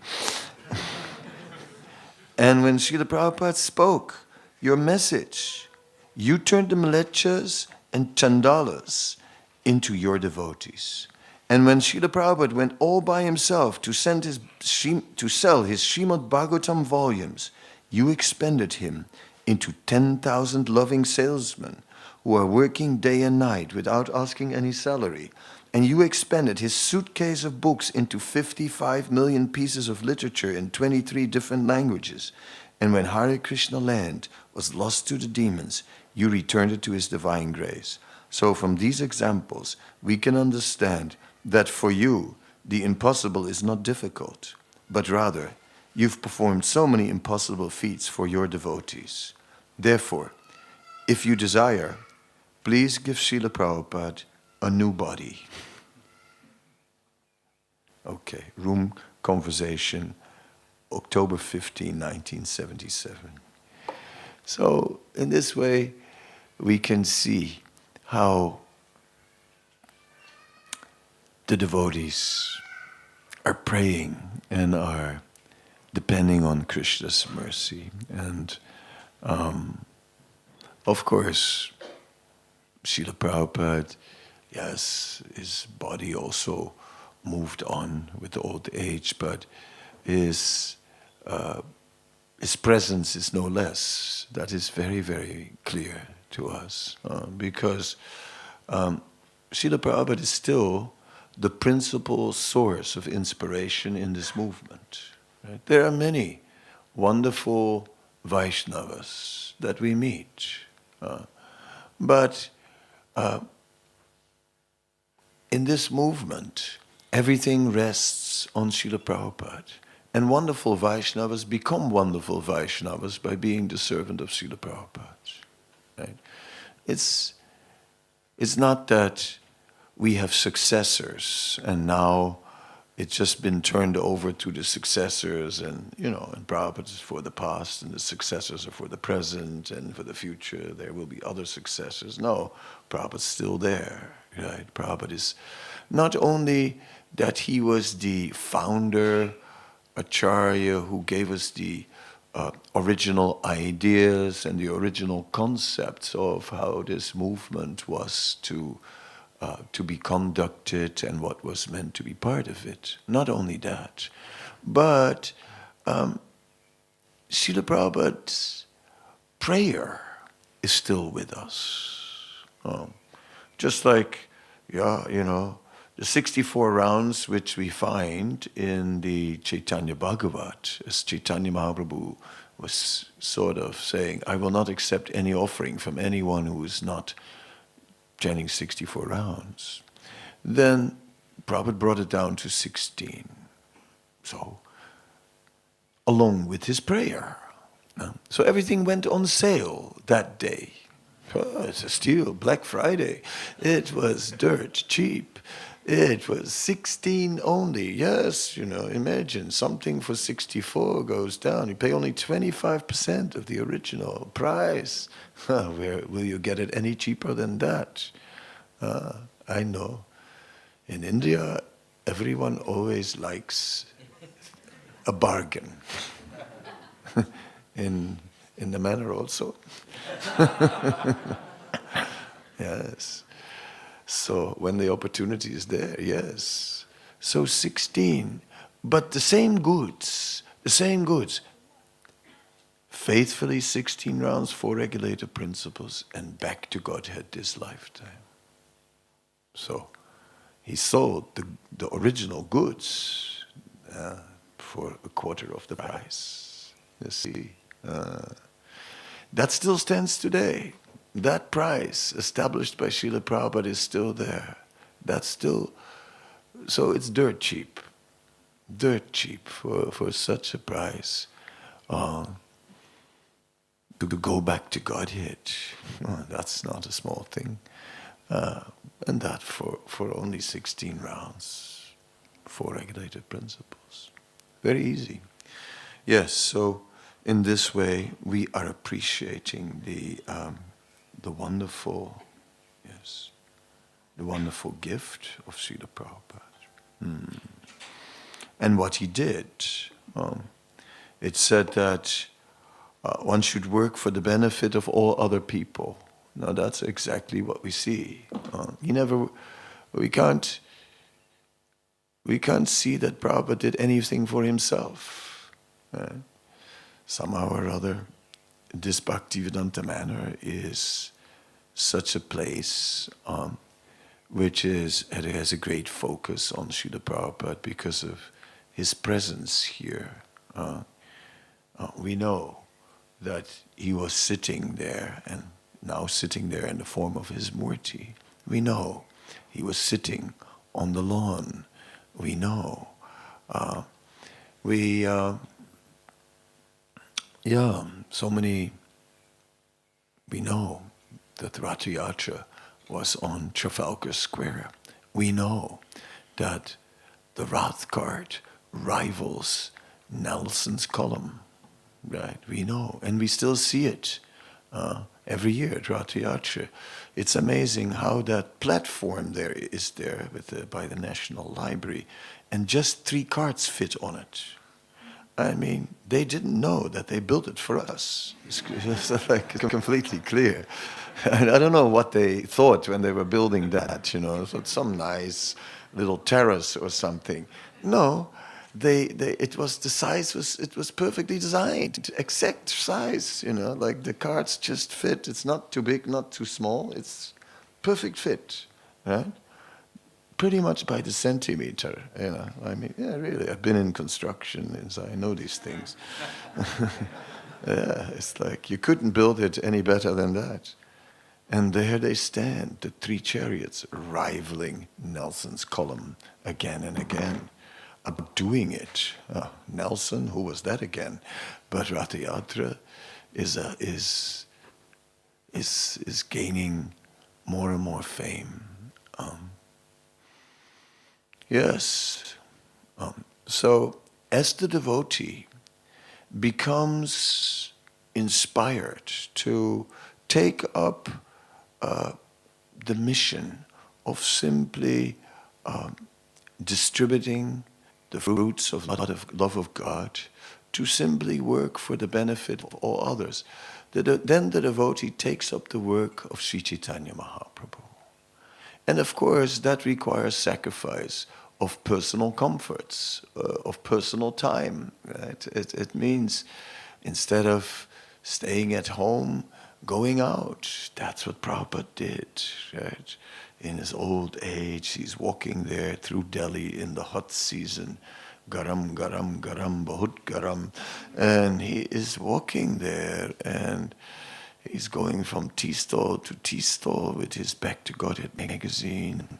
Speaker 16: And when Srila Prabhupada spoke your message, you turned the Mlechas and Chandalas into your devotees. And when Srila Prabhupada went all by himself to sell his Srimad Bhagavatam volumes, you expended him into 10,000 loving salesmen who are working day and night without asking any salary. And you expended his suitcase of books into 55 million pieces of literature in 23 different languages. And when Hare Krishna land was lost to the demons, you returned it to his divine grace. So from these examples, we can understand that for you, the impossible is not difficult, but rather, you've performed so many impossible feats for your devotees. Therefore, if you desire, please give Srila Prabhupada a new body. Okay, room conversation, October 15, 1977. So, in this way, we can see how the devotees are praying and are depending on Krishna's mercy. And of course, Srila Prabhupada, yes, his body also moved on with old age, but his presence is no less. That is very, very clear to us, because Srila Prabhupada is still the principal source of inspiration in this movement. Right? There are many wonderful Vaishnavas that we meet, but in this movement, everything rests on Srila Prabhupada. And wonderful Vaishnavas become wonderful Vaishnavas by being the servant of Srila Prabhupada. Right? It's not that we have successors and now it's just been turned over to the successors, and and Prabhupada is for the past and the successors are for the present, and for the future there will be other successors. No, Prabhupada's still there. Right? Prabhupada is not only that he was the founder Acharya who gave us the original ideas and the original concepts of how this movement was to be conducted and what was meant to be part of it. Not only that, but Srila Prabhupada's prayer is still with us. Just like, the 64 rounds which we find in the Chaitanya Bhagavat, as Chaitanya Mahaprabhu was sort of saying, I will not accept any offering from anyone who is not chanting 64 rounds. Then Prabhupada brought it down to 16. So, along with his prayer. So everything went on sale that day. Oh, it's a steal, Black Friday. It was dirt cheap. It was 16 only. Yes, imagine something for 64 goes down. You pay only 25% of the original price. Where will you get it any cheaper than that? I know. In India, everyone always likes a bargain. In the manor also. Yes. So when the opportunity is there, yes. So 16, but the same goods. Faithfully 16 rounds, 4 regulator principles, and back to Godhead this lifetime. So he sold the original goods for a quarter of the price. You see, that still stands today. That price established by Srila Prabhupada is still there. That's still, so it's dirt cheap for such a price to go back to Godhead. That's not a small thing. And that for only 16 rounds, 4 regulated principles. Very easy. Yes, so in this way we are appreciating the wonderful, the wonderful gift of Srila Prabhupada. And what he did. It said that one should work for the benefit of all other people. Now that's exactly what we see. We can't see that Prabhupada did anything for himself. Somehow or other, this Bhaktivedanta Manor is such a place which has a great focus on Srila Prabhupada because of his presence here. We know that he was sitting there, and now sitting there in the form of his murti. We know he was sitting on the lawn. We know. We know that Ratha Yatra was on Trafalgar Square. We know that the Rath cart rivals Nelson's column, right? We know, and we still see it every year at Ratha Yatra. It's amazing how that platform there is there by the National Library, and just 3 carts fit on it. I mean, they didn't know that they built it for us. It's like completely clear. And I don't know what they thought when they were building that, so some nice little terrace or something. No, it was perfectly designed, exact size, like the carts just fit. It's not too big, not too small. It's perfect fit, right? Pretty much by the centimeter, I mean, yeah, really, I've been in construction, and so I know these things. Yeah, it's like you couldn't build it any better than that. And there they stand, the 3 chariots, rivaling Nelson's column again and again, outdoing it. Nelson, who was that again? But Ratha Yatra is gaining more and more fame. Yes. So as the devotee becomes inspired to take up the mission of simply distributing the fruits of love of God, to simply work for the benefit of all others. Then the devotee takes up the work of Sri Chaitanya Mahaprabhu. And of course, that requires sacrifice of personal comforts, of personal time. Right? It means instead of staying at home, going out. That's what Prabhupada did. Right? In his old age, he's walking there through Delhi in the hot season. Garam, garam, garam, bahut garam. And he is walking there and he's going from tea stall to tea stall with his Back to Godhead magazine.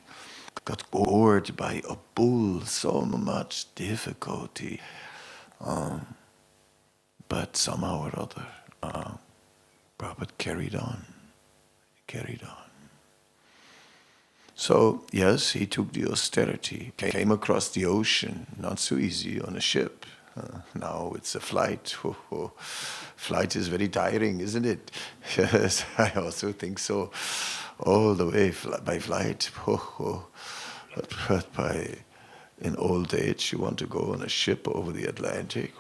Speaker 16: Got gored by a bull, so much difficulty. But somehow or other, Prabhupada carried on. So, yes, he took the austerity, came across the ocean, not so easy on a ship. Now it's a flight. Flight is very tiring, isn't it? Yes, I also think so. All the way by flight. But in old age, you want to go on a ship over the Atlantic.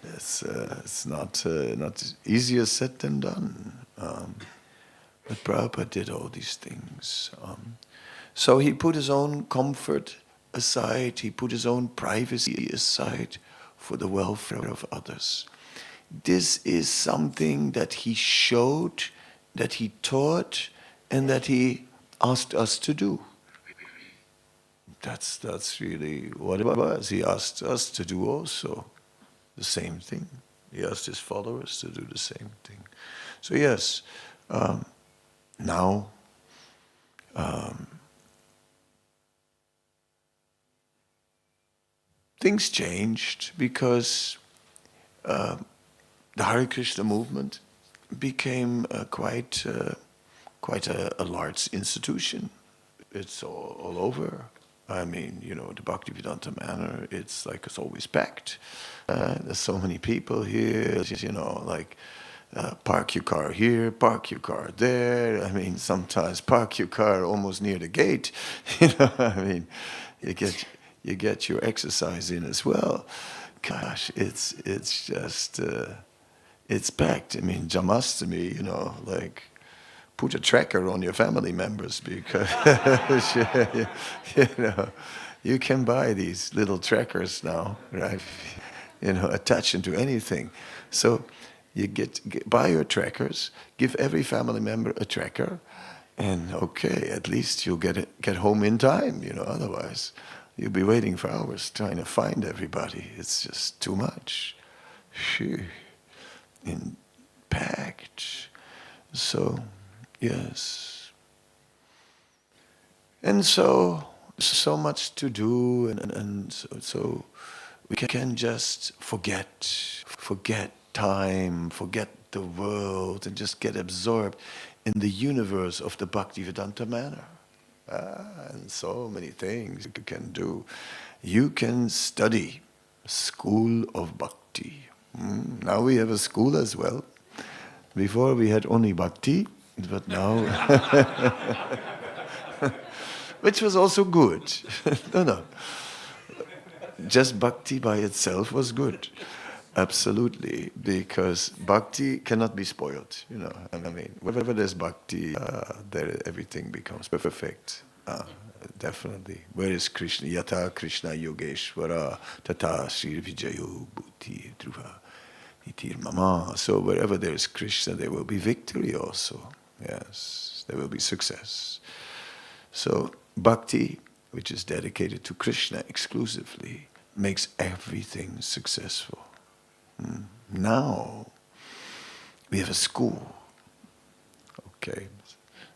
Speaker 16: It's not easier said than done. But Prabhupada did all these things. So he put his own comfort aside, he put his own privacy aside for the welfare of others. This is something that he showed, that he taught, and that he asked us to do. That's really what it was. He asked us to do also the same thing. He asked his followers to do the same thing. So yes, now things changed because the Hare Krishna movement became quite a large institution. It's all over. I mean, the Bhaktivedanta Manor, it's like it's always packed. There's so many people here, park your car here, park your car there. I mean, sometimes park your car almost near the gate. I mean, you get your exercise in as well. Gosh, it's just, it's packed. I mean, Jamastami, put a tracker on your family members because you can buy these little trackers now, right? Attach them to anything. So you buy your trackers, give every family member a tracker, and okay, at least you'll get home in time. Otherwise you'll be waiting for hours trying to find everybody. It's just too much. Phew. Packed. So. Yes. And so much to do, and so we can just forget time, forget the world, and just get absorbed in the universe of the Bhaktivedanta Manor. And so many things you can do. You can study School of Bhakti. Now we have a school as well. Before we had only Bhakti. But now, which was also good. No. Just bhakti by itself was good. Absolutely. Because bhakti cannot be spoiled. I mean, wherever there's bhakti, there everything becomes perfect. Definitely. Where is Krishna? Yata Krishna Yogeshwara Tata Sri Vijayo Bhuti Dhruva Itir Mama. So wherever there is Krishna, there will be victory also. Yes, there will be success. So bhakti, which is dedicated to Krishna exclusively, makes everything successful. Now we have a school. Okay,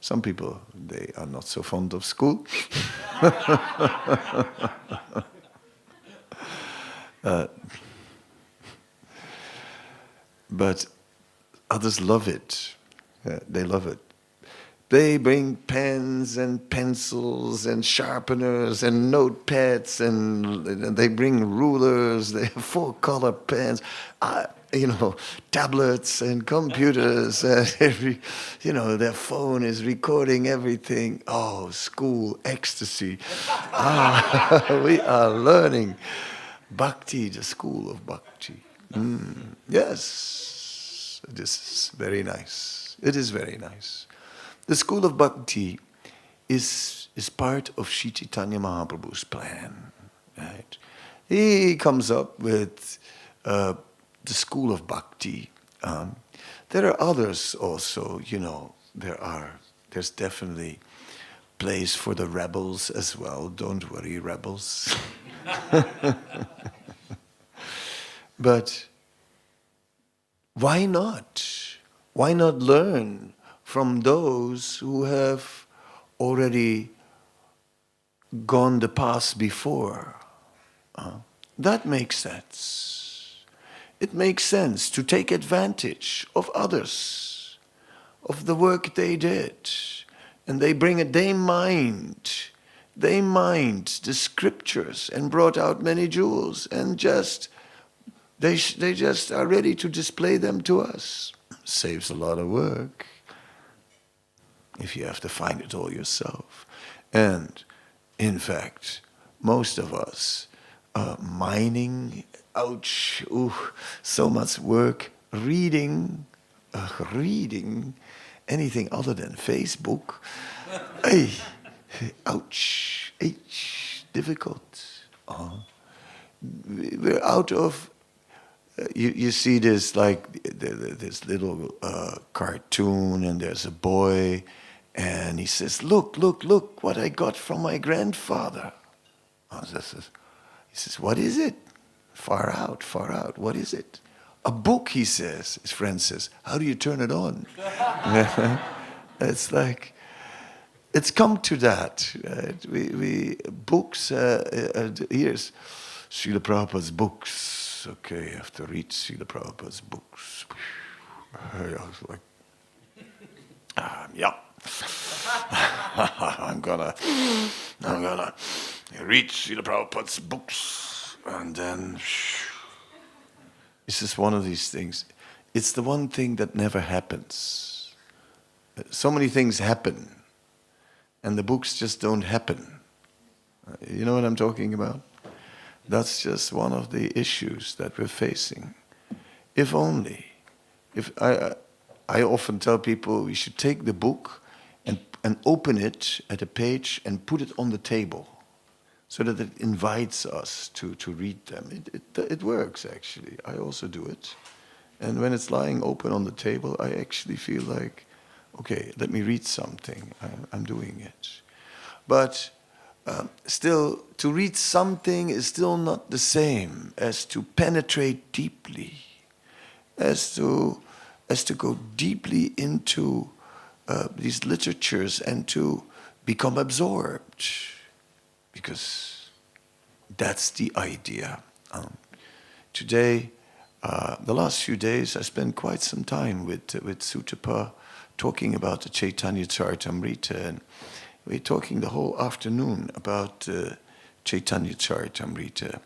Speaker 16: some people, they are not so fond of school. But others love it. They love it They bring pens and pencils and sharpeners and notepads and they bring rulers, they have 4-color pens, tablets and computers and their phone is recording everything. Oh, school ecstasy. We are learning Bhakti, the school of Bhakti. Yes, this is very nice. It is very nice. The school of Bhakti is part of Sri Chaitanya Mahaprabhu's plan. Right? He comes up with the school of Bhakti. There are others also, there's definitely place for the rebels as well. Don't worry, rebels. But why not? Why not learn from those who have already gone the path before? That makes sense. It makes sense to take advantage of others, of the work they did. And they mined the scriptures and brought out many jewels and they just are ready to display them to us. Saves a lot of work if you have to find it all yourself. And in fact, most of us mining, ouch, so much work, reading anything other than Facebook, ouch, difficult. We're out of. You see this this little cartoon, and there's a boy, and he says, "Look what I got from my grandfather." He says, "What is it?" Far out. What is it? A book, he says. His friend says, "How do you turn it on?" It's like, it's come to that. Right? We books. Here's Srila Prabhupada's books. Okay, I have to read Srila Prabhupada's books. I was like, yeah. I'm gonna read Srila Prabhupada's books, and then it's just one of these things. It's the one thing that never happens. So many things happen, and the books just don't happen. You know what I'm talking about? That's just one of the issues that we're facing. If I often tell people we should take the book and open it at a page and put it on the table so that it invites us to read them. It works, actually. I also do it. And when it's lying open on the table, I actually feel like, okay, let me read something. I'm doing it. But still, to read something is still not the same as to penetrate deeply, as to go deeply into these literatures and to become absorbed, because that's the idea. Today, the last few days, I spent quite some time with Sutapa talking about the Chaitanya Charitamrita, and we're talking the whole afternoon about Chaitanya Charitamrita,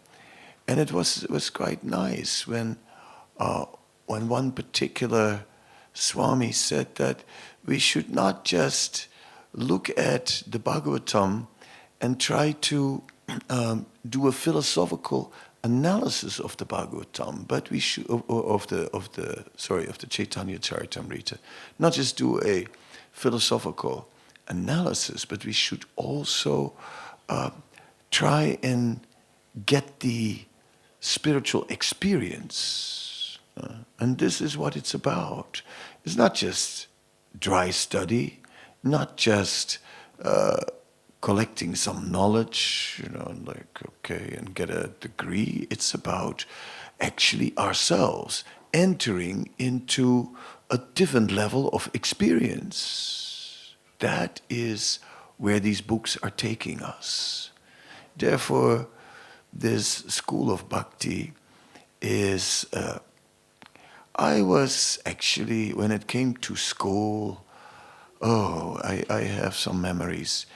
Speaker 16: and it was quite nice when one particular Swami said that we should not just look at the Bhagavatam and try to do a philosophical analysis of the Bhagavatam, but we should of the Chaitanya Charitamrita, not just do a philosophical analysis, but we should also try and get the spiritual experience. And this is what it's about. It's not just dry study, not just collecting some knowledge, and get a degree. It's about actually ourselves entering into a different level of experience. That is where these books are taking us. Therefore, this school of Bhakti is... I was actually, when it came to school, Oh, I have some memories.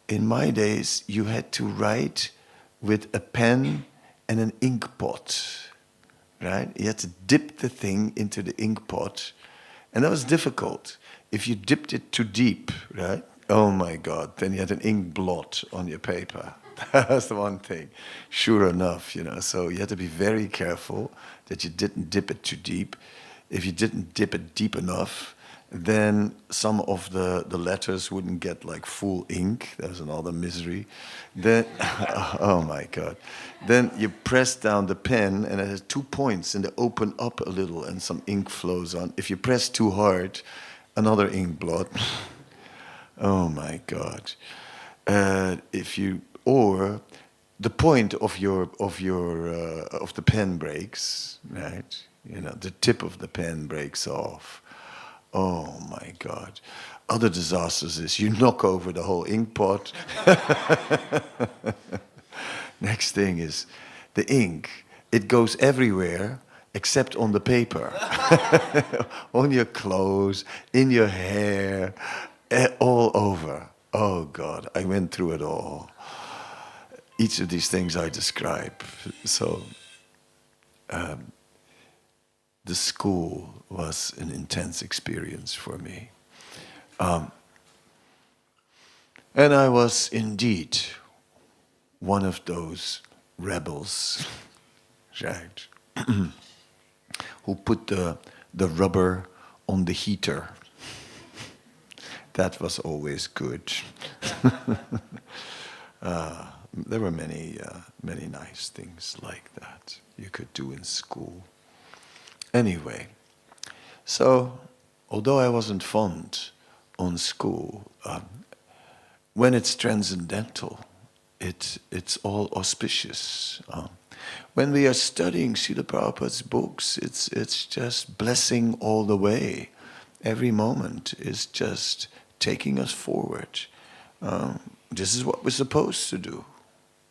Speaker 16: In my days, you had to write with a pen and an ink pot, right? You had to dip the thing into the ink pot, and that was difficult. If you dipped it too deep, right? Oh my God, then you had an ink blot on your paper. That's the one thing. Sure enough, so you had to be very careful that you didn't dip it too deep. If you didn't dip it deep enough, then some of the letters wouldn't get like full ink. That was another misery. Then, oh my God. Then you press down the pen and it has 2 points and they open up a little and some ink flows on. If you press too hard, another ink blot. Oh my God. Or the point of the pen breaks, right? The tip of the pen breaks off. Oh my God. Other disasters is you knock over the whole ink pot. Next thing is the ink. It goes everywhere except on the paper. On your clothes, in your hair, all over. Oh God, I went through it all. Each of these things I describe. So, the school was an intense experience for me. And I was indeed one of those rebels, right? Who put the rubber on the heater. That was always good. There were many nice things like that you could do in school. Anyway, so although I wasn't fond on school, when it's transcendental, it's all auspicious. When we are studying Srila Prabhupada's books, it's just blessing all the way. Every moment is just taking us forward. This is what we're supposed to do.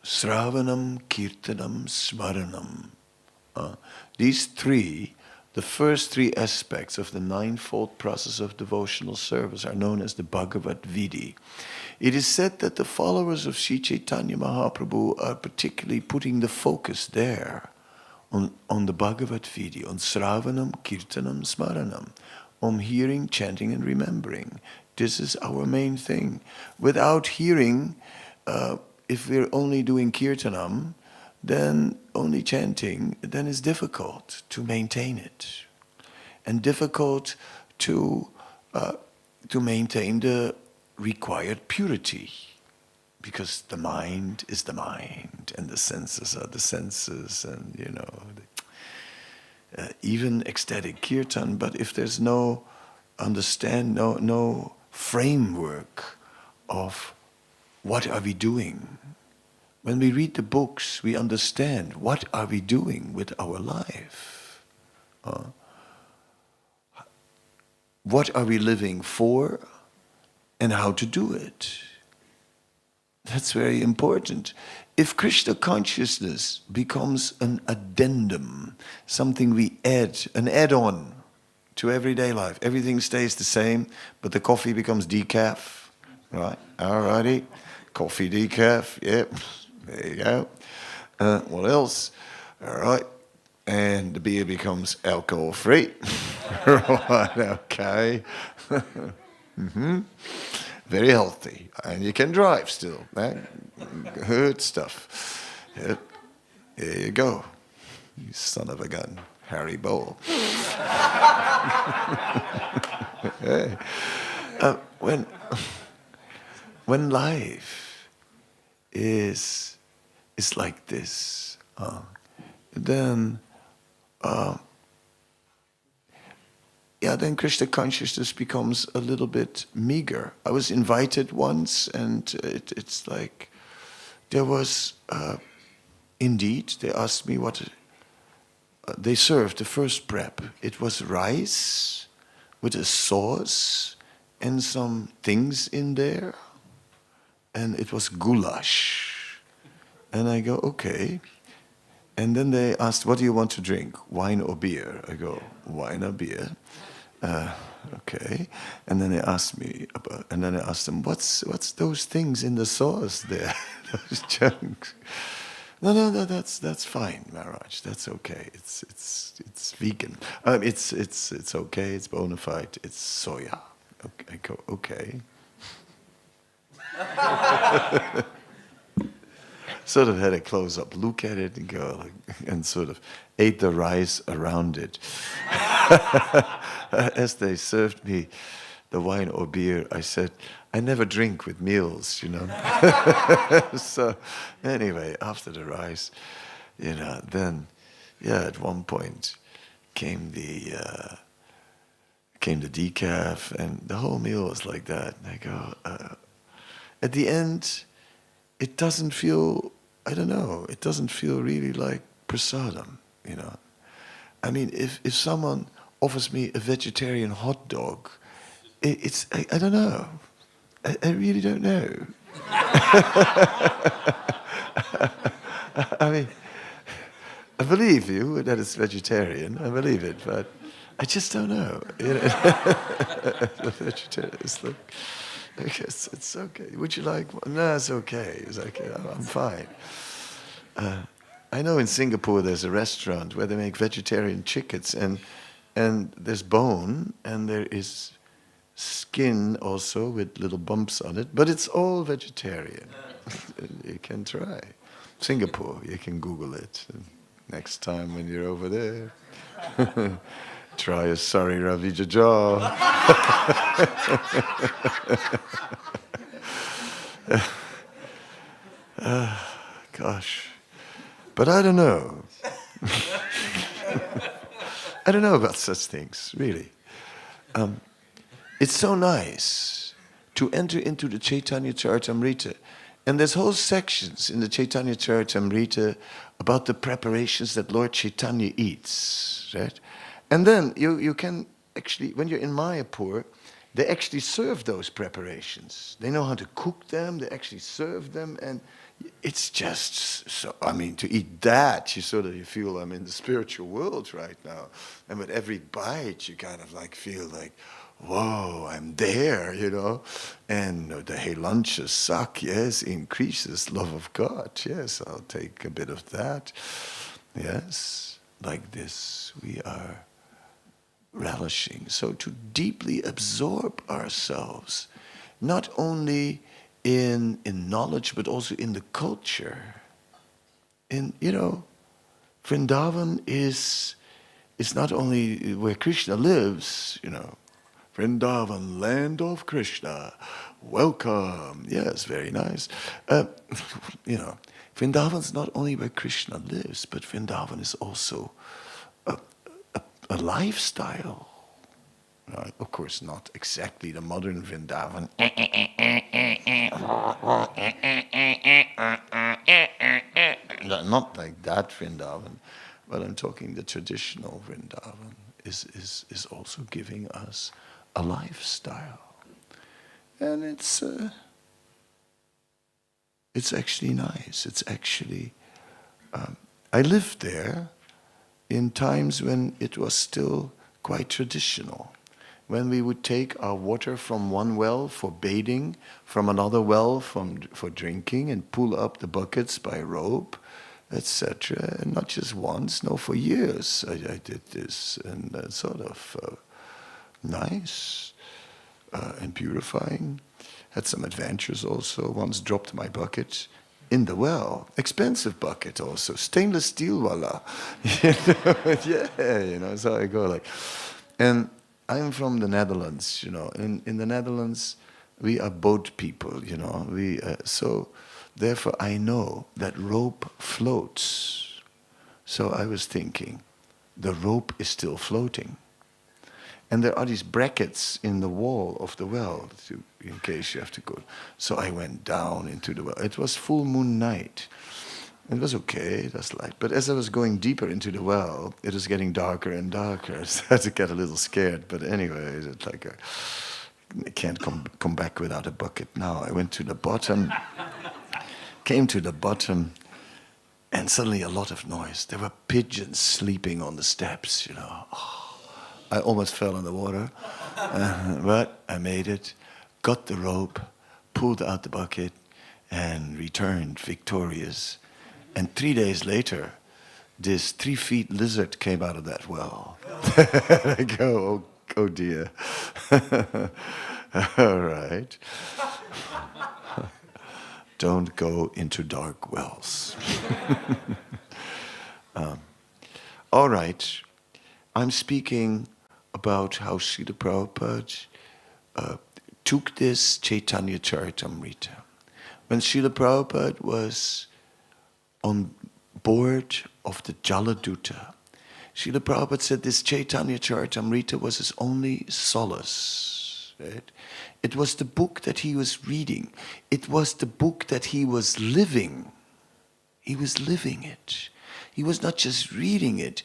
Speaker 16: Sravanam, Kirtanam, Smaranam. These three, the first three aspects of the ninefold process of devotional service are known as the Bhagavad Vidhi. It is said that the followers of Sri Chaitanya Mahaprabhu are particularly putting the focus there on the Bhagavad Vidhi, on Sravanam, Kirtanam, Smaranam, on hearing, chanting and remembering. This is our main thing. Without hearing, if we're only doing Kirtanam, then only chanting, then it's difficult to maintain it. And difficult to maintain the required purity. Because the mind is the mind, and the senses are the senses, and even ecstatic kirtan, but if there's no framework of what are we doing. When we read the books, we understand what are we doing with our life. What are we living for and how to do it. That's very important. If Krishna consciousness becomes an addendum, something we add, an add-on to everyday life, everything stays the same, but the coffee becomes decaf, right? Alrighty, coffee decaf, yep, there you go. What else? All right, and the beer becomes alcohol-free. Right, okay. Very healthy, and you can drive still. Good stuff. Yep. There you go. You son of a gun, Harry Bowl. Hey. When life is like this, then Krishna consciousness becomes a little bit meager. I was invited once, and it's like there was indeed. They asked me what they served. The first prep, it was rice with a sauce and some things in there, and it was goulash. And I go, okay. And then they asked, what do you want to drink, wine or beer? I go, wine or beer? okay. And then they asked me about, and then I asked them, what's those things in the sauce there? Those chunks. No, that's fine, Maharaj. That's okay. It's vegan. It's okay. It's bona fide. It's soya. Okay, I go, okay. Sort of had a close-up look at it and go, like, and sort of ate the rice around it. As they served me the wine or beer, I said, I never drink with meals, So anyway, after the rice, then, at one point came the decaf, and the whole meal was like that. And I go, at the end, it doesn't feel, I don't know, it doesn't feel really like prasadam, I mean, if someone offers me a vegetarian hot dog, I don't know. I really don't know. I mean, I believe you that it's vegetarian. I believe it, but I just don't know. The vegetarian is like, I guess it's okay. Would you like one? No, it's okay. It's okay. I'm fine. I know in Singapore there's a restaurant where they make vegetarian chickens, and there's bone and there is skin also with little bumps on it, but it's all vegetarian. You can try. Singapore, you can Google it. Next time when you're over there, try a Sari Ravi Jaja. Gosh. But I don't know. I don't know about such things, really. It's so nice to enter into the Chaitanya Charitamrita. And there's whole sections in the Chaitanya Charitamrita about the preparations that Lord Chaitanya eats, right? And then you can actually, when you're in Mayapur, they actually serve those preparations. They know how to cook them, they actually serve them, and it's just so, I mean, to eat that, you feel I'm in the spiritual world right now. And with every bite, you kind of like feel like, whoa, I'm there, And the hey lunches suck, yes, increases love of God. Yes, I'll take a bit of that. Yes, like this, we are relishing. So to deeply absorb ourselves, not only in knowledge, but also in the culture. And, Vrindavan is not only where Krishna lives, Vrindavan, land of Krishna, welcome. Yes, very nice. Vrindavan's not only where Krishna lives, but Vrindavan is also a lifestyle. Of course, not exactly the modern Vrindavan. Not like that Vrindavan, but I'm talking the traditional Vrindavan is also giving us a lifestyle. And it's actually nice. It's actually, I lived there in times when it was still quite traditional. When we would take our water from one well for bathing, from another well for drinking, and pull up the buckets by rope, etc. And not just once, no, for years I did this, and sort of nice and purifying. Had some adventures also. Once dropped my bucket in the well. Expensive bucket also. Stainless steel wala. Yeah, so I go like... And I'm from the Netherlands, In the Netherlands, we are boat people, So therefore I know that rope floats. So I was thinking, the rope is still floating. And there are these brackets in the wall of the well, in case you have to go. So I went down into the well. It was full moon night. It was okay, it was light. But as I was going deeper into the well, it was getting darker and darker. So I had to get a little scared. But anyway, it's like I can't come back without a bucket now. I went to the bottom, came to the bottom, and suddenly a lot of noise. There were pigeons sleeping on the steps, Oh, I almost fell in the water. But I made it, got the rope, pulled out the bucket, and returned victorious. And 3 days later, this 3 feet lizard came out of that well. I go, oh dear. All right. Don't go into dark wells. All right. I'm speaking about how Srila Prabhupada took this Chaitanya Charitamrita. When Srila Prabhupada was on board of the Jaladuta, Srila Prabhupada said this Chaitanya Charitamrita was his only solace. Right? It was the book that he was reading. It was the book that he was living. He was living it. He was not just reading it.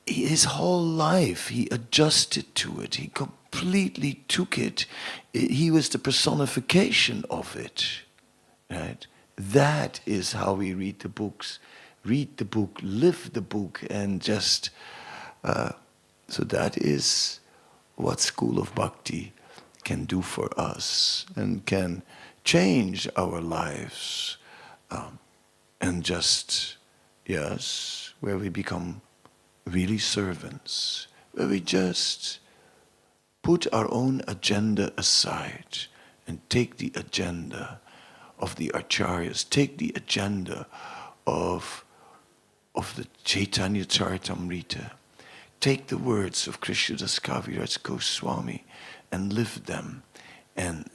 Speaker 16: His whole life, he adjusted to it. He completely took it. He was the personification of it. Right? That is how we read the books. Read the book, live the book, and just... so that is what School of Bhakti can do for us and can change our lives. And just, yes, where we become really servants, where we just put our own agenda aside and take the agenda of the Acharyas, take the agenda of the Chaitanya Charitamrita, take the words of Krishnadas Kaviraj Goswami and live them. And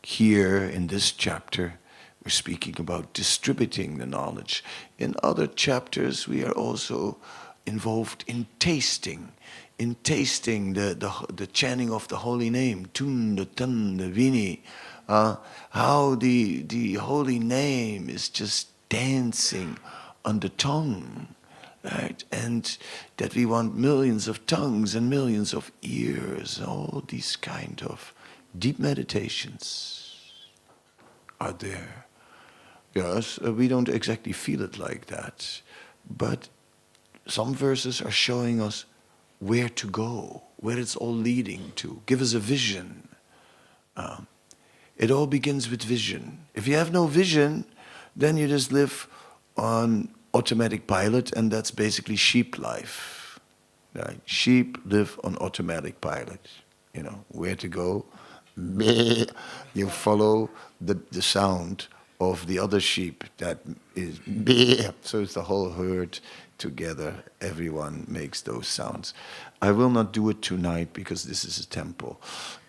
Speaker 16: here in this chapter, we're speaking about distributing the knowledge. In other chapters, we are also involved in tasting the chanting of the holy name, Tunda Tanda Vini, how the holy name is just dancing on the tongue, right? And that we want millions of tongues and millions of ears. All these kind of deep meditations are there. Yes, we don't exactly feel it like that, but some verses are showing us where to go, where it's all leading to. Give us a vision. It all begins with vision. If you have no vision, then you just live on automatic pilot, and that's basically sheep life. Right? Sheep live on automatic pilot. You know, where to go? You follow the sound of the other sheep that is so it's the whole herd together. Everyone makes those sounds. I will not do it tonight because this is a temple,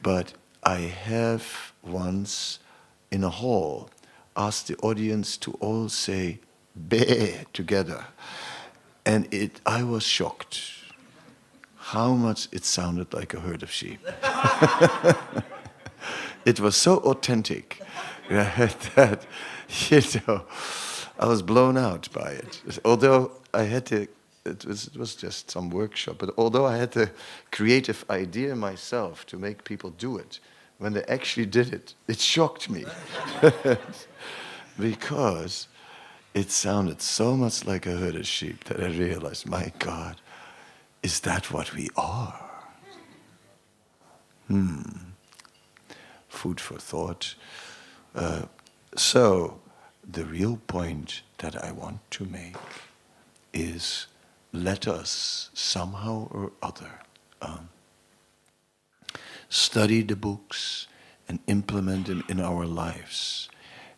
Speaker 16: but I have once in a hall asked the audience to all say "be" together, and I was shocked how much it sounded like a herd of sheep. It was so authentic that, I was blown out by it. Although I had to, it was just some workshop, but although I had the creative idea myself to make people do it, when they actually did it, it shocked me. Because it sounded so much like a herd of sheep that I realized, my God, is that what we are? Food for thought. So, the real point that I want to make is, let us somehow or other study the books and implement them in our lives,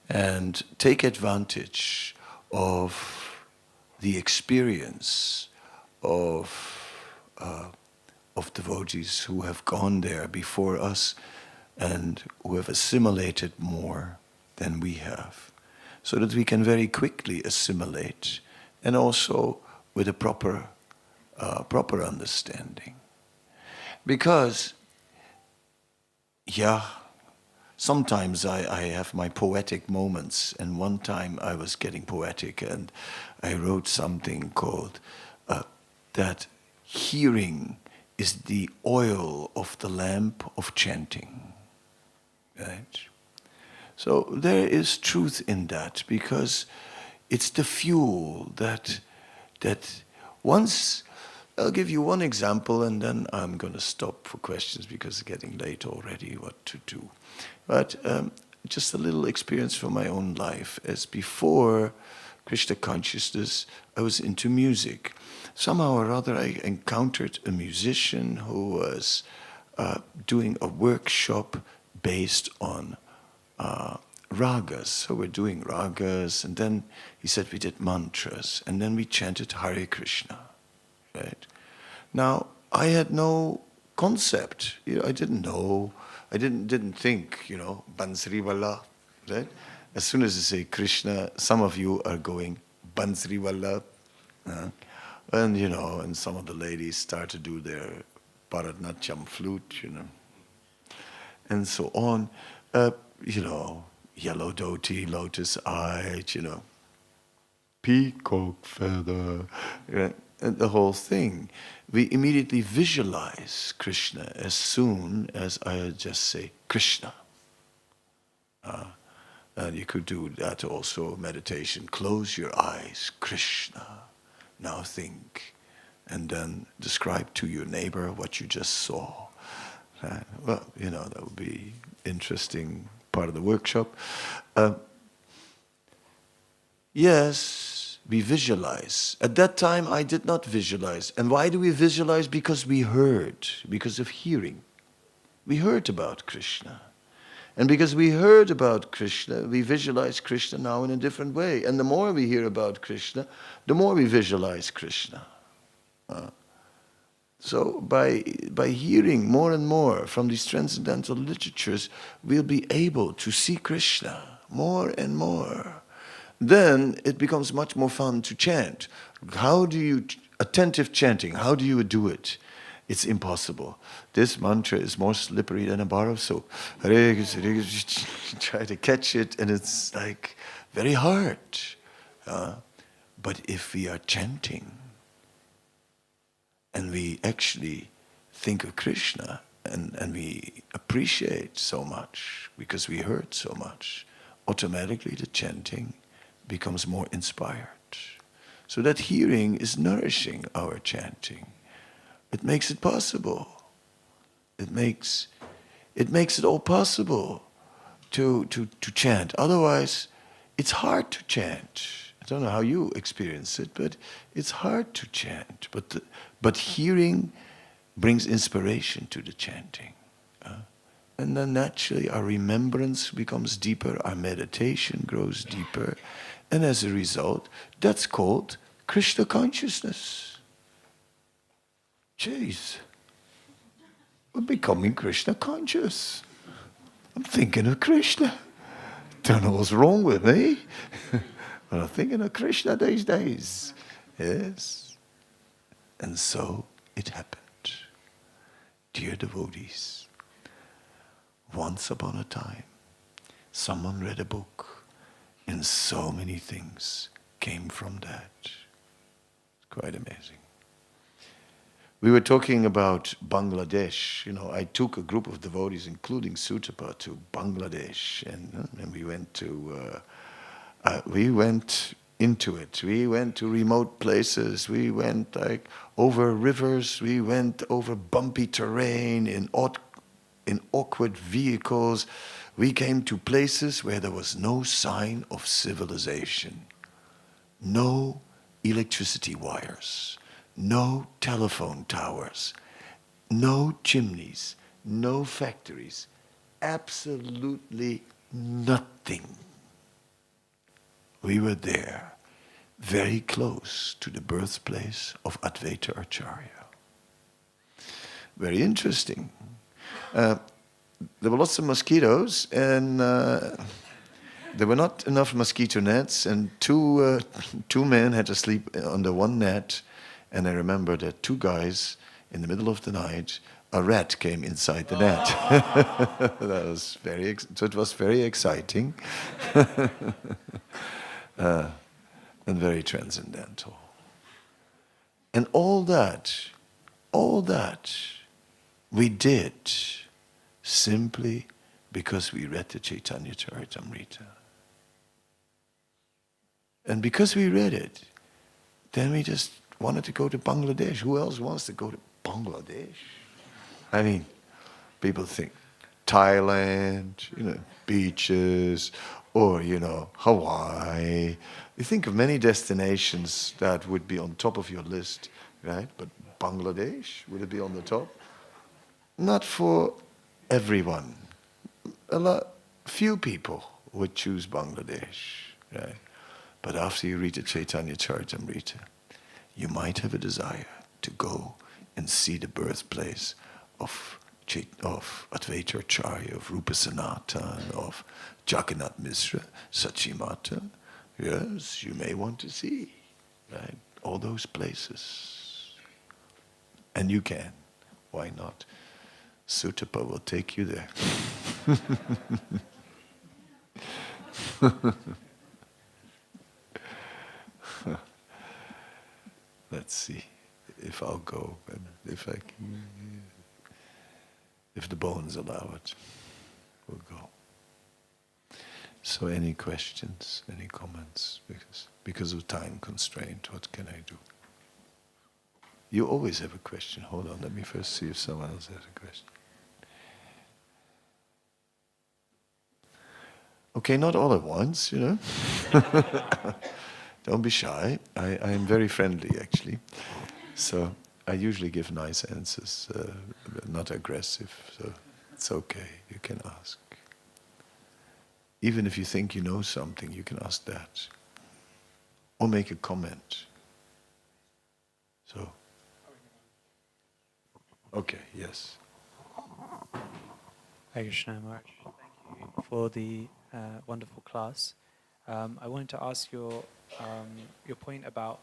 Speaker 16: and take advantage of the experience of devotees who have gone there before us and who have assimilated more than we have, so that we can very quickly assimilate, and also with a proper understanding. Because, sometimes I have my poetic moments, and one time I was getting poetic and I wrote something called that hearing is the oil of the lamp of chanting. Right? So there is truth in that, because it's the fuel that once I'll give you one example and then I'm going to stop for questions because it's getting late already, what to do. But just a little experience from my own life. As before Krishna consciousness, I was into music. Somehow or other I encountered a musician who was doing a workshop based on ragas. So we're doing ragas, and then he said we did mantras, and then we chanted Hare Krishna. Right? Now, I had no concept. I didn't know. I didn't think, Bansriwala. Right? As soon as I say Krishna, some of you are going Bansriwala. And, and some of the ladies start to do their Bharatanatyam flute, and so on. Yellow dhoti, lotus eye, peacock feather, and the whole thing. We immediately visualize Krishna as soon as I just say Krishna. And you could do that also, meditation. Close your eyes, Krishna. Now think. And then describe to your neighbor what you just saw. Well, that would be interesting part of the workshop. Yes, we visualize. At that time, I did not visualize. And why do we visualize? Because we heard, because of hearing. We heard about Krishna. And because we heard about Krishna, we visualize Krishna now in a different way. And the more we hear about Krishna, the more we visualize Krishna. So by hearing more and more from these transcendental literatures, we'll be able to see Krishna more and more. Then it becomes much more fun to chant. Attentive chanting, how do you do it? It's impossible. This mantra is more slippery than a bar of soap. Hare Krishna, Hare Krishna, try to catch it, and it's like very hard. But if we are chanting, and we actually think of Krishna, and we appreciate so much, because we heard so much, automatically the chanting becomes more inspired. So that hearing is nourishing our chanting. It makes it possible. It makes it all possible to chant. Otherwise, it's hard to chant. I don't know how you experience it, but it's hard to chant. But hearing brings inspiration to the chanting. And then naturally our remembrance becomes deeper, our meditation grows deeper, and as a result, that's called Krishna consciousness. Jeez, we're becoming Krishna conscious. I'm thinking of Krishna. Don't know what's wrong with me. But I'm thinking of Krishna these days. Yes. And so it happened. Dear devotees, once upon a time, someone read a book, and so many things came from that. It's quite amazing. We were talking about Bangladesh. I took a group of devotees, including Sutapa, to Bangladesh, and we went into it. We went to remote places. We went over rivers. We went over bumpy terrain in awkward vehicles. We came to places where there was no sign of civilization, no electricity wires, no telephone towers, no chimneys, no factories, absolutely nothing. We were there, very close to the birthplace of Advaita Acharya. Very interesting. There were lots of mosquitoes, and there were not enough mosquito nets, and two men had to sleep under one net. And I remember that two guys, in the middle of the night, a rat came inside the net. So it was very exciting and very transcendental. And all that we did simply because we read the Chaitanya Charitamrita. And because we read it, then we just wanted to go to Bangladesh. Who else wants to go to Bangladesh? I mean, people think Thailand, beaches, or, Hawaii. You think of many destinations that would be on top of your list, right? But Bangladesh, would it be on the top? Not for everyone. Few people would choose Bangladesh, right? But after you read the Chaitanya Charitamrita, you might have a desire to go and see the birthplace of Advaita Acharya, of Rupa Sanatan, of Jagannath Mishra, Sachimata. Yes, you may want to see, right? All those places. And you can. Why not? Sutapa will take you there. Let's see if I'll go and if I can, if the bones allow it, we'll go. So any questions, any comments? Because of time constraint, what can I do? You always have a question. Hold on, let me first see if someone else has a question. Okay, not all at once, Don't be shy. I am very friendly, actually. So I usually give nice answers, not aggressive. So it's okay, you can ask. Even if you think you know something, you can ask that. Or make a comment. So, okay, yes.
Speaker 11: Hare Krishna Maharaj. Thank you for the wonderful class. I wanted to ask your point about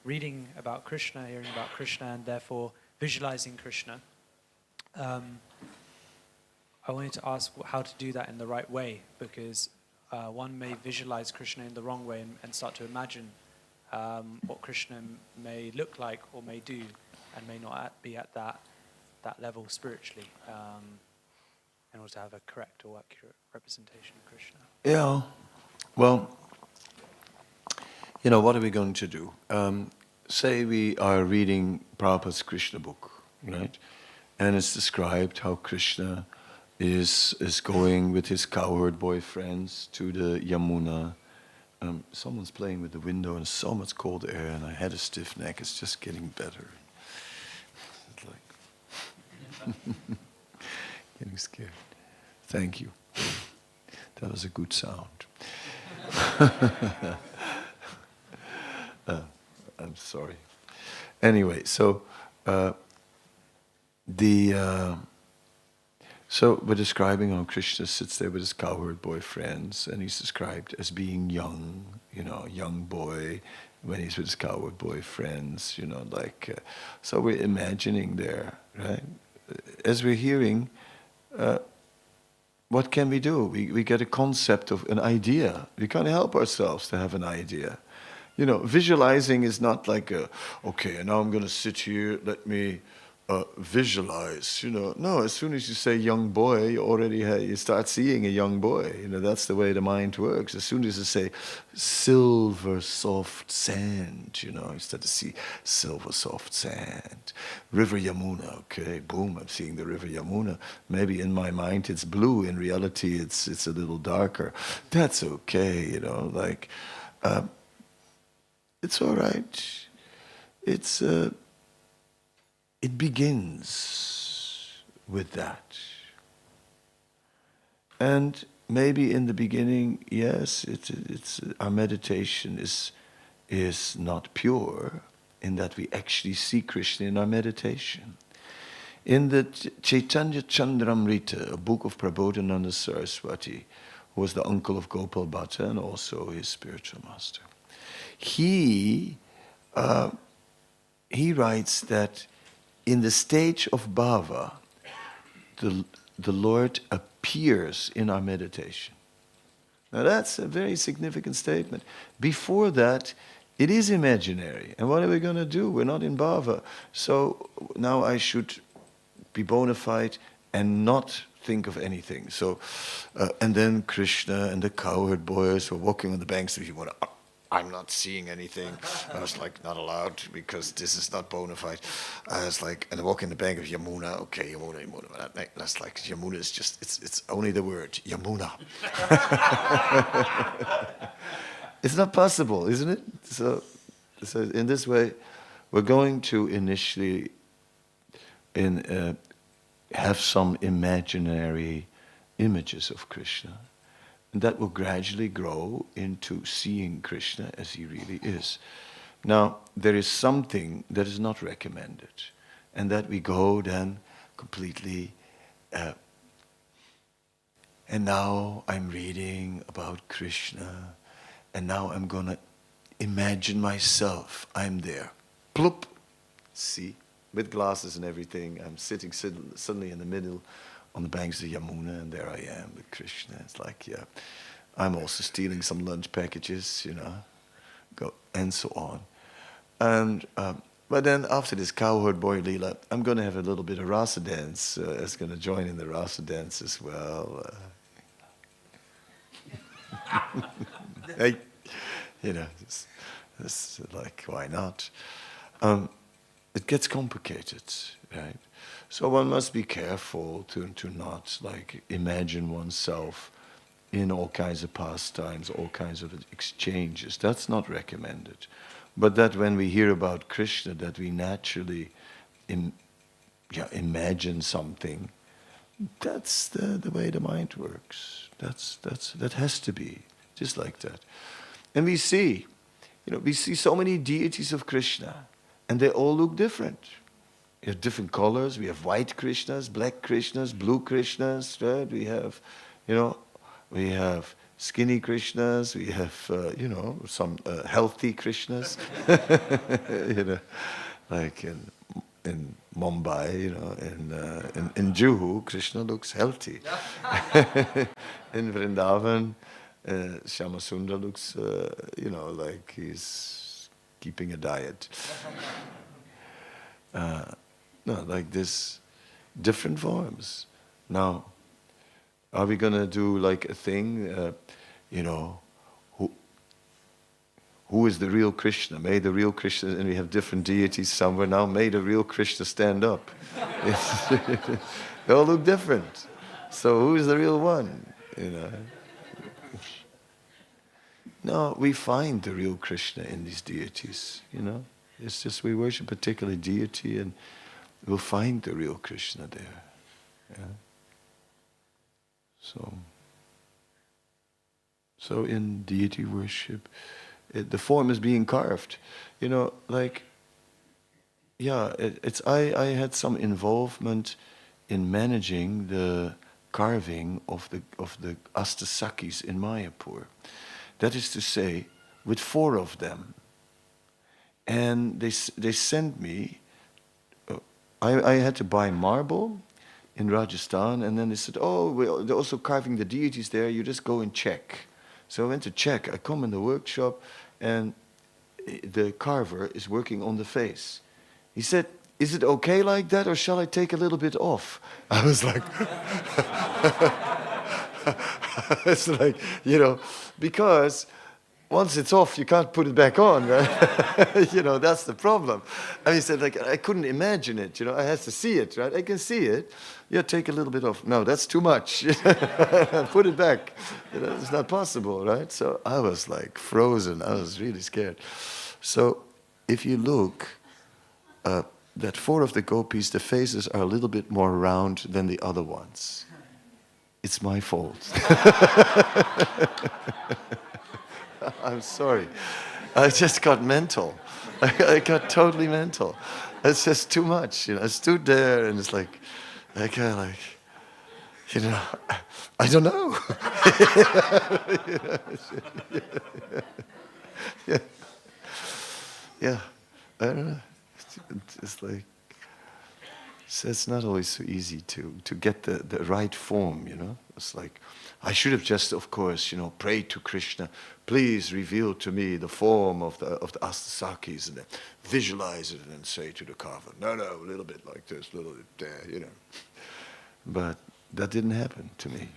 Speaker 11: reading about Krishna, hearing about Krishna, and therefore visualizing Krishna. I wanted to ask how to do that in the right way, because one may visualize Krishna in the wrong way and start to imagine what Krishna may look like or may do, and may not be at that level spiritually, in order to have a correct or accurate representation of Krishna.
Speaker 16: Yeah, well, what are we going to do? Say we are reading Prabhupada's Krishna book, right? And it's described how Krishna is going with his cowherd boyfriends to the Yamuna. Someone's playing with the window and so much cold air, and I had a stiff neck. It's just getting better. It's like getting scared. Thank you. That was a good sound. I'm sorry. Anyway, so so we're describing how Krishna sits there with his cowherd boyfriends, and he's described as being young, a young boy when he's with his cowherd boyfriends, so we're imagining there, right? As we're hearing, what can we do? We get a concept of an idea. We can't help ourselves to have an idea. Visualizing is not like okay, and now I'm going to sit here, let me visualize, No, as soon as you say young boy, you start seeing a young boy. That's the way the mind works. As soon as you say silver soft sand, you start to see silver soft sand. River Yamuna, okay, boom, I'm seeing the river Yamuna. Maybe in my mind it's blue, in reality it's a little darker. That's okay, it's all right. It begins with that. And maybe in the beginning, yes, our meditation is not pure, in that we actually see Krishna in our meditation. In the Chaitanya Charitamrita, a book of Prabodhananda Saraswati, who was the uncle of Gopal Bhatta and also his spiritual master, he writes that in the stage of bhava, the Lord appears in our meditation. Now that's a very significant statement. Before that, it is imaginary. And what are we going to do? We're not in bhava. So now I should be bona fide and not think of anything. So, and then Krishna and the cowherd boys were walking on the banks. If you want to, I'm not seeing anything. I was like, not allowed, because this is not bona fide. I was like, and I walk in the bank of Yamuna. Okay, Yamuna. That's like, Yamuna is just, it's only the word, Yamuna. It's not possible, isn't it? So in this way, we're going to initially have some imaginary images of Krishna. And that will gradually grow into seeing Krishna as he really is. Now, there is something that is not recommended, and that we go then completely, and now I'm reading about Krishna, and now I'm going to imagine myself, I'm there. Plop! See, with glasses and everything, I'm sitting suddenly in the middle on the banks of Yamuna, and there I am with Krishna. It's like, yeah, I'm also stealing some lunch packages, and so on. And but then after this cowherd boy Leela, I'm going to have a little bit of rasa dance. I was going to join in the rasa dance as well. Hey, it's like, why not? It gets complicated, right? So one must be careful to not like imagine oneself in all kinds of pastimes, all kinds of exchanges. That's not recommended. But that when we hear about Krishna, that we naturally imagine something, that's the way the mind works. That has to be, just like that. And we see so many deities of Krishna, and they all look different. We have different colors. We have white Krishnas, black Krishnas, blue Krishnas, right? We have skinny Krishnas. We have, some healthy Krishnas. Like in Mumbai, in Juhu, Krishna looks healthy. In Vrindavan, Shyamasundar looks, like he's keeping a diet. No, like this, different forms. Now, are we going to do like a thing, who is the real Krishna? May the real Krishna, and we have different deities somewhere now, may the real Krishna stand up. They all look different. So who is the real one? No, we find the real Krishna in these deities, It's just we worship a particular deity and we'll find the real Krishna there. Yeah? So in deity worship, the form is being carved. I had some involvement in managing the carving of the Astasakis in Mayapur. That is to say, with 4 of them. And they sent me, I had to buy marble in Rajasthan, and then they said, they're also carving the deities there, you just go and check. So I went to check. I come in the workshop, and the carver is working on the face. He said, is it okay like that, or shall I take a little bit off? I was like, it's like, because once it's off, you can't put it back on, right? That's the problem. And he said, I couldn't imagine it, I had to see it, right? I can see it. Yeah, take a little bit off. No, that's too much. Put it back. It's not possible, right? So I was like frozen. I was really scared. So if you look, that 4 of the gopis, the faces are a little bit more round than the other ones. It's my fault. I'm sorry. I just got mental. I got totally mental. It's just too much. I stood there and it's like, I don't know. Yeah, I don't know. It's like, so it's not always so easy to get the right form, It's like, I should have just, of course, prayed to Krishna, please reveal to me the form of the Astasakis, and then visualize it and say to the carver, no, a little bit like this, a little bit there, But that didn't happen to me.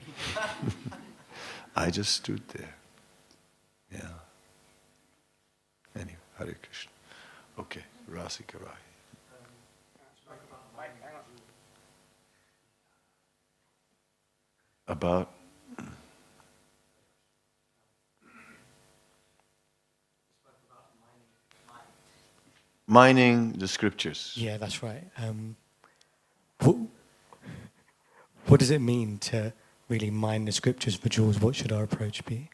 Speaker 16: I just stood there. Yeah. Hare Krishna. Okay, Rasika Rai. About mining the scriptures.
Speaker 14: Yeah, that's right. What does it mean to really mine the scriptures for Jules? What should our approach be?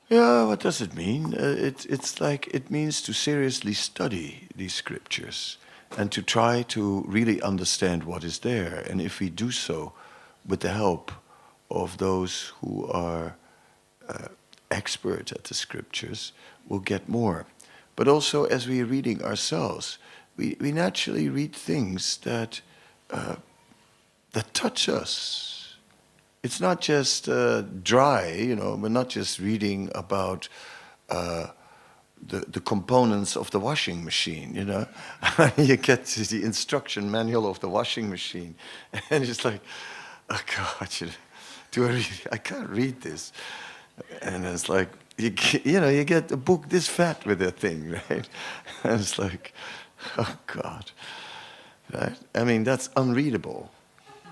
Speaker 16: Yeah, what does it mean? It's like it means to seriously study these scriptures and to try to really understand what is there. And if we do so with the help of those who are expert at the scriptures, we'll get more. But also, as we are reading ourselves, we naturally read things that touch us. It's not just dry, we're not just reading about the components of the washing machine, You get to the instruction manual of the washing machine, and it's like, oh God, I can't read this. And it's like, you get a book this fat with that thing, right? And it's like, oh God, right? I mean, that's unreadable,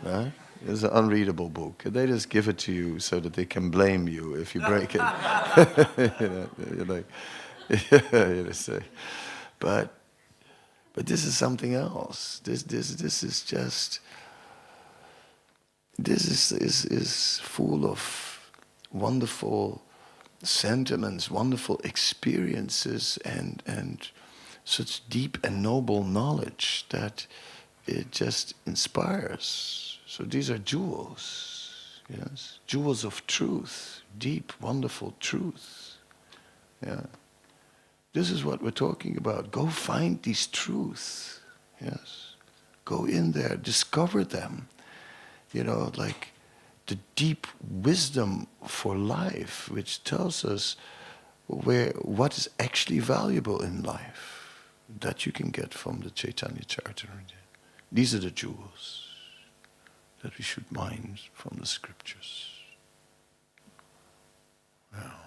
Speaker 16: right? It's an unreadable book. They just give it to you so that they can blame you if you break it. You're like, say. But this is something else. This is just. This is full of wonderful sentiments, wonderful experiences, and such deep and noble knowledge that it just inspires. So these are jewels, yes, jewels of truth, deep, wonderful truth. Yeah, this is what we're talking about. Go find these truths, yes. Go in there, discover them. Like the deep wisdom for life, which tells us what is actually valuable in life, that you can get from the Chaitanya Charitamrita. These are the jewels that we should mine from the scriptures. Wow.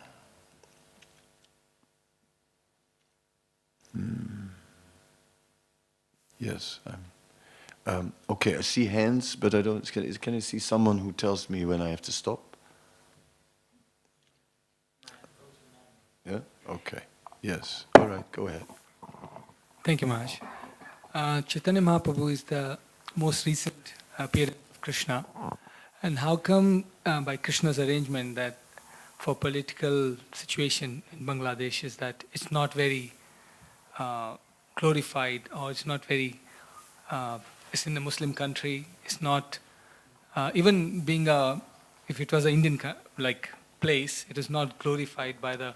Speaker 16: Yes, okay, I see hands, but I don't. Can I see someone who tells me when I have to stop? Yeah. Okay. Yes. All right. Go ahead.
Speaker 7: Thank you, Maharaj. Chaitanya Mahaprabhu is the most recent appearance of Krishna. And how come, by Krishna's arrangement, that for political situation in Bangladesh is that it's not very glorified, or it's not very, it's in a Muslim country, it's not, even being if it was an Indian place, it is not glorified by the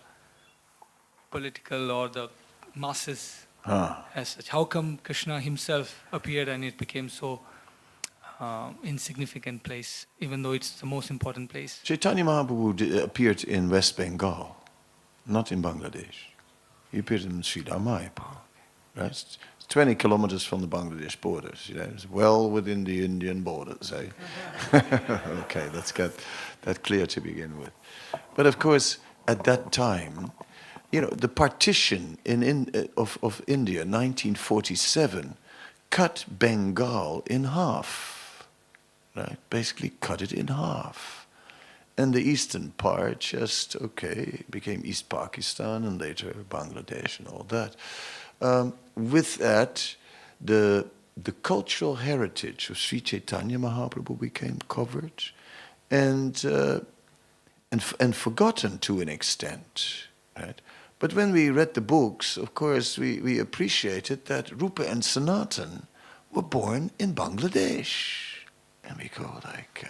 Speaker 7: political or the masses as such. How come Krishna himself appeared and it became so insignificant place, even though it's the most important place?
Speaker 16: Chaitanya Mahaprabhu appeared in West Bengal, not in Bangladesh. He appeared in Sridhar Mayapur. Right? It's 20 kilometers from the Bangladesh borders. It's well within the Indian borders. Eh? Okay, let's get that clear to begin with. But of course, at that time, the partition of India, 1947, cut Bengal in half. Right? Basically cut it in half. And the eastern part just, became East Pakistan and later Bangladesh and all that. With that, the cultural heritage of Sri Chaitanya Mahaprabhu became covered and forgotten to an extent. Right? But when we read the books, of course, we appreciated that Rupa and Sanatan were born in Bangladesh. And we go like,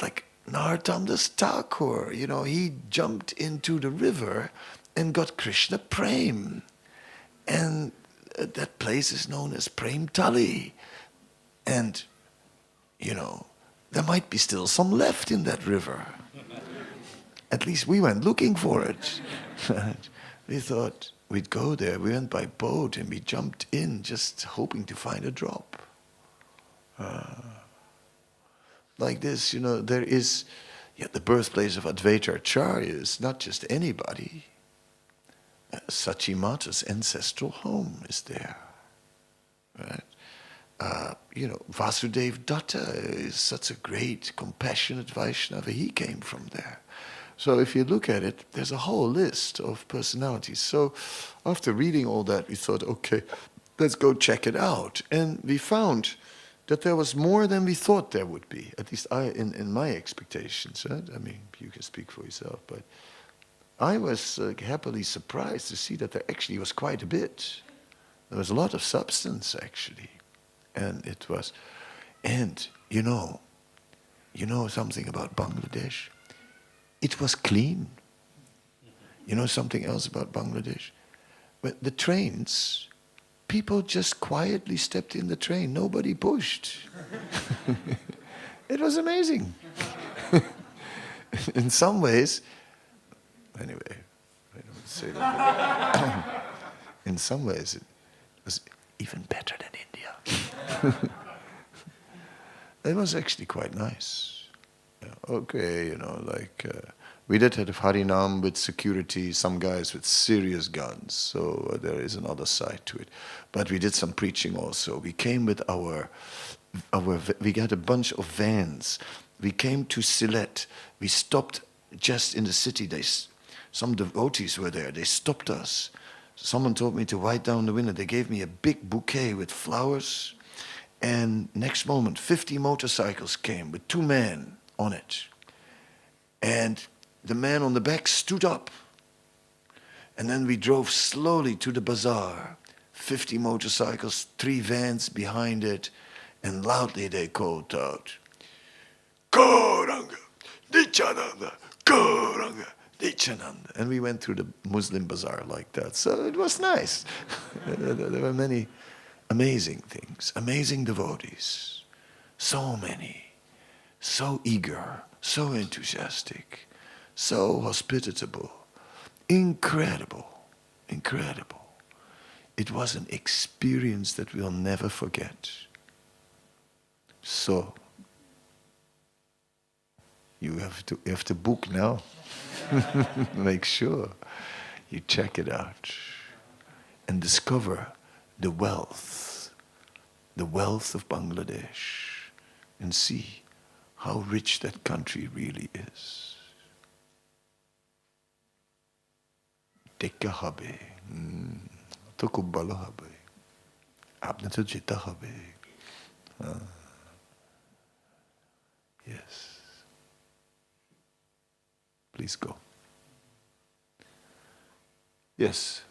Speaker 16: like Narottam Das Thakur, he jumped into the river and got Krishna Prem. And that place is known as Prem Tali. And, there might be still some left in that river. At least we went looking for it. We thought we'd go there. We went by boat and we jumped in just hoping to find a drop. Like this, there is, Yet the birthplace of Advaita Acharya is not just anybody. Sachimata's ancestral home is there. Right? Vasudev Datta is such a great, compassionate Vaishnava. He came from there. So if you look at it, there's a whole list of personalities. So after reading all that, we thought, okay, let's go check it out. And we found that there was more than we thought there would be. At least in my expectations. Right? I mean, you can speak for yourself, but I was happily surprised to see that there actually was quite a bit. There was a lot of substance, actually. And it was, and you know something about Bangladesh? It was clean. You know something else about Bangladesh? But the trains, people just quietly stepped in the train. Nobody pushed. It was amazing. In some ways, anyway, I don't say that. In some ways, it was even better than India. It was actually quite nice. Okay, we did have Harinam with security, some guys with serious guns, so there is another side to it. But we did some preaching also. We came with we got a bunch of vans. We came to Sylhet. We stopped just in the city. Some devotees were there. They stopped us. Someone told me to write down the window. They gave me a big bouquet with flowers. And next moment, 50 motorcycles came with 2 men on it. And the man on the back stood up. And then we drove slowly to the bazaar. 50 motorcycles, 3 vans behind it. And loudly they called out, Gauranga, Nityananda, Gauranga, Nityananda. And we went through the Muslim bazaar like that. So it was nice. There were many amazing things, amazing devotees. So many. So eager, so enthusiastic, so hospitable, incredible, incredible. It was an experience that we'll never forget. So, you have to book now. Make sure you check it out and discover the wealth of Bangladesh, and see how rich that country really is. Dekha hobe, to khub bhalo hobe, apne to jeta hobe. Yes. Please go. Yes.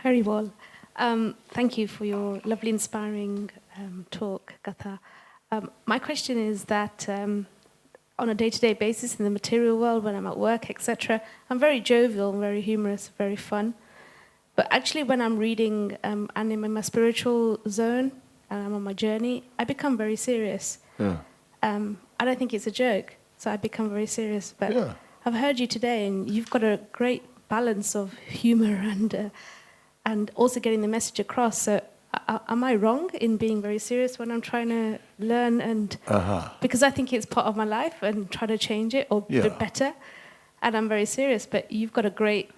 Speaker 17: Haribol, thank you for your lovely, inspiring talk, Gatha. My question is that on a day-to-day basis in the material world, when I'm at work, etc., I'm very jovial, very humorous, very fun. But actually, when I'm reading and I'm in my spiritual zone and I'm on my journey, I become very serious.
Speaker 16: Yeah.
Speaker 17: I don't think it's a joke, so I become very serious. But
Speaker 16: yeah.
Speaker 17: I've heard you today, and you've got a great balance of humor and also getting the message across. So am I wrong in being very serious when I'm trying to learn because I think it's part of my life and try to change it or do it better, and I'm very serious. But you've got a great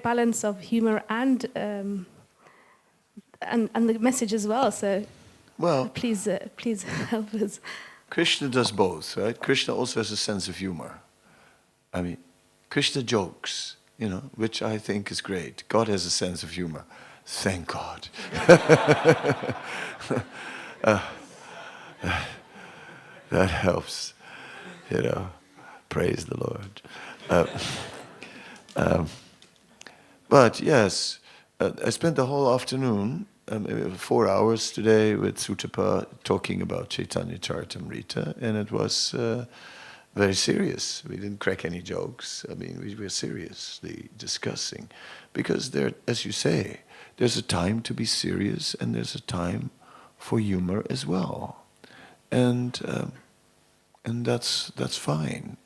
Speaker 17: balance of humor and the message as well. So please help us.
Speaker 16: Krishna does both, right? Krishna also has a sense of humor. I mean, Krishna jokes, which I think is great. God has a sense of humor. Thank God. That helps, Praise the Lord. But yes, I spent the whole afternoon, 4 hours today with Sutapa talking about Chaitanya Charitamrita, and it was very serious. We didn't crack any jokes. I mean, we were seriously discussing, because there, as you say, there's a time to be serious and there's a time for humor as well, and that's fine,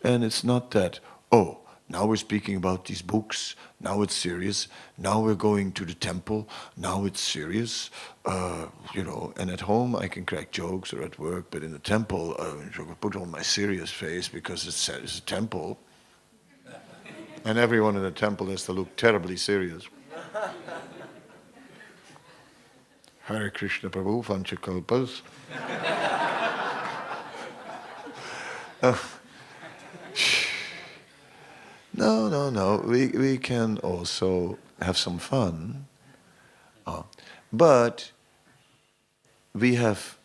Speaker 16: And it's not that Now we're speaking about these books. Now it's serious. Now we're going to the temple. Now it's serious. And at home I can crack jokes, or at work, but in the temple I put on my serious face because it's a temple. And everyone in the temple has to look terribly serious. Hare Krishna Prabhu, Vanchakalpas. No. We can also have some fun. But we have,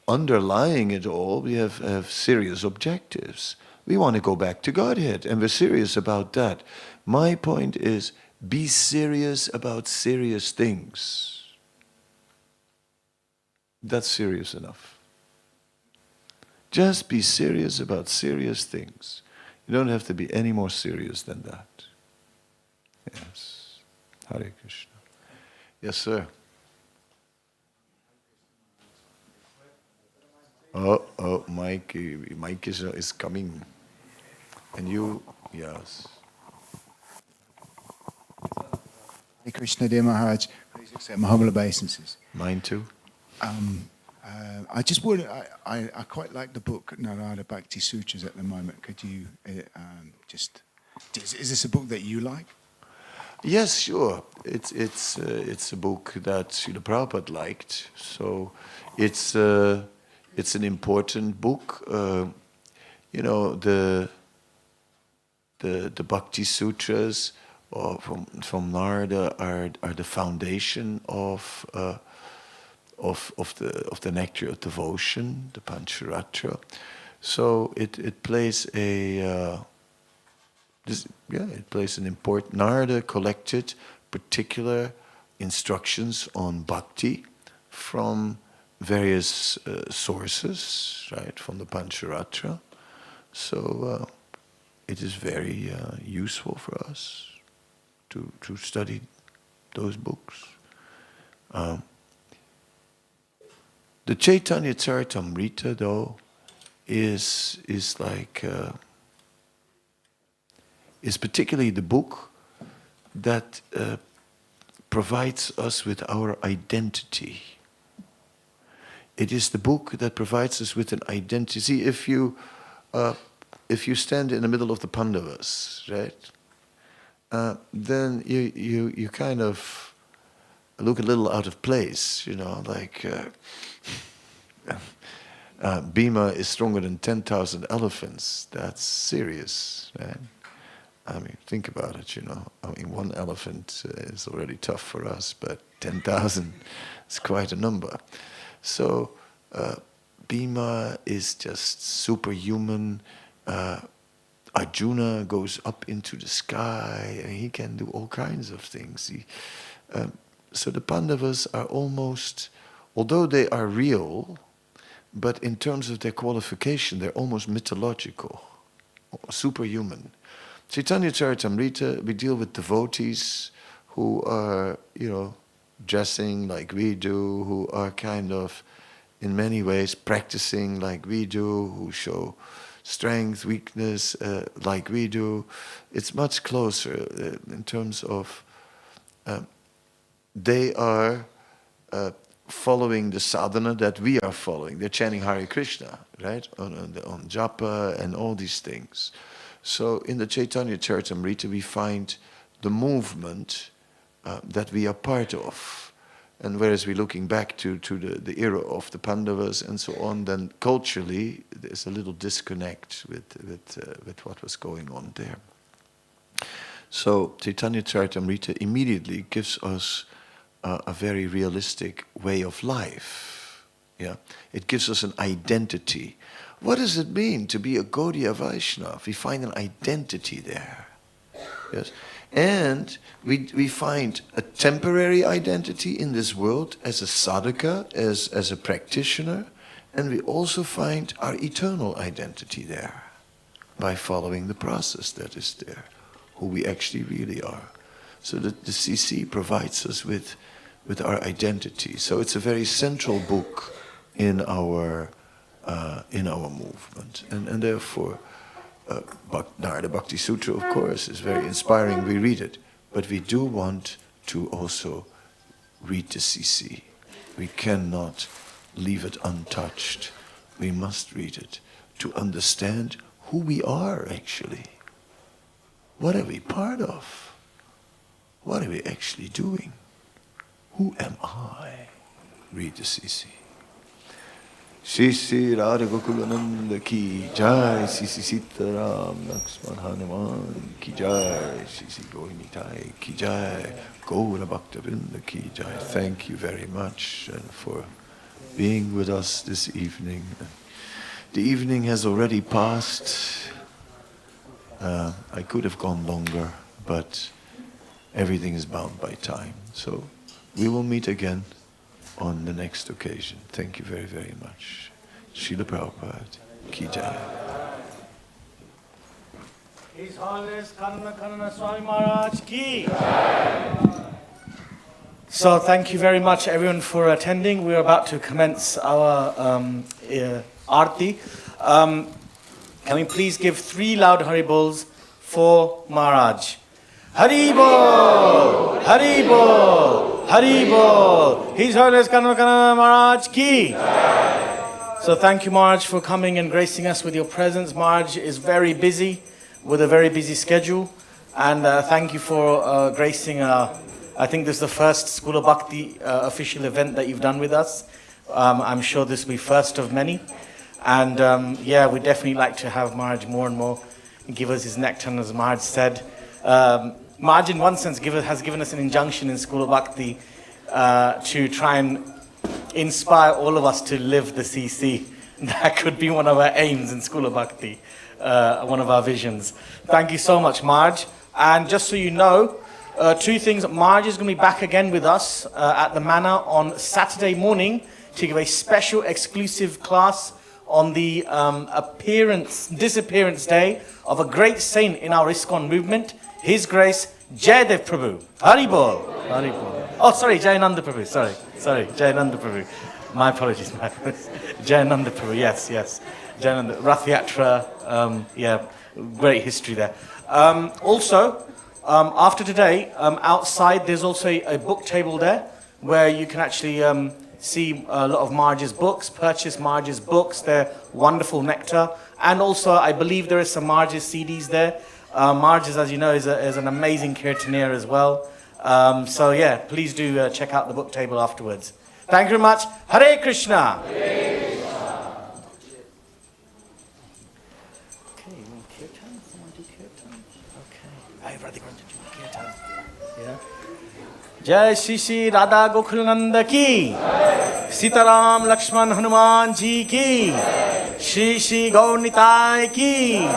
Speaker 16: underlying it all, we have serious objectives. We want to go back to Godhead, and we're serious about that. My point is, be serious about serious things. That's serious enough. Just be serious about serious things. You don't have to be any more serious than that. Yes. Hare Krishna. Yes, sir. Oh, Mike is coming. And you, yes.
Speaker 18: Hare Krishna, dear Maharaj, please accept my humble obeisances.
Speaker 16: Mine too.
Speaker 18: I just would. I quite like the book Narayana Bhakti Sutras at the moment. Could you just? Is this a book that you like?
Speaker 16: Yes, sure. It's a book that Srila Prabhupada liked. So it's an important book. The Bhakti Sutras from Narada are the foundation of the nectar of devotion, the Pancharatra. So it plays it plays an important. Narada collected particular instructions on bhakti from various sources, right, from the Pancharatra. So it is very useful for us to study those books. The Chaitanya Charitamrita, though, is particularly the book that provides us with our identity. It is the book that provides us with an identity. See, if you stand in the middle of the Pandavas, right, then you kind of look a little out of place, like Bhima is stronger than 10,000 elephants. That's serious, right? I mean, think about it, I mean, one elephant is already tough for us, but 10,000 is quite a number. So Bhima is just superhuman. Arjuna goes up into the sky, and he can do all kinds of things. So the Pandavas are almost, although they are real, but in terms of their qualification, they're almost mythological, superhuman. Chaitanya Charitamrita, we deal with devotees who are, dressing like we do, who are kind of, in many ways, practicing like we do, who show strength, weakness, like we do. It's much closer in terms of they are following the sadhana that we are following. They're chanting Hare Krishna, right, on japa and all these things. So in the Chaitanya Charitamrita we find the movement that we are part of. And whereas we're looking back to the era of the Pandavas and so on, then culturally there's a little disconnect with what was going on there. So Chaitanya Charitamrita immediately gives us a very realistic way of life. Yeah, it gives us an identity. What does it mean to be a Gaudiya Vaishnava? We find an identity there. Yes. And we find a temporary identity in this world as a sadhaka, as a practitioner, and we also find our eternal identity there by following the process that is there, who we actually really are. So that the CC provides us with our identity. So it's a very central book in our movement, and therefore Narada Bhakti Sutra, of course, is very inspiring. We read it. But we do want to also read the CC. We cannot leave it untouched. We must read it to understand who we are actually. What are we part of? What are we actually doing? Who am I? Read the CC. Shri Radha Gokulananda ki jai, Shri Sitaram Lakshman Hanuman ki jai, Shri Goinitai ki jai, Gaura Bhaktivedanta ki jai. Thank you very much and for being with us this evening. The evening has already passed. I could have gone longer, but everything is bound by time. So we will meet again on the next occasion. Thank you very, very much. Srila Prabhupada ki jai.
Speaker 15: His Holiness Kanana Swami Maharaj ki. So thank you very much everyone for attending. We are about to commence our Aarti. Can we please give 3 loud Haribols for Maharaj? Haribol! Haribol! Haribol! His Holiness Kanana Maharaj ki. So thank you, Maharaj, for coming and gracing us with your presence. Maharaj is very busy with a very busy schedule. And thank you for gracing, I think this is the first School of Bhakti official event that you've done with us. I'm sure this will be first of many. And yeah, we definitely like to have Maharaj more and more give us his nectar, as Maharaj said. Maharaj, in one sense, has given us an injunction in School of Bhakti to try and inspire all of us to live the CC. That could be one of our aims in School of Bhakti, one of our visions. Thank you so much, Maharaj. And just so you know, 2 things. Maharaj is going to be back again with us at the Manor on Saturday morning to give a special exclusive class on the disappearance day of a great saint in our ISKCON movement, His Grace Jayadev Prabhu. Haribol. Haribol. Oh, sorry, Jayananda Prabhu. Sorry, Jayananda Prabhu. My apologies. Jayananda Prabhu. Yes. Jayananda. Rath Yatra. Yeah, great history there. Also, after today, outside there's also a book table there where you can actually see a lot of Maharaj's books, purchase Maharaj's books. They're wonderful nectar. And also, I believe there is some Maharaj's CDs there. Maharaj, as you know, is an amazing kirtaneer as well. So yeah, please do check out the book table afterwards. Thank you very much. Hare Krishna. Hare Krishna. Okay, you want kirtan? Someone do kirtan? Okay. I'd rather go to do kirtan. Yeah. Jai Shri Radha Gokulananda ki. Sitaram Lakshman Hanuman ji ki. Shri Shri Gaunitai ki.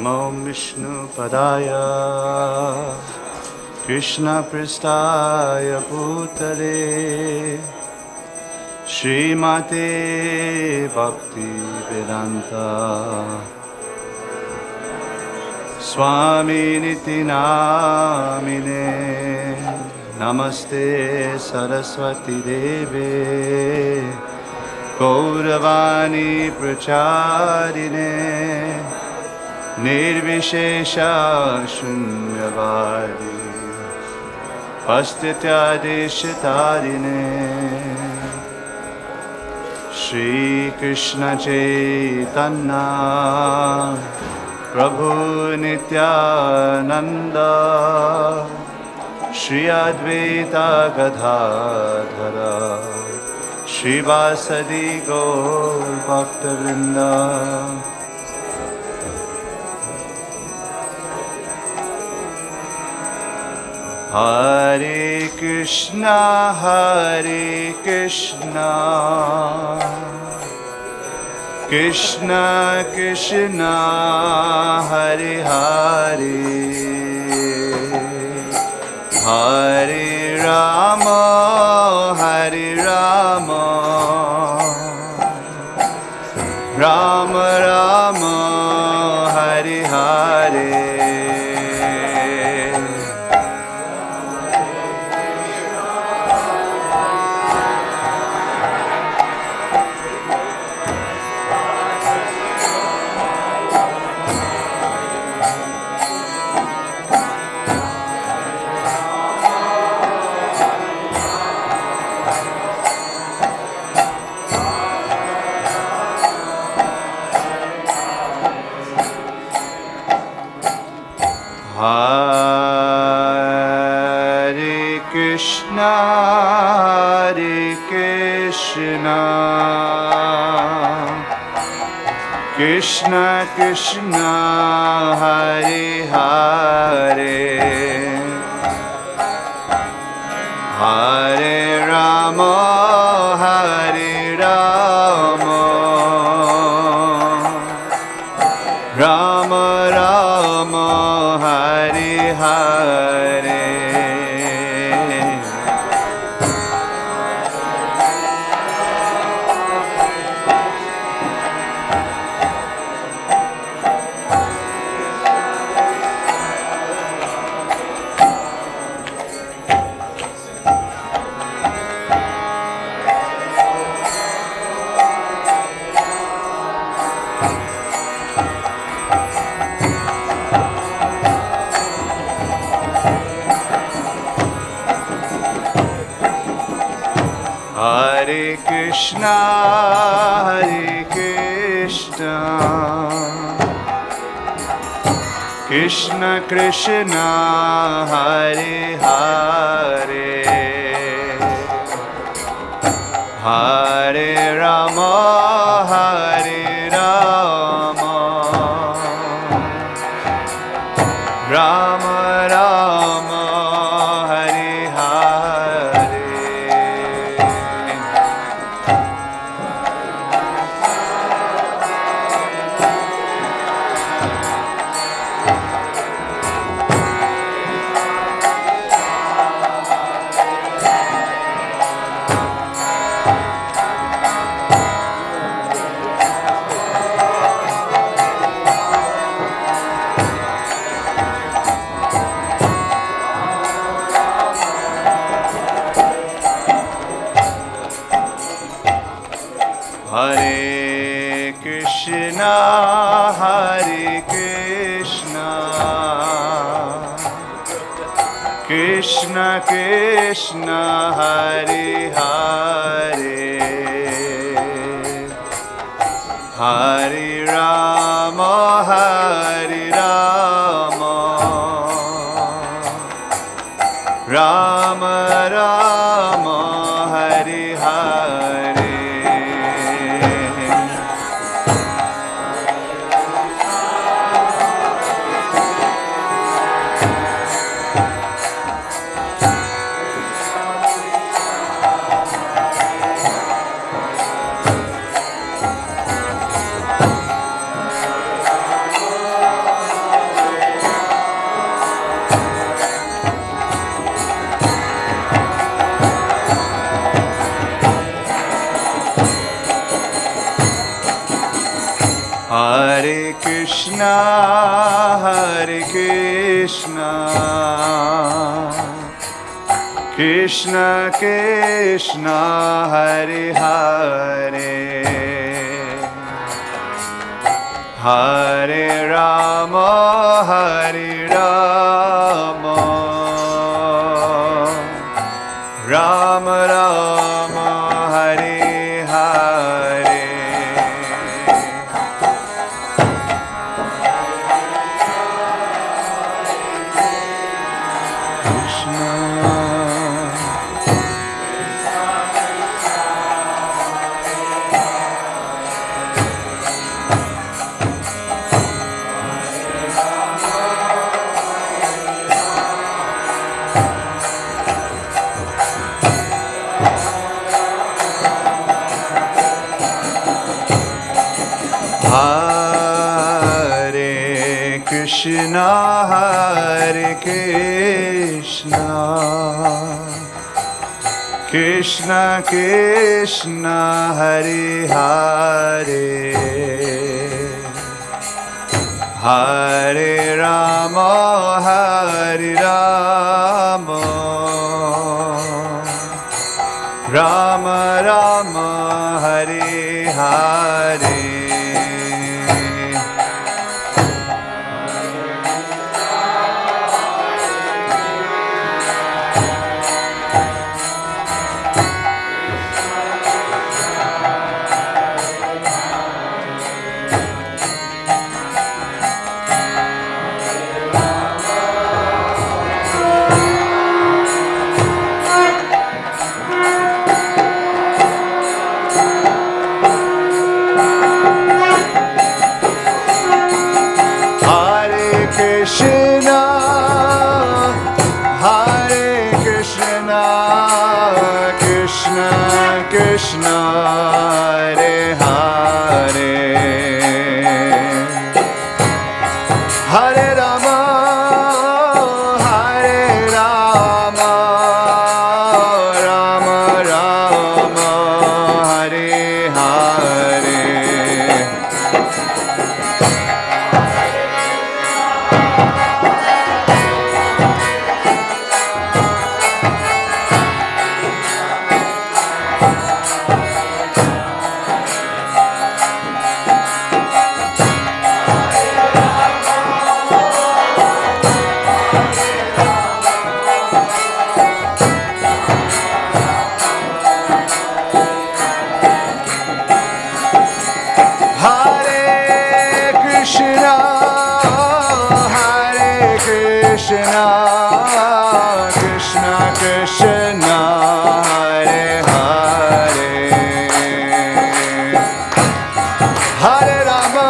Speaker 13: Namo Vishnu Padaya Krishna Pristaya Bhutale Srimate Bhaktivedanta Swami Niti Namine Namaste Saraswati Deve Gauravani Pracharine Nirvishesha Shunyavadi Pastityadeshitarine Shri Krishna Chaitanya Prabhu Nityananda Shri Advaita Gadadhara Shri Vasadi Gaur Bhaktivinoda
Speaker 19: Hare Krishna, Krishna Krishna, Hare Hare, Hare Rama, Rama Rama, Hare Hare. Hare Krishna, Krishna Krishna, Hare Hare, Hare Rama, Rama Rama, Hare Hare. Hare Krishna, Krishna Krishna, Hare Hare, Hare Rama, Rama Rama, Hare Hare. Hare Krishna, Krishna Krishna, Hare Hare, Hare Rama, Rama Rama, Hare Hare. Hare Krishna, Krishna Krishna, Hare Hare, Hare Rama, Rama Rama, Hare Hare. Krishna, Hare Krishna, Krishna Krishna, Hare Hare, Hare Rama, Hare Rama, Rama Rama, Hare Hare. Krishna, Hare Krishna, Krishna Krishna, Hare Hare, Hare Rama, Hare Rama, Rama Rama, Hare Hare. Krishna, Krishna Krishna, Hare Hare, Hare Rama,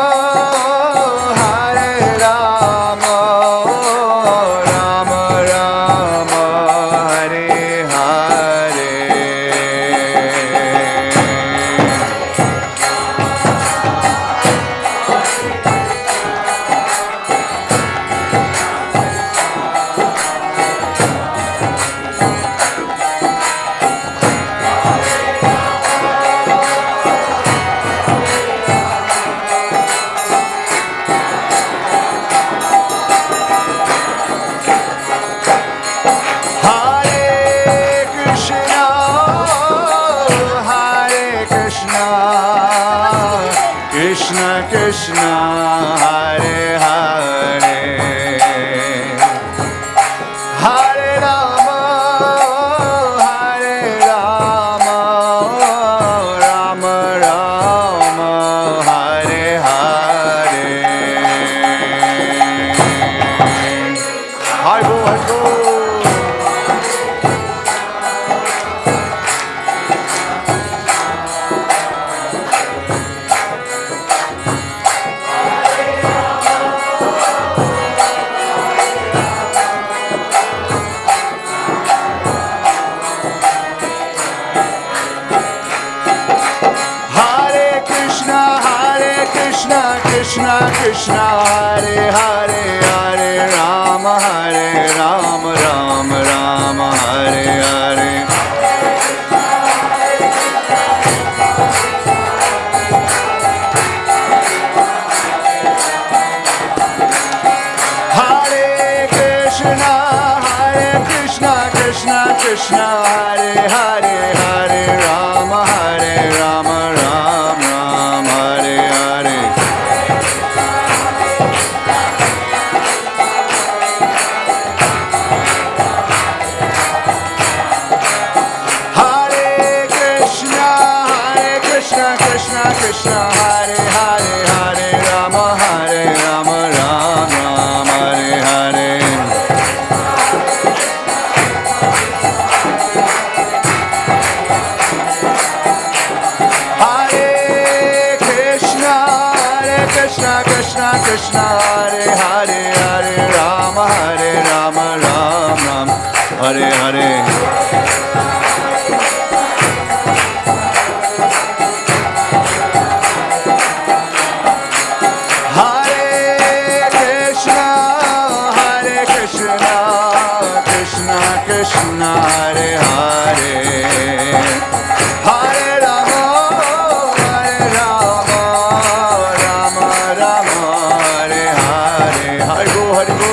Speaker 19: Hare Rama, Rama Rama, Hare Hare. Krishna Krishna, Hare Hare, Hare Rama, Hare Rama, Rama Rama, Hare Hare. Hi Bo, hi Bo. Krishna Krishna, Hare Hare, Hare Rama, Hare Rama, Rama Rama, Hare Hare. Hare Krishna, Krishna Krishna, Hare Hare, Hare Rama, Hare Rama, Ram Ram, Hare Hare. Krishna Krishna, Hare Hare, Hare Rama, Hare Rama, Ram Ram, Hare Hare. Hare Krishna, Krishna Krishna, Hare Hare, Hare Rama, Hare Rama, Ram Ram, Hare Hare. Krishna Krishna Hare Hare Hare Rama Rama Rama Hare Hare Hare Bo Hare Bo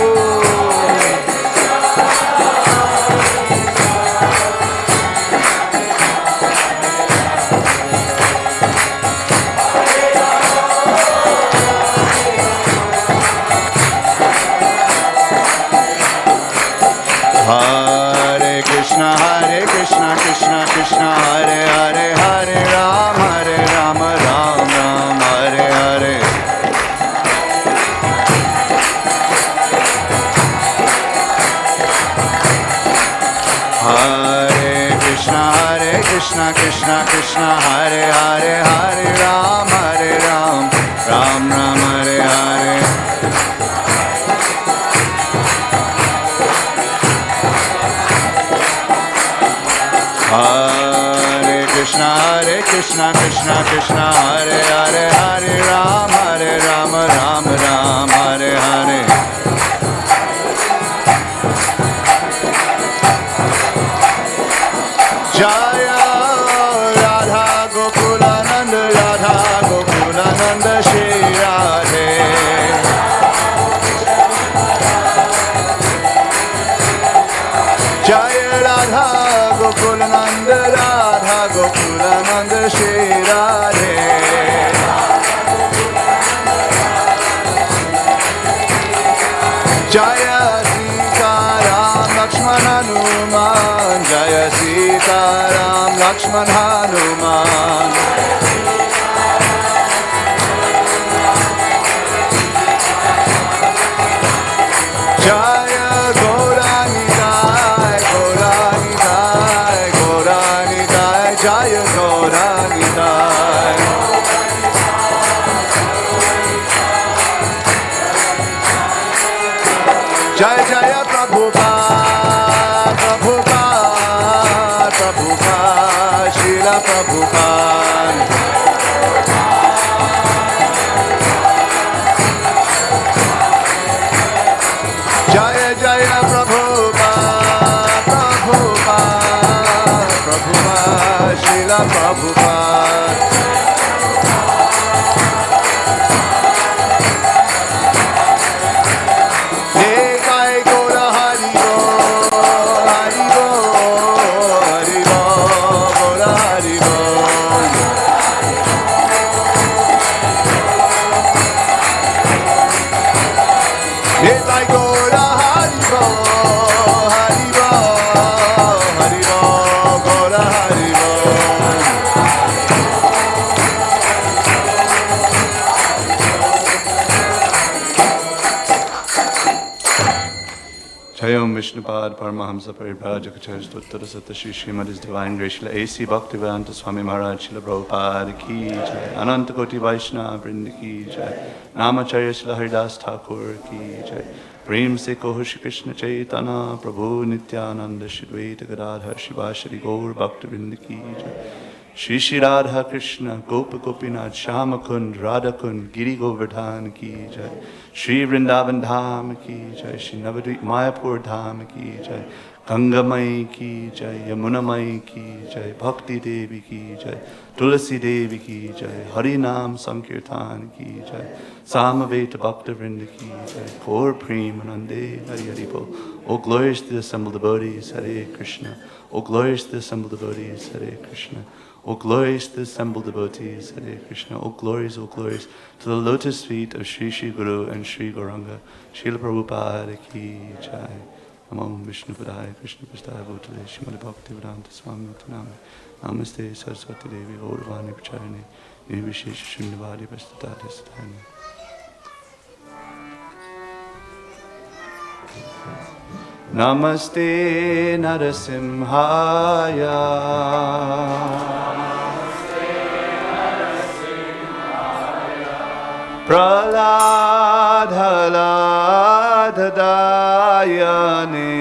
Speaker 19: Hare Krishna Krishna Krishna Hare Hare Hare Ram Ram Ram Hare Hare Hare Krishna Krishna Krishna Hare Hare Hare Ram Ram Ram Hare Hare Hare Krishna Krishna Krishna Hare Hare Hare Ram Ram Ram Hare Hare Jaya Radha Gokulananda Radha Gokulananda Shri Radhe Jaya Radha Gokulananda Radha Gokulananda Shri Radhe Jaya Sita Ram Lakshman Hanuman Jaya Sita Ram Lakshman Hanuman Jaya Gaurani Dai Gaurani Dai Gaurani Dai Jaya Gaurani Dai Jaya Jaya Prabhupada Prabhupada Prabhupada Srila Prabhupada Jaya Jaya Prabhupada Prabhupada Prabhupada Srila Prabhupada Nitai Gaura Hari Bol Hari Bol Hari Bol Gaura Hari Bol Nitai Gaura Hari Bol Hari Bol Hari Bol Gaura Hari Bol Jayam Vishnupad Paramahamsa Paribrajakacharis Tuttara Sata Shri Srimad Divine Grace Shila A.C. Bhaktivedanta Swami Maharaj Shila Prabhupada Ki Jai Ananta Koti Vaishnava Vrinda Ki Jai Namacharya Shila Haridas Thakur Ki Jai Prem Se Koho Shri Krishna Chaitanya Prabhu Nityananda Shri Dvaita Gadadhar Shiva Shri Gaur Bhakta Vrinda Ki Jai Shri Shri Radha Krishna Gopa Gopinath Shama Kund Radha Kund Giri Govardhan Ki Jai Shri Vrindavan Dham Ki Jai Shri Navadvip Mayapur Dham Ki Jai Ganga Mai Ki Jai Yamuna Mai Ki Jai Bhakti Devi Ki Jai Tulasi Devi Ki Jai Hari Nam Sankirtan Ki Jai Samaveta Bhakta Vrinda Ki Jai Gaur Premanande Hari Hari Bol. O glorious to the assembled devotees Hare Krishna. O glorious to the assembled devotees Hare Krishna. O glorious to the assembled devotees, Hare Krishna. O glorious to the lotus feet of Sri Sri Guru and Sri Gauranga. Srila Prabhupada Ki Jai. Namo Vishnu Padaya Krishna Prasthaya Bhutale Srimad Bhaktivedanta Swami Name. Namaste Saraswati Devi Gauravani Pracharane Nirvishesha Shunyavadi Prasthatati Sadhani. Namaste Narasimhaya. Praladhaladhadayane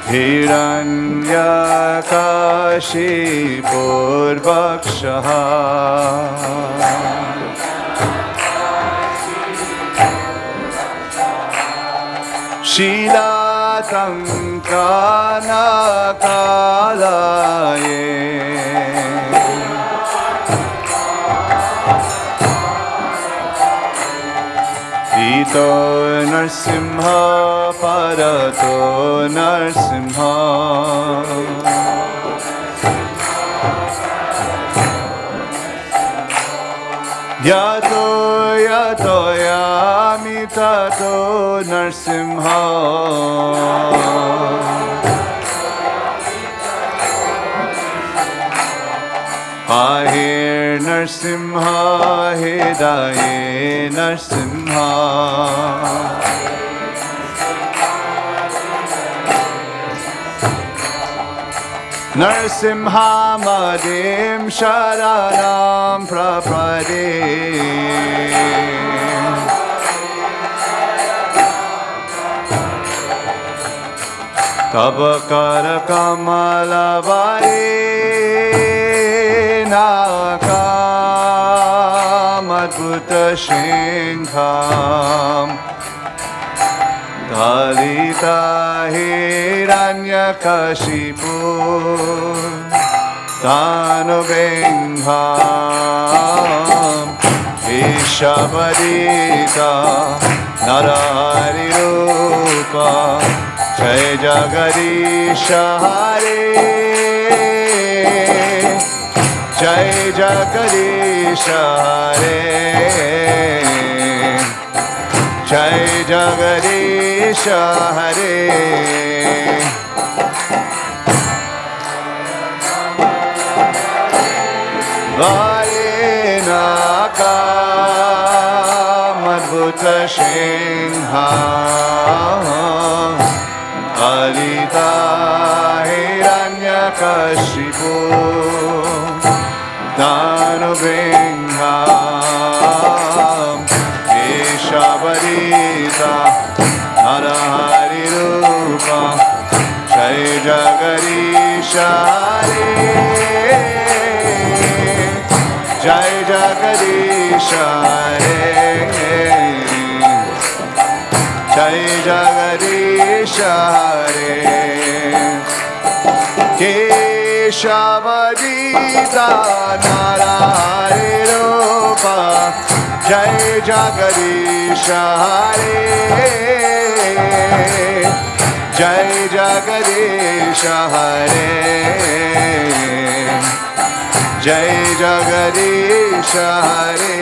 Speaker 19: Hiranyakashipurvakshaha Shilatam Kanakalaye Ito Narsimha Parato Narsimha Yato Yato Yamitato Narsimha Ahir Narsimha Hidaye Narsimha Narsimha Madim Sharanam Prapadim Tabakara Kamalavari Nakam Adbhuta Shingham Dalita Hiranyakashipu Tanubingham Ishabadita Narari Rupa Jai Jagadisha Hare Jai Jagadisha Hare Jai Jagadisha Hare Varenaka Madhuta Shingha Alita Hiranyakashipu Tanubingham Ishavarita Narahari Rupa Jai Jagadisha Hare Jai Jagadisha Hare Jai Jagadisha Hare Keshavadita Narahari Rupa Jai Jagadisha Hare Jai Jagadisha Hare Jai Jagadisha Hare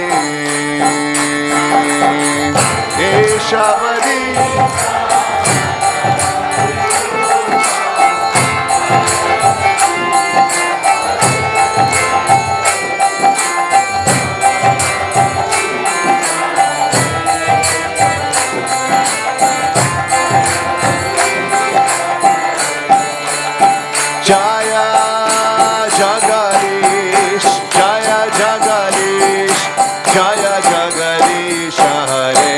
Speaker 19: Keshavadita Jaya Jagadish, Jaya Jagadish, Jaya Jagadish Hare.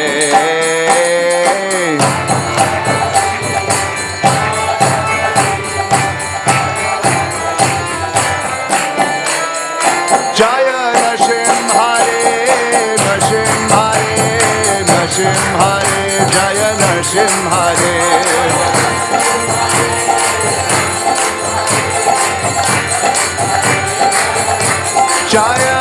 Speaker 19: Jaya Nashim Hare, Nashim Hare, Nashim Hare, Jaya Nashim Hare. Jaya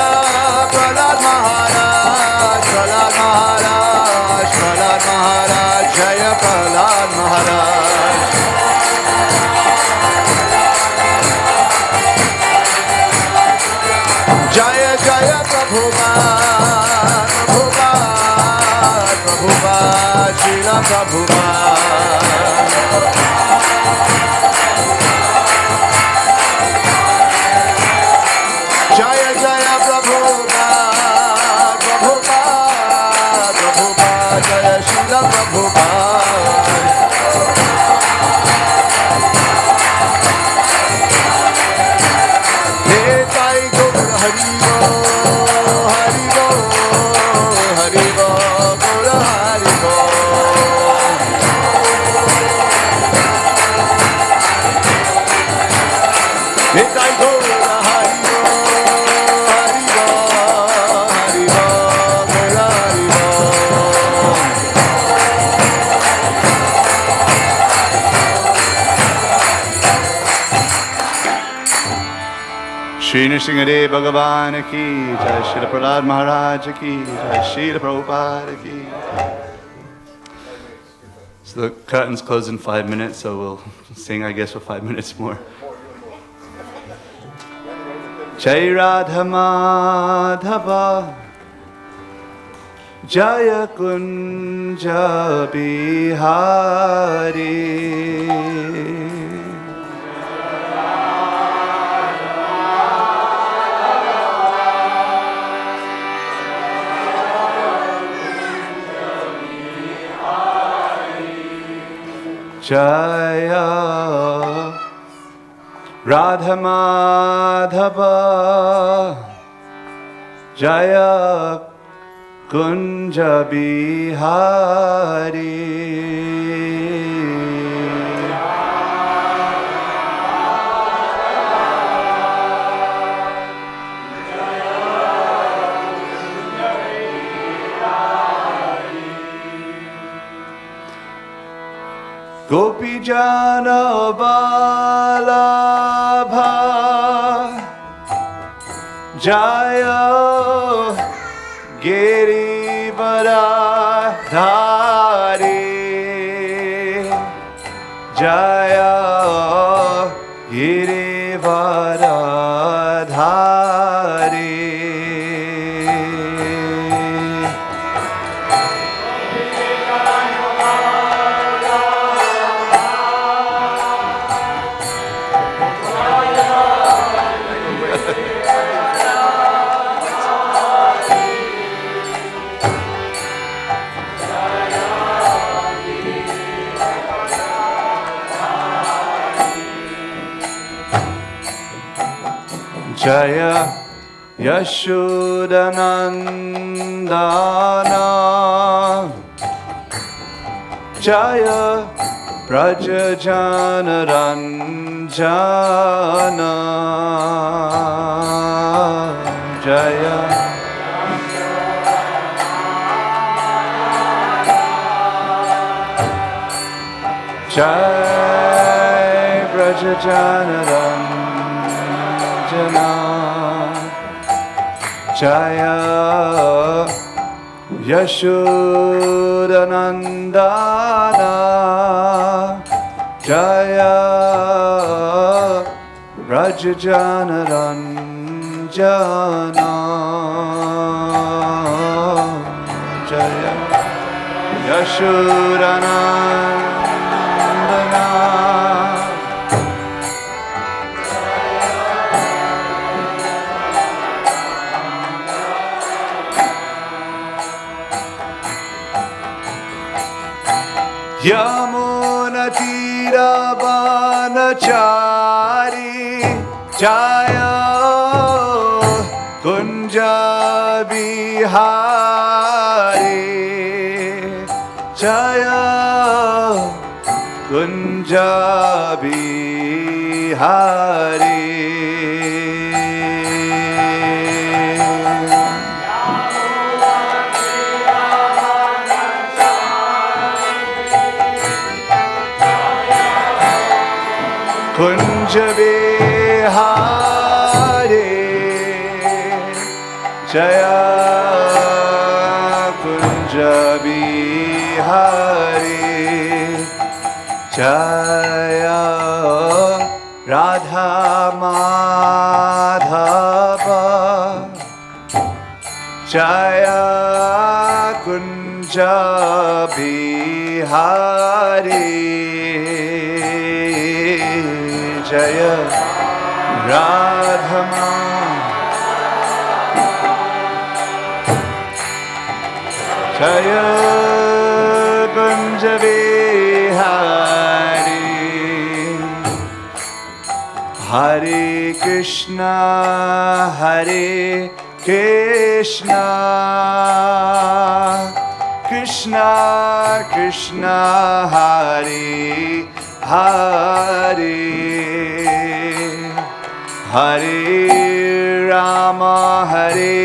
Speaker 19: Prahlad Maharaj, Prahlad Maharaj, Prahlad Maharaj, Jaya Prahlad Maharaj. Jaya Jaya Prabhupada, Prabhupada, Prabhupada, Srila Prabhupada. Jaya Jaya Prabhupada, Prabhupada, Prabhupada, Jaya Srila Prabhupada. Nitai Gaur Hari Bo, Hari Bo, Hari Bo, Gaur Hari Bo. Nitai Gaur Hari Bo, Hari Bo, Hari Bo, Gaur Hari Bo. Shri Nrsimhadev Bhagavan ki jai, Srila Prahlad Maharaj ki jai, Srila Prabhupada ki. So the curtains close in 5 minutes, so we'll sing, I guess, for 5 minutes more. Jai Radha Madhava Jaya Kunja Bihari. Jaya Radha Madhava Jaya Kunja Bihari. Gopi Jana Vallabha Jaya Girivardhari Jaya Girivardhari. Jaya Yashodanandana Jaya Brajajanaranjana Jaya Jai Brajajanaranjana Jaya Yashodanandana Jaya Brajajanaranjana Jaya Yashodanandana Yamuna Tira Vanachari Jaya Kunja Bihari Jaya Kunja Bihari. Kunja Bihari Jaya Kunja Bihari Jaya Radha Madhava Jaya Kunja Bihari Jaya Radha Jaya Kunja Bihari. Hare Krishna Hare Krishna Krishna Krishna Hare Hare Hare Rama Hare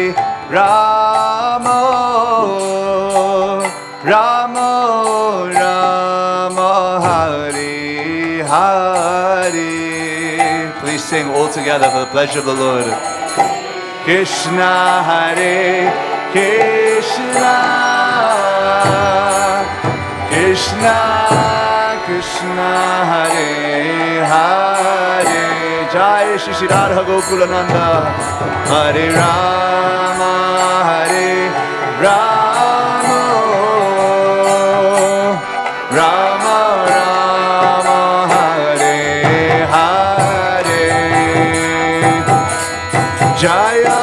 Speaker 19: Rama Rama Rama Hare Hare. Please sing all together for the pleasure of the Lord. Krishna Hare Krishna, Krishna Krishna Hare Hare, Jai Shri Shri Radha Gokulananda, Hare Rama Hare Rama, Rama Rama Hare Hare, Jaya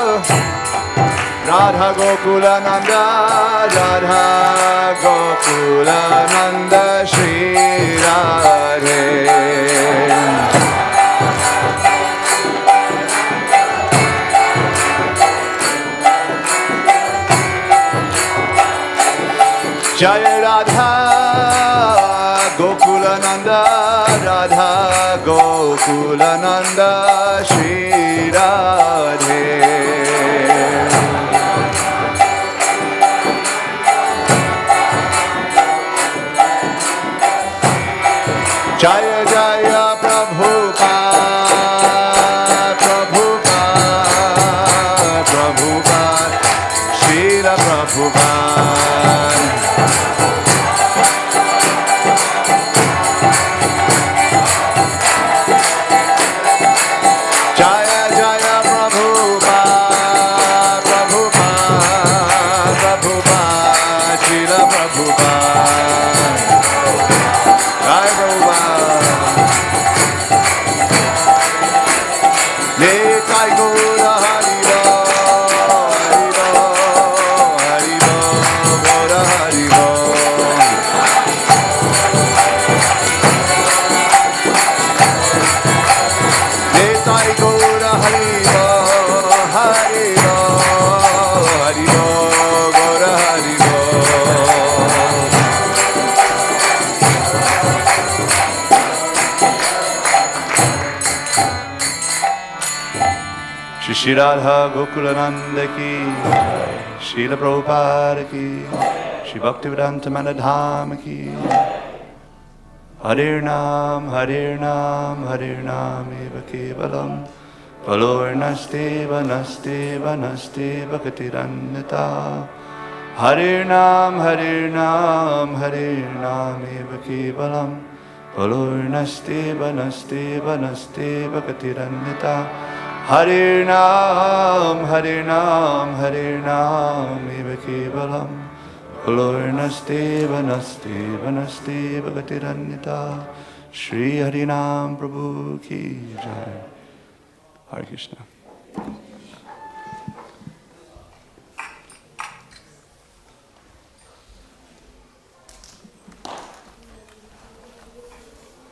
Speaker 19: Radha Gokulananda, Radha Gokulananda Shri Radhe. Jaya Radha Gokulananda, Radha Gokulananda Shri Radhe. Jaya Jaya Prabhupada, Prabhupada, Prabhupada, Srila Prabhupada. Jaya Jaya Prabhupada, Prabhupada, Prabhupada, Srila Prabhupada. Jai Prabhupada. Nitai Gaura Haribo, Haribo, Haribo, Gaura Haribo. Nitai Gaura Haribo, Haribo, Haribo, Gaura Haribo. Shri Radha Gokulananda ki, Srila Prabhupada ki, Shri Bhaktivedanta Manor ki. Hare Nam, Hare Nam, Hare Nam eva kevalam, Palornasteva Nasteva Nasteva Katirannata. Hare Nam, Hare Nam, Hare Nam eva kevalam, Palornasteva Nasteva Nasteva Katirannata. Hare Nam, Hare Nam, Hare Nam eva kevalam, Palornasteva Nasteva Nasteva Katirannata. Shri Harinam Prabhu ki jai. Hare Krishna.